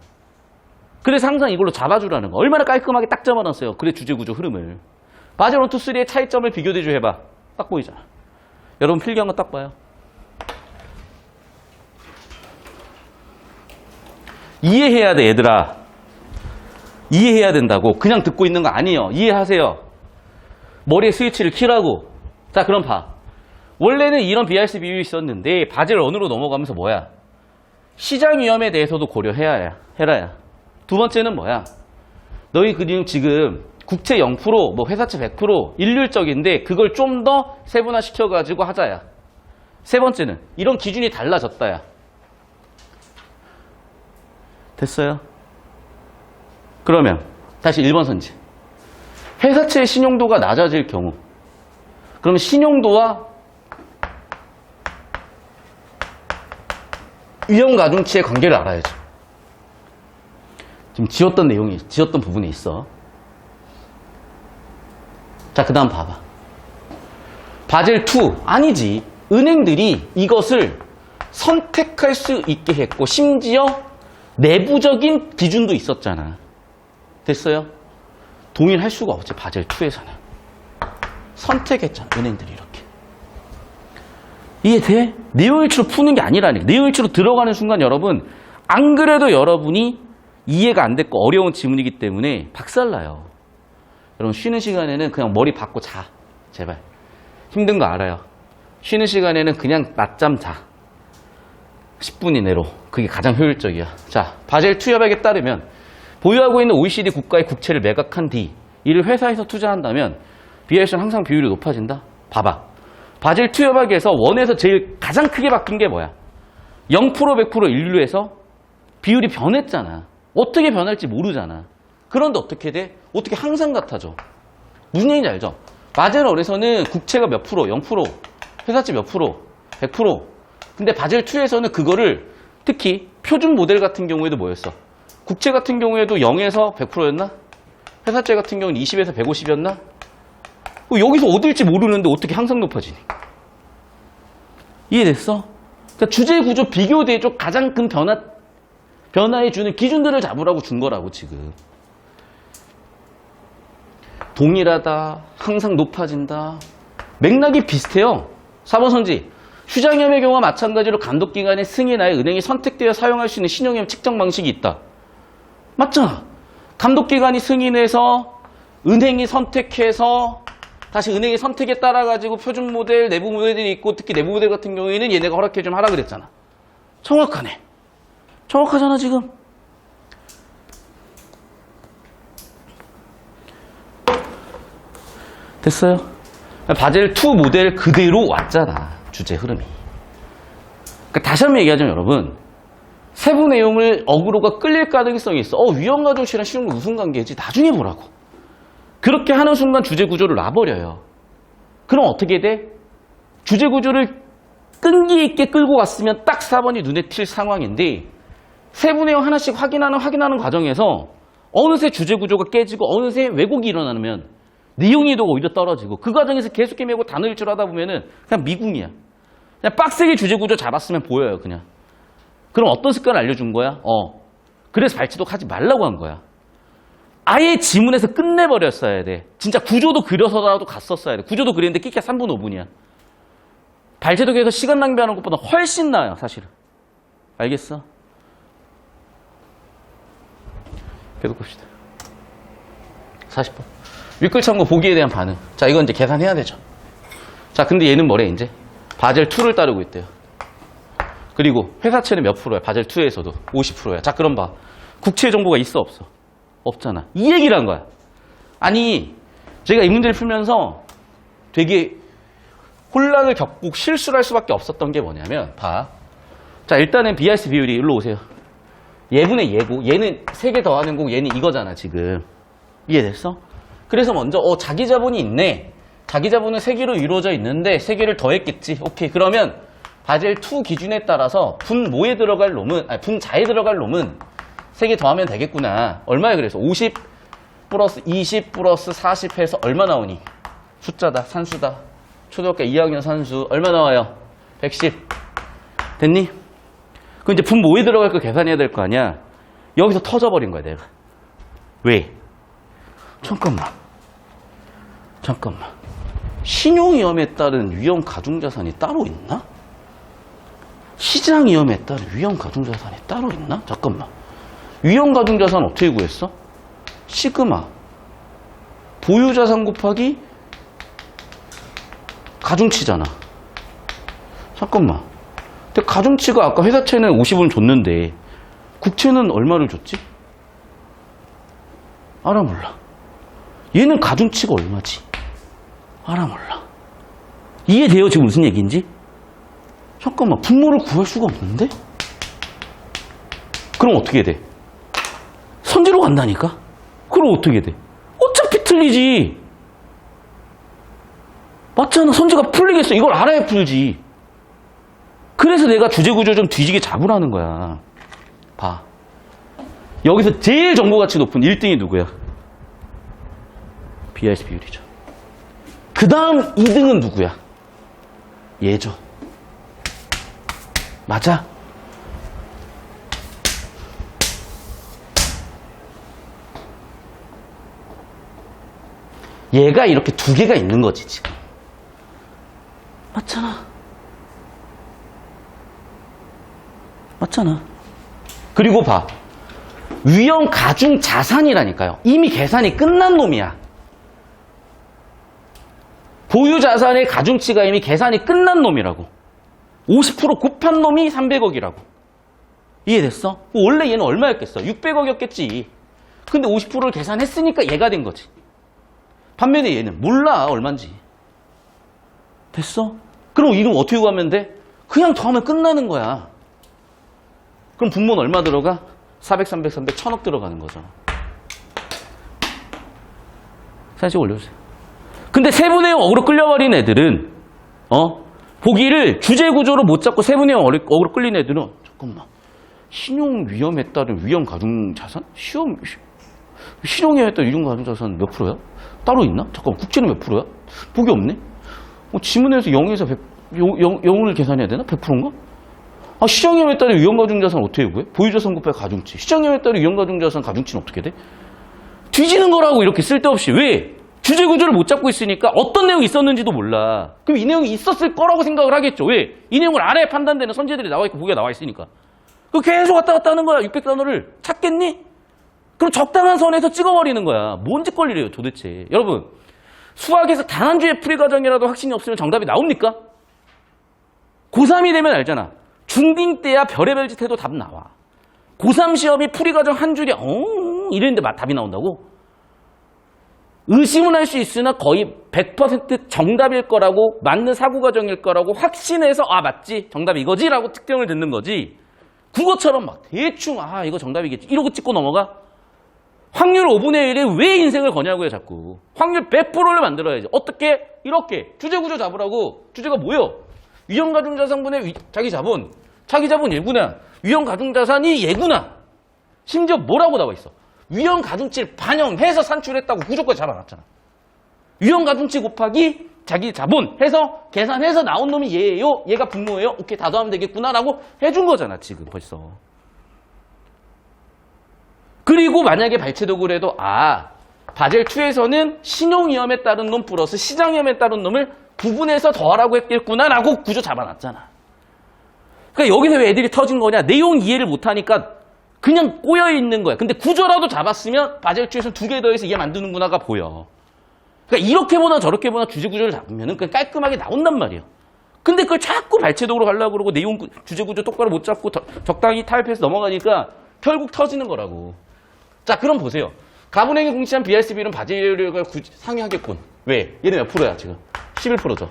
그래서 항상 이걸로 잡아주라는 거. 얼마나 깔끔하게 딱 잡아놨어요. 그래 주제구조 흐름을. 바젤 1, 2, 3의 차이점을 비교대조 해봐. 딱 보이잖아. 여러분 필기한 거 딱 봐요. 이해해야 돼, 얘들아. 이해해야 된다고. 그냥 듣고 있는 거 아니에요. 이해하세요. 머리에 스위치를 키라고. 자, 그럼 봐. 원래는 이런 BRC 비율이 있었는데 바젤 1으로 넘어가면서 뭐야? 시장 위험에 대해서도 고려해야 해라야. 두 번째는 뭐야? 너희 지금 국채 0%, 뭐 회사채 100% 일률적인데 그걸 좀 더 세분화 시켜가지고 하자야. 세 번째는 이런 기준이 달라졌다야. 됐어요? 그러면 다시 1번 선지. 회사채의 신용도가 낮아질 경우 그러면 신용도와 위험가중치의 관계를 알아야죠. 지금 지었던 부분이 있어. 자, 그 다음 봐봐. 바젤 2 아니지. 은행들이 이것을 선택할 수 있게 했고 심지어 내부적인 기준도 있었잖아. 됐어요? 동일할 수가 없지. 바젤 2에서는 선택했잖아. 은행들이 이렇게. 이해돼? 내용일치로 푸는 게 아니라니. 내용일치로 들어가는 순간 여러분 안 그래도 여러분이 이해가 안 됐고 어려운 지문이기 때문에 박살나요. 여러분 쉬는 시간에는 그냥 머리 박고 자. 제발. 힘든 거 알아요. 쉬는 시간에는 그냥 낮잠 자. 10분 이내로. 그게 가장 효율적이야. 자, 바젤 2 협약에 따르면 보유하고 있는 OECD 국가의 국채를 매각한 뒤 이를 회사에서 투자한다면 BIS는 항상 비율이 높아진다? 봐봐. 바젤 2 협약에서 원에서 제일 가장 크게 바뀐 게 뭐야? 0% 100% 인류에서 비율이 변했잖아. 어떻게 변할지 모르잖아. 그런데 어떻게 돼? 어떻게 항상 같아져? 무슨 얘기인지 알죠? 바젤 1에서는 국채가 몇 프로? 0%, 회사채 몇 프로? 100%. 근데 바젤 2에서는 그거를 특히 표준 모델 같은 경우에도 뭐였어? 국채 같은 경우에도 0에서 100%였나? 회사채 같은 경우는 20에서 150이었나? 여기서 어딜지 모르는데 어떻게 항상 높아지니? 이해됐어? 그러니까 주제 구조 비교 대조 가장 큰 변화해 주는 기준들을 잡으라고 준 거라고 지금. 동일하다, 항상 높아진다. 맥락이 비슷해요. 4번 선지. 휴장위험의 경우와 마찬가지로 감독기관의 승인하에 은행이 선택되어 사용할 수 있는 신용위험 측정 방식이 있다. 맞잖아. 감독기관이 승인해서 은행이 선택해서 다시 은행의 선택에 따라 가지고 표준 모델, 내부 모델이 있고 특히 내부 모델 같은 경우에는 얘네가 허락해 좀 하라 그랬잖아. 정확하네. 정확하잖아 지금. 됐어요? 바젤2 모델 그대로 왔잖아. 주제 흐름이. 그러니까 다시 한번 얘기하자면 여러분, 세부 내용을 어그로가 끌릴 가능성이 있어. 위험가중치랑 신용도 무슨 관계지? 나중에 보라고. 그렇게 하는 순간 주제 구조를 놔버려요. 그럼 어떻게 돼? 주제 구조를 끈기 있게 끌고 갔으면 딱 4번이 눈에 띌 상황인데, 세부 내용 하나씩 확인하는 과정에서 어느새 주제 구조가 깨지고 어느새 왜곡이 일어나면 내용이도가 오히려 떨어지고 그 과정에서 계속 헤매고 단어 일주를 하다 보면은 그냥 미궁이야. 그냥 빡세게 주제 구조 잡았으면 보여요, 그냥. 그럼 어떤 습관을 알려준 거야? 그래서 발치독 하지 말라고 한 거야. 아예 지문에서 끝내버렸어야 돼. 진짜 구조도 그려서라도 갔었어야 돼. 구조도 그리는데 끼케 3분 5분이야. 발제독에서 시간 낭비하는 것보다 훨씬 나아요, 사실은. 알겠어? 계속 봅시다. 40번. 윗글 참고 보기에 대한 반응. 자, 이건 이제 계산해야 되죠. 자, 근데 얘는 뭐래, 이제? 바젤2를 따르고 있대요. 그리고 회사채는 몇 프로야? 바젤2에서도 50%야. 자, 그럼 봐. 국채 정보가 있어, 없어? 없잖아. 이 얘기를 한 거야. 아니, 제가 이 문제를 풀면서 되게 혼란을 겪고 실수를 할 수밖에 없었던 게 뭐냐면, 봐. 자, 일단은 BIS 비율이 일로 오세요. 얘분의 얘고, 얘는 3개 더하는 거고, 얘는 이거잖아, 지금. 이해됐어? 그래서 먼저, 자기 자본이 있네. 자기 자본은 3개로 이루어져 있는데, 3개를 더했겠지. 오케이. 그러면, 바젤2 기준에 따라서 분모에 들어갈 놈은, 분자에 들어갈 놈은 3개 더하면 되겠구나. 얼마야 그래서? 50 플러스 20 플러스 40 해서 얼마 나오니? 숫자다, 산수다. 초등학교 2학년 산수. 얼마 나와요? 110. 됐니? 그럼 이제 분모에 들어갈 거 계산해야 될 거 아니야? 여기서 터져버린 거야, 내가. 왜? 잠깐만. 신용위험에 따른 위험 가중자산이 따로 있나? 시장위험에 따른 위험 가중자산이 따로 있나? 잠깐만. 위험 가중자산 어떻게 구했어? 시그마. 보유자산 곱하기 가중치잖아. 잠깐만. 근데 가중치가 아까 회사채는 50을 줬는데 국채는 얼마를 줬지? 알아 몰라. 얘는 가중치가 얼마지? 알아 몰라. 이해돼요? 지금 무슨 얘기인지? 잠깐만. 분모를 구할 수가 없는데? 그럼 어떻게 돼? 선지로 간다니까? 그럼 어떻게 돼? 어차피 틀리지. 맞잖아. 선지가 풀리겠어. 이걸 알아야 풀지. 그래서 내가 주제구조 좀 뒤지게 잡으라는 거야. 봐. 여기서 제일 정보가치 높은 1등이 누구야? BIS 비율이죠. 그 다음 2등은 누구야? 얘죠. 맞아? 얘가 이렇게 2개가 있는 거지, 지금. 맞잖아. 그리고 봐. 위험 가중 자산이라니까요. 이미 계산이 끝난 놈이야. 보유 자산의 가중치가 이미 계산이 끝난 놈이라고. 50% 곱한 놈이 300억이라고. 이해됐어? 원래 얘는 얼마였겠어? 600억이었겠지. 근데 50%를 계산했으니까 얘가 된 거지. 반면에 얘는 몰라 얼만지. 됐어? 그럼 이름 어떻게 구하면 돼? 그냥 더하면 끝나는 거야. 그럼 분모는 얼마 들어가? 400, 300, 300, 1000억 들어가는 거잖아. 사진 올려주세요. 근데 세부내용 어그로 끌려버린 애들은 보기를 주제 구조로 못 잡고 세부내용 어그로 끌린 애들은 잠깐만. 신용 위험에 따른 위험 가중 자산? 신용 위험에 따른 위험 가중 자산 몇 프로야? 따로 있나? 잠깐만, 국채는 몇 프로야? 보기 없네? 지문에서 0에서 100, 0을 계산해야 되나? 100%인가? 시장 위험에 따른 위험 가중 자산 어떻게 구해? 보유자산 곱하기 가중치. 시장 위험에 따른 위험 가중 자산 가중치는 어떻게 돼? 뒤지는 거라고, 이렇게 쓸데없이. 왜? 주제 구조를 못 잡고 있으니까 어떤 내용이 있었는지도 몰라. 그럼 이 내용이 있었을 거라고 생각을 하겠죠. 왜? 이 내용을 알아야 판단되는 선제들이 나와 있고 보기가 나와 있으니까. 그 계속 왔다 갔다 하는 거야. 600단어를 찾겠니? 그럼 적당한 선에서 찍어버리는 거야. 뭔 짓거리래요, 도대체. 여러분, 수학에서 단 한 주의 풀이 과정이라도 확신이 없으면 정답이 나옵니까? 고3이 되면 알잖아. 중딩 때야 별의별 짓 해도 답 나와. 고3 시험이 풀이 과정 한 줄이 이랬는데 답이 나온다고? 의심은 할 수 있으나 거의 100% 정답일 거라고, 맞는 사고 과정일 거라고 확신해서 맞지, 정답 이거지 라고 특정을 듣는 거지. 국어처럼 막 대충 이거 정답이겠지 이러고 찍고 넘어가? 확률 5분의 1에 왜 인생을 거냐고요, 자꾸. 확률 100%를 만들어야지. 어떻게? 이렇게 주제 구조 잡으라고. 주제가 뭐예요? 위험 가중 자산분의 자기 자본. 자기 자본 얘구나. 위험 가중 자산이 얘구나. 심지어 뭐라고 나와 있어? 위험 가중치를 반영해서 산출했다고 구조까지 잡아놨잖아. 위험 가중치 곱하기 자기 자본 해서 계산해서 나온 놈이 얘예요. 얘가 분모예요. 오케이, 다 더하면 되겠구나라고 해준 거잖아, 지금 벌써. 그리고 만약에 발췌도구를 해도 바젤2에서는 신용위험에 따른 놈 플러스 시장위험에 따른 놈을 구분해서 더하라고 했겠구나라고 구조 잡아놨잖아. 그러니까 여기서 왜 애들이 터진 거냐? 내용 이해를 못하니까 그냥 꼬여있는 거야. 근데 구조라도 잡았으면 바젤2에서 2개 더해서 얘 만드는구나가 보여. 그러니까 이렇게 보나 저렇게 보나 주제 구조를 잡으면 그냥 깔끔하게 나온단 말이야. 근데 그걸 자꾸 발췌도구로 가려고 그러고 내용 주제 구조 똑바로 못 잡고 적당히 타입해서 넘어가니까 결국 터지는 거라고. 자, 그럼 보세요. 가분행위 공시한 BRCB는 바젤을 상회하겠군. 왜? 얘는 몇 프로야, 지금? 11%죠.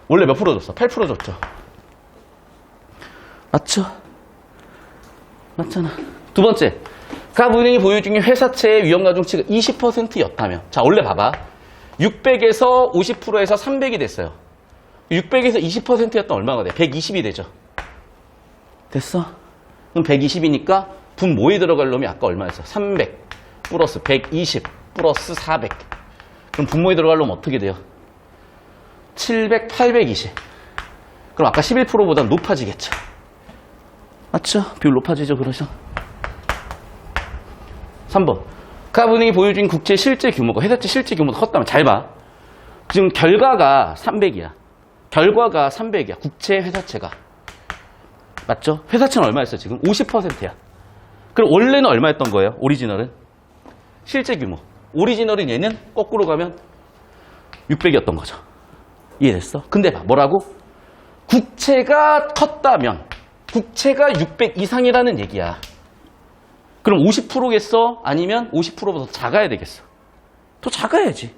원래 몇 프로 줬어? 8% 줬죠. 맞죠? 맞잖아. 두 번째. 가분행위 보유 중에 회사채의 위험 가중치가 20%였다면. 자, 원래 봐봐. 600에서 50%에서 300이 됐어요. 600에서 20%였던 얼마가 돼? 120이 되죠. 됐어? 그럼 120이니까 분모에 들어갈 놈이 아까 얼마였어? 300 플러스 120 플러스 400. 그럼 분모에 들어갈 놈 어떻게 돼요? 700, 820. 그럼 아까 11%보다 높아지겠죠. 맞죠? 비율 높아지죠, 그러죠? 3번. 가분행위 보유 중인 국채 실제 규모가, 회사채 실제 규모가 컸다면, 잘 봐. 지금 결과가 300이야. 결과가 300이야. 국채, 회사채가. 맞죠? 회사채는 얼마였어, 지금? 50%야. 그럼 원래는 얼마였던 거예요? 오리지널은? 실제 규모. 오리지널은 얘는 거꾸로 가면 600이었던 거죠. 이해됐어? 근데 봐, 뭐라고? 국채가 컸다면, 국채가 600 이상이라는 얘기야. 그럼 50%겠어? 아니면 50%보다 작아야 되겠어? 더 작아야지.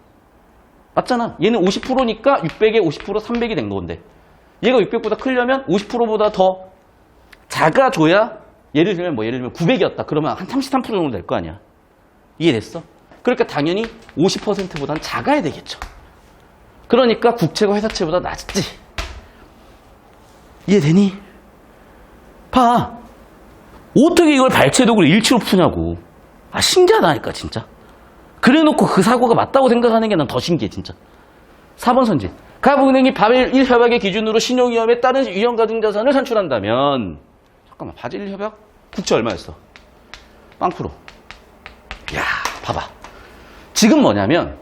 맞잖아. 얘는 50%니까 600에 50%, 300이 된 건데. 얘가 600보다 크려면 50%보다 더 작아져야, 예를 들면 900이었다. 그러면 한 33% 정도 될 거 아니야. 이해됐어? 그러니까 당연히 50%보다는 작아야 되겠죠. 그러니까 국채가 회사채보다 낮지. 이해되니? 봐. 어떻게 이걸 발췌도구를 일치로 푸냐고. 신기하다니까, 진짜. 그래 놓고 그 사고가 맞다고 생각하는 게 난 더 신기해, 진짜. 4번 선진. 가분행위 바젤 1협약의 기준으로 신용위험에 따른 위험가중자산을 산출한다면, 잠깐만, 바젤 1협약? 국채 얼마였어? 0%. 야, 봐봐. 지금 뭐냐면,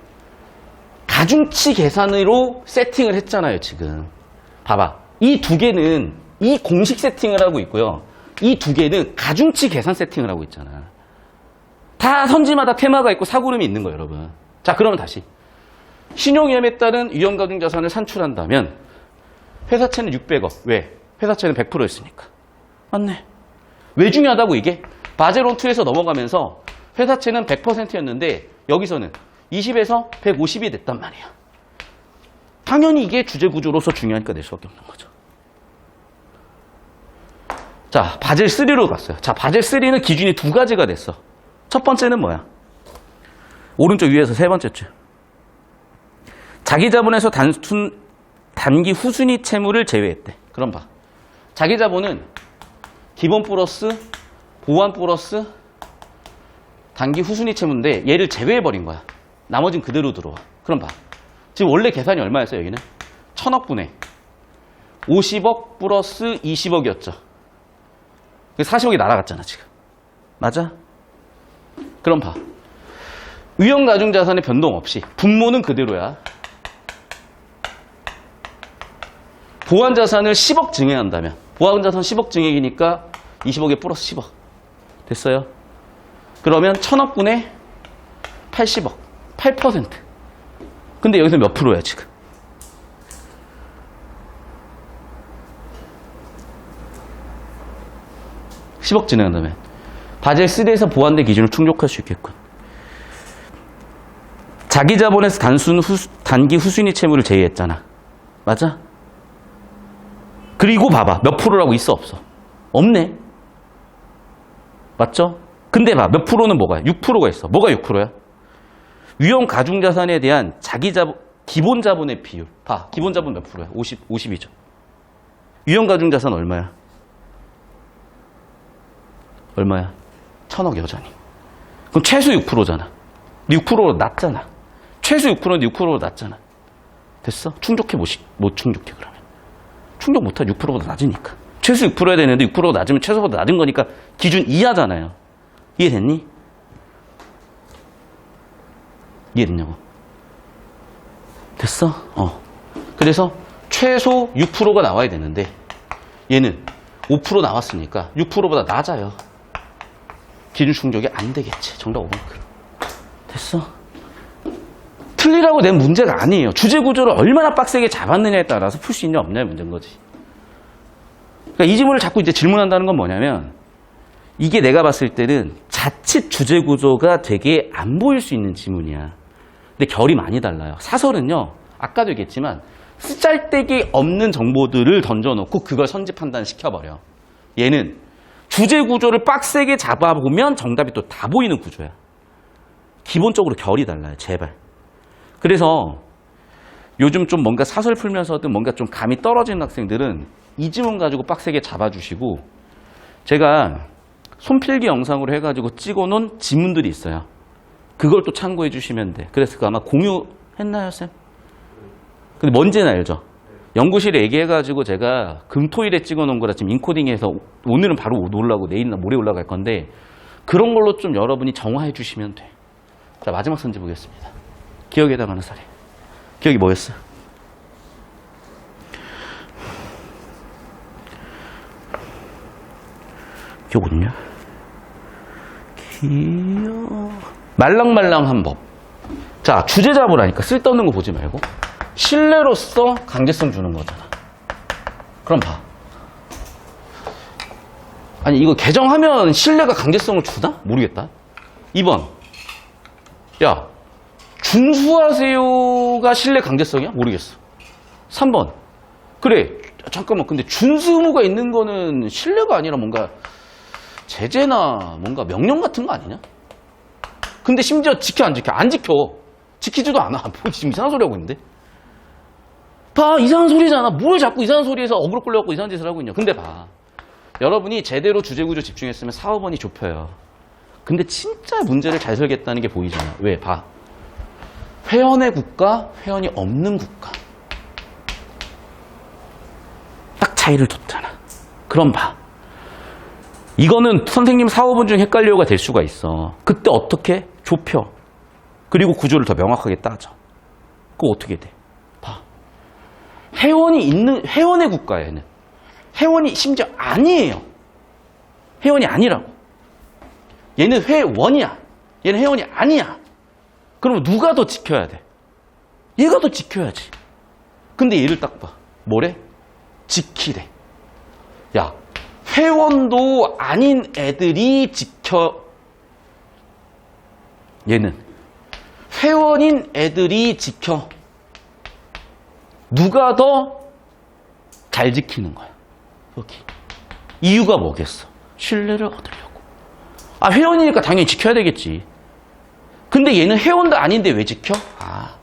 가중치 계산으로 세팅을 했잖아요, 지금. 봐봐. 이 두 개는 이 공식 세팅을 하고 있고요. 이 두 개는 가중치 계산 세팅을 하고 있잖아. 다 선지마다 테마가 있고 사고름이 있는 거예요, 여러분. 자, 그러면 다시. 신용위험에 따른 위험가중자산을 산출한다면 회사채는 600억. 왜? 회사채는 100%였으니까. 맞네. 왜 중요하다고 이게? 바젤1-2에서 넘어가면서 회사채는 100%였는데 여기서는 20에서 150이 됐단 말이야. 당연히 이게 주제구조로서 중요하니까 낼 수밖에 없는 거죠. 자, 바젤3로 갔어요. 자, 바젤3는 기준이 두 가지가 됐어. 첫 번째는 뭐야? 오른쪽 위에서 세 번째 줄. 자기 자본에서 단기 후순위 채무를 제외했대. 그럼 봐. 자기 자본은 기본 플러스 보완 플러스 단기 후순위 채무인데 얘를 제외해버린 거야. 나머지는 그대로 들어와. 그럼 봐. 지금 원래 계산이 얼마였어요? 여기는 1000억분의 50억 플러스 20억이었죠. 40억이 날아갔잖아 지금. 맞아? 그럼 봐. 유형가중자산의 변동 없이 분모는 그대로야. 보완자산을 10억 증액한다면 보완자산 10억 증액이니까 20억에 플러스 10억 됐어요? 그러면 1000억분의 80억 8%. 근데 여기서 몇 프로야 지금? (10억) 진행한다면 바젤 3에서 보완된 기준을 충족할 수 있겠군. 자기 자본에서 단기 후순위 채무를 제외했잖아. 맞아? 그리고 봐봐. 몇 프로라고 있어 없어? 없네. 맞죠? 근데 봐. 몇 프로는 뭐가 6%가 있어. 뭐가 6%야? 유형 가중자산에 대한 자기 자본, 기본 자본의 비율. 봐. 기본 자본 몇 프로야? 50이죠. 유형 가중자산 얼마야? 얼마야? 1000억 여전히. 그럼 최소 6%잖아. 6%로 낮잖아. 최소 6%인데 6%로 낮잖아. 됐어? 충족해 못 충족해 그러면. 충족 못하 6%보다 낮으니까. 최소 6%야 되는데 6%보다 낮으면 최소보다 낮은 거니까 기준 이하잖아요. 이해됐니? 이해됐냐고. 됐어? 그래서 최소 6%가 나와야 되는데 얘는 5% 나왔으니까 6%보다 낮아요. 기준 충족이 안 되겠지. 정답 5번. 됐어? 틀리라고 낸 문제가 아니에요. 주제 구조를 얼마나 빡세게 잡았느냐에 따라서 풀 수 있냐 없냐의 문제인 거지. 그러니까 이 지문을 자꾸 이제 질문한다는 건 뭐냐면 이게 내가 봤을 때는 자칫 주제 구조가 되게 안 보일 수 있는 지문이야. 근데 결이 많이 달라요. 사설은요. 아까도 얘기했지만 쓰잘데기 없는 정보들을 던져놓고 그걸 선지 판단시켜버려. 얘는 주제 구조를 빡세게 잡아보면 정답이 또 다 보이는 구조야. 기본적으로 결이 달라요. 제발. 그래서 요즘 좀 뭔가 사설 풀면서든 뭔가 좀 감이 떨어지는 학생들은 이 지문 가지고 빡세게 잡아주시고 제가 손필기 영상으로 해가지고 찍어놓은 지문들이 있어요. 그걸 또 참고해 주시면 돼. 그래서 그거 아마 공유했나요, 쌤? 근데 뭔지는 알죠? 연구실에 얘기해가지고 제가 금토일에 찍어놓은 거라 지금 인코딩해서 오늘은 바로 올라가고 내일이나 모레 올라갈 건데 그런 걸로 좀 여러분이 정화해 주시면 돼. 자, 마지막 선지 보겠습니다. 기억에 해당하는 사례. 기억이 뭐였어? 기억 없냐? 말랑말랑한 법. 자, 주제 잡으라니까 쓸데없는 거 보지 말고 신뢰로서 강제성 주는 거잖아. 그럼 봐. 아니 이거 개정하면 신뢰가 강제성을 주나? 모르겠다. 2번. 야, 준수하세요가 신뢰 강제성이야? 모르겠어. 3번. 그래. 잠깐만. 근데 준수 의무가 있는 거는 신뢰가 아니라 뭔가 제재나 뭔가 명령 같은 거 아니냐? 근데 심지어 지켜 안 지켜? 안 지켜. 지키지도 않아. 뭐 지금 이상한 소리 하고 있는데? 봐. 이상한 소리잖아. 뭘 자꾸 이상한 소리에서 어그로 끌려갖고 이상한 짓을 하고 있냐. 근데 봐. 여러분이 제대로 주제구조 집중했으면 4, 5번이 좁혀요. 근데 진짜 문제를 잘 설계했다는 게 보이잖아. 왜? 봐. 회원의 국가, 회원이 없는 국가. 딱 차이를 뒀잖아. 그럼 봐. 이거는 선생님 4, 5번 중에 헷갈려가 될 수가 있어. 그때 어떻게? 좁혀. 그리고 구조를 더 명확하게 따져. 그거 어떻게 돼? 봐. 회원이 있는, 회원의 국가야, 얘는. 회원이 심지어 아니에요. 회원이 아니라고. 얘는 회원이야. 얘는 회원이 아니야. 그러면 누가 더 지켜야 돼? 얘가 더 지켜야지. 근데 얘를 딱 봐. 뭐래? 지키래. 야, 회원도 아닌 애들이 지켜. 얘는 회원인 애들이 지켜. 누가 더 잘 지키는 거야? 여기. 이유가 뭐겠어? 신뢰를 얻으려고. 아, 회원이니까 당연히 지켜야 되겠지. 근데 얘는 회원도 아닌데 왜 지켜? 아,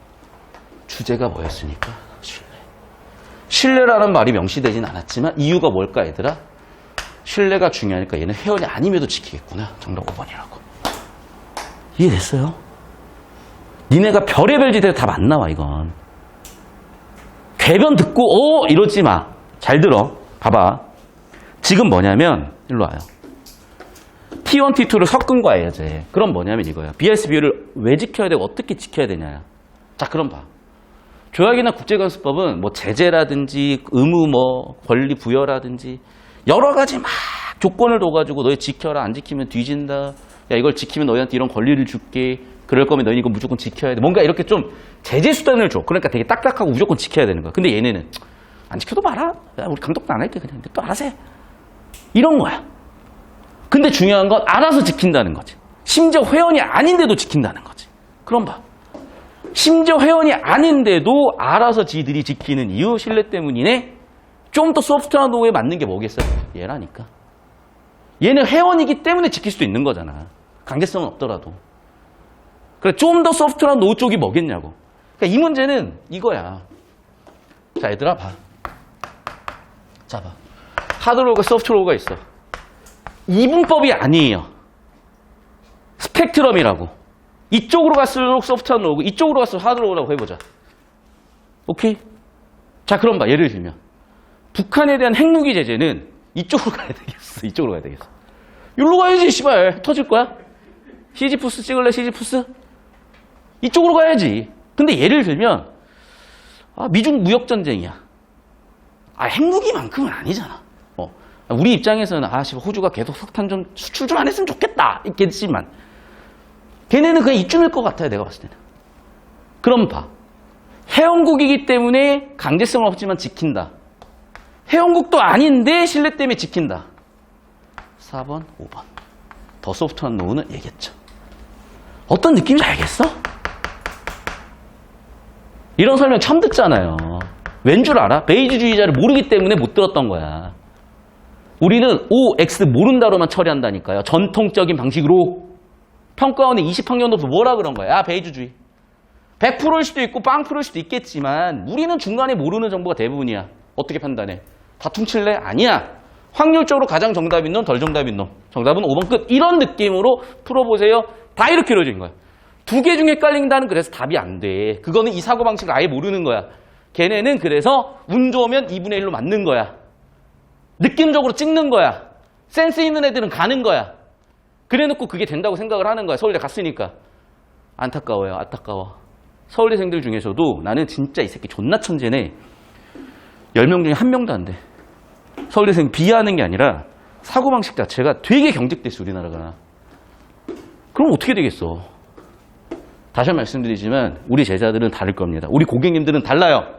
주제가 뭐였으니까? 신뢰. 신뢰라는 말이 명시되진 않았지만 이유가 뭘까, 얘들아? 신뢰가 중요하니까 얘는 회원이 아님에도 지키겠구나. 정답 5번이라고. 이해됐어요? 니네가 별의별 짓에 답 안 나와, 이건. 궤변 듣고 이러지 마. 잘 들어. 봐봐. 지금 뭐냐면 일로 와요. T1, T2를 섞은 거야, 이제. 그럼 뭐냐면 이거야. BS 비율을 왜 지켜야 되고 어떻게 지켜야 되냐. 자, 그럼 봐. 조약이나 국제관습법은 뭐 제재라든지 의무 뭐 권리 부여라든지 여러 가지 막 조건을 둬가지고 너희 지켜라. 안 지키면 뒤진다. 야, 이걸 지키면 너희한테 이런 권리를 줄게. 그럴 거면 너희 이거 무조건 지켜야 돼. 뭔가 이렇게 좀 제재 수단을 줘. 그러니까 되게 딱딱하고 무조건 지켜야 되는 거야. 근데 얘네는 안 지켜도 말아. 야, 우리 감독도 안 할게. 그냥 또 알아서 해. 이런 거야. 근데 중요한 건 알아서 지킨다는 거지. 심지어 회원이 아닌데도 지킨다는 거지. 그럼 봐. 심지어 회원이 아닌데도 알아서 지들이 지키는 이유 신뢰 때문이네. 좀 더 소프트한 노후에 맞는 게 뭐겠어요? 얘라니까. 얘는 회원이기 때문에 지킬 수도 있는 거잖아. 강제성은 없더라도. 그래, 좀 더 소프트한 노후 쪽이 뭐겠냐고. 그러니까 이 문제는 이거야. 자, 얘들아, 봐. 자, 봐. 하드로우가 소프트로우가 있어. 이분법이 아니에요. 스펙트럼이라고. 이쪽으로 갈수록 소프트한 로우고 이쪽으로 갈수록 하드로우라고 해보자. 오케이? 자, 그럼 봐. 예를 들면 북한에 대한 핵무기 제재는 이쪽으로 가야 되겠어. 이쪽으로 가야 되겠어. 여기로 가야지. 씨발. 터질 거야? 시지푸스 찍을래? 시지푸스? 이쪽으로 가야지. 근데 예를 들면 미중 무역전쟁이야. 핵무기만큼은 아니잖아. 우리 입장에서는 호주가 계속 석탄 좀 수출 좀 안 했으면 좋겠다 있겠지만 걔네는 그냥 이쯤일 것 같아요. 내가 봤을 때는. 그럼 봐. 회원국이기 때문에 강제성은 없지만 지킨다. 회원국도 아닌데 신뢰 때문에 지킨다. 4번, 5번. 더 소프트한 노후는 얘기했죠. 어떤 느낌인지 알겠어? 이런 설명 처음 듣잖아요. 왠 줄 알아? 베이지주의자를 모르기 때문에 못 들었던 거야. 우리는 O, X 모른다로만 처리한다니까요. 전통적인 방식으로. 평가원이 20학년도부터 뭐라 그런 거야? 야, 베이지주의. 100%일 수도 있고 0%일 수도 있겠지만 우리는 중간에 모르는 정보가 대부분이야. 어떻게 판단해? 다 퉁칠래? 아니야. 확률적으로 가장 정답인 놈, 덜 정답인 놈. 정답은 5번 끝. 이런 느낌으로 풀어보세요. 다 이렇게 이루어진 거야. 두 개 중에 헷갈린다는 그래서 답이 안 돼. 그거는 이 사고방식을 아예 모르는 거야. 걔네는 그래서 운 좋으면 2분의 1로 맞는 거야. 느낌적으로 찍는 거야. 센스 있는 애들은 가는 거야. 그래놓고 그게 된다고 생각을 하는 거야. 서울대 갔으니까. 안타까워요. 안타까워. 서울대생들 중에서도 나는 진짜 이 새끼 존나 천재네. 10명 중에 1명도 안 돼. 서울대생 비하하는 게 아니라 사고방식 자체가 되게 경직됐어. 우리나라가. 그럼 어떻게 되겠어. 다시 한 번 말씀드리지만 우리 제자들은 다를 겁니다. 우리 고객님들은 달라요.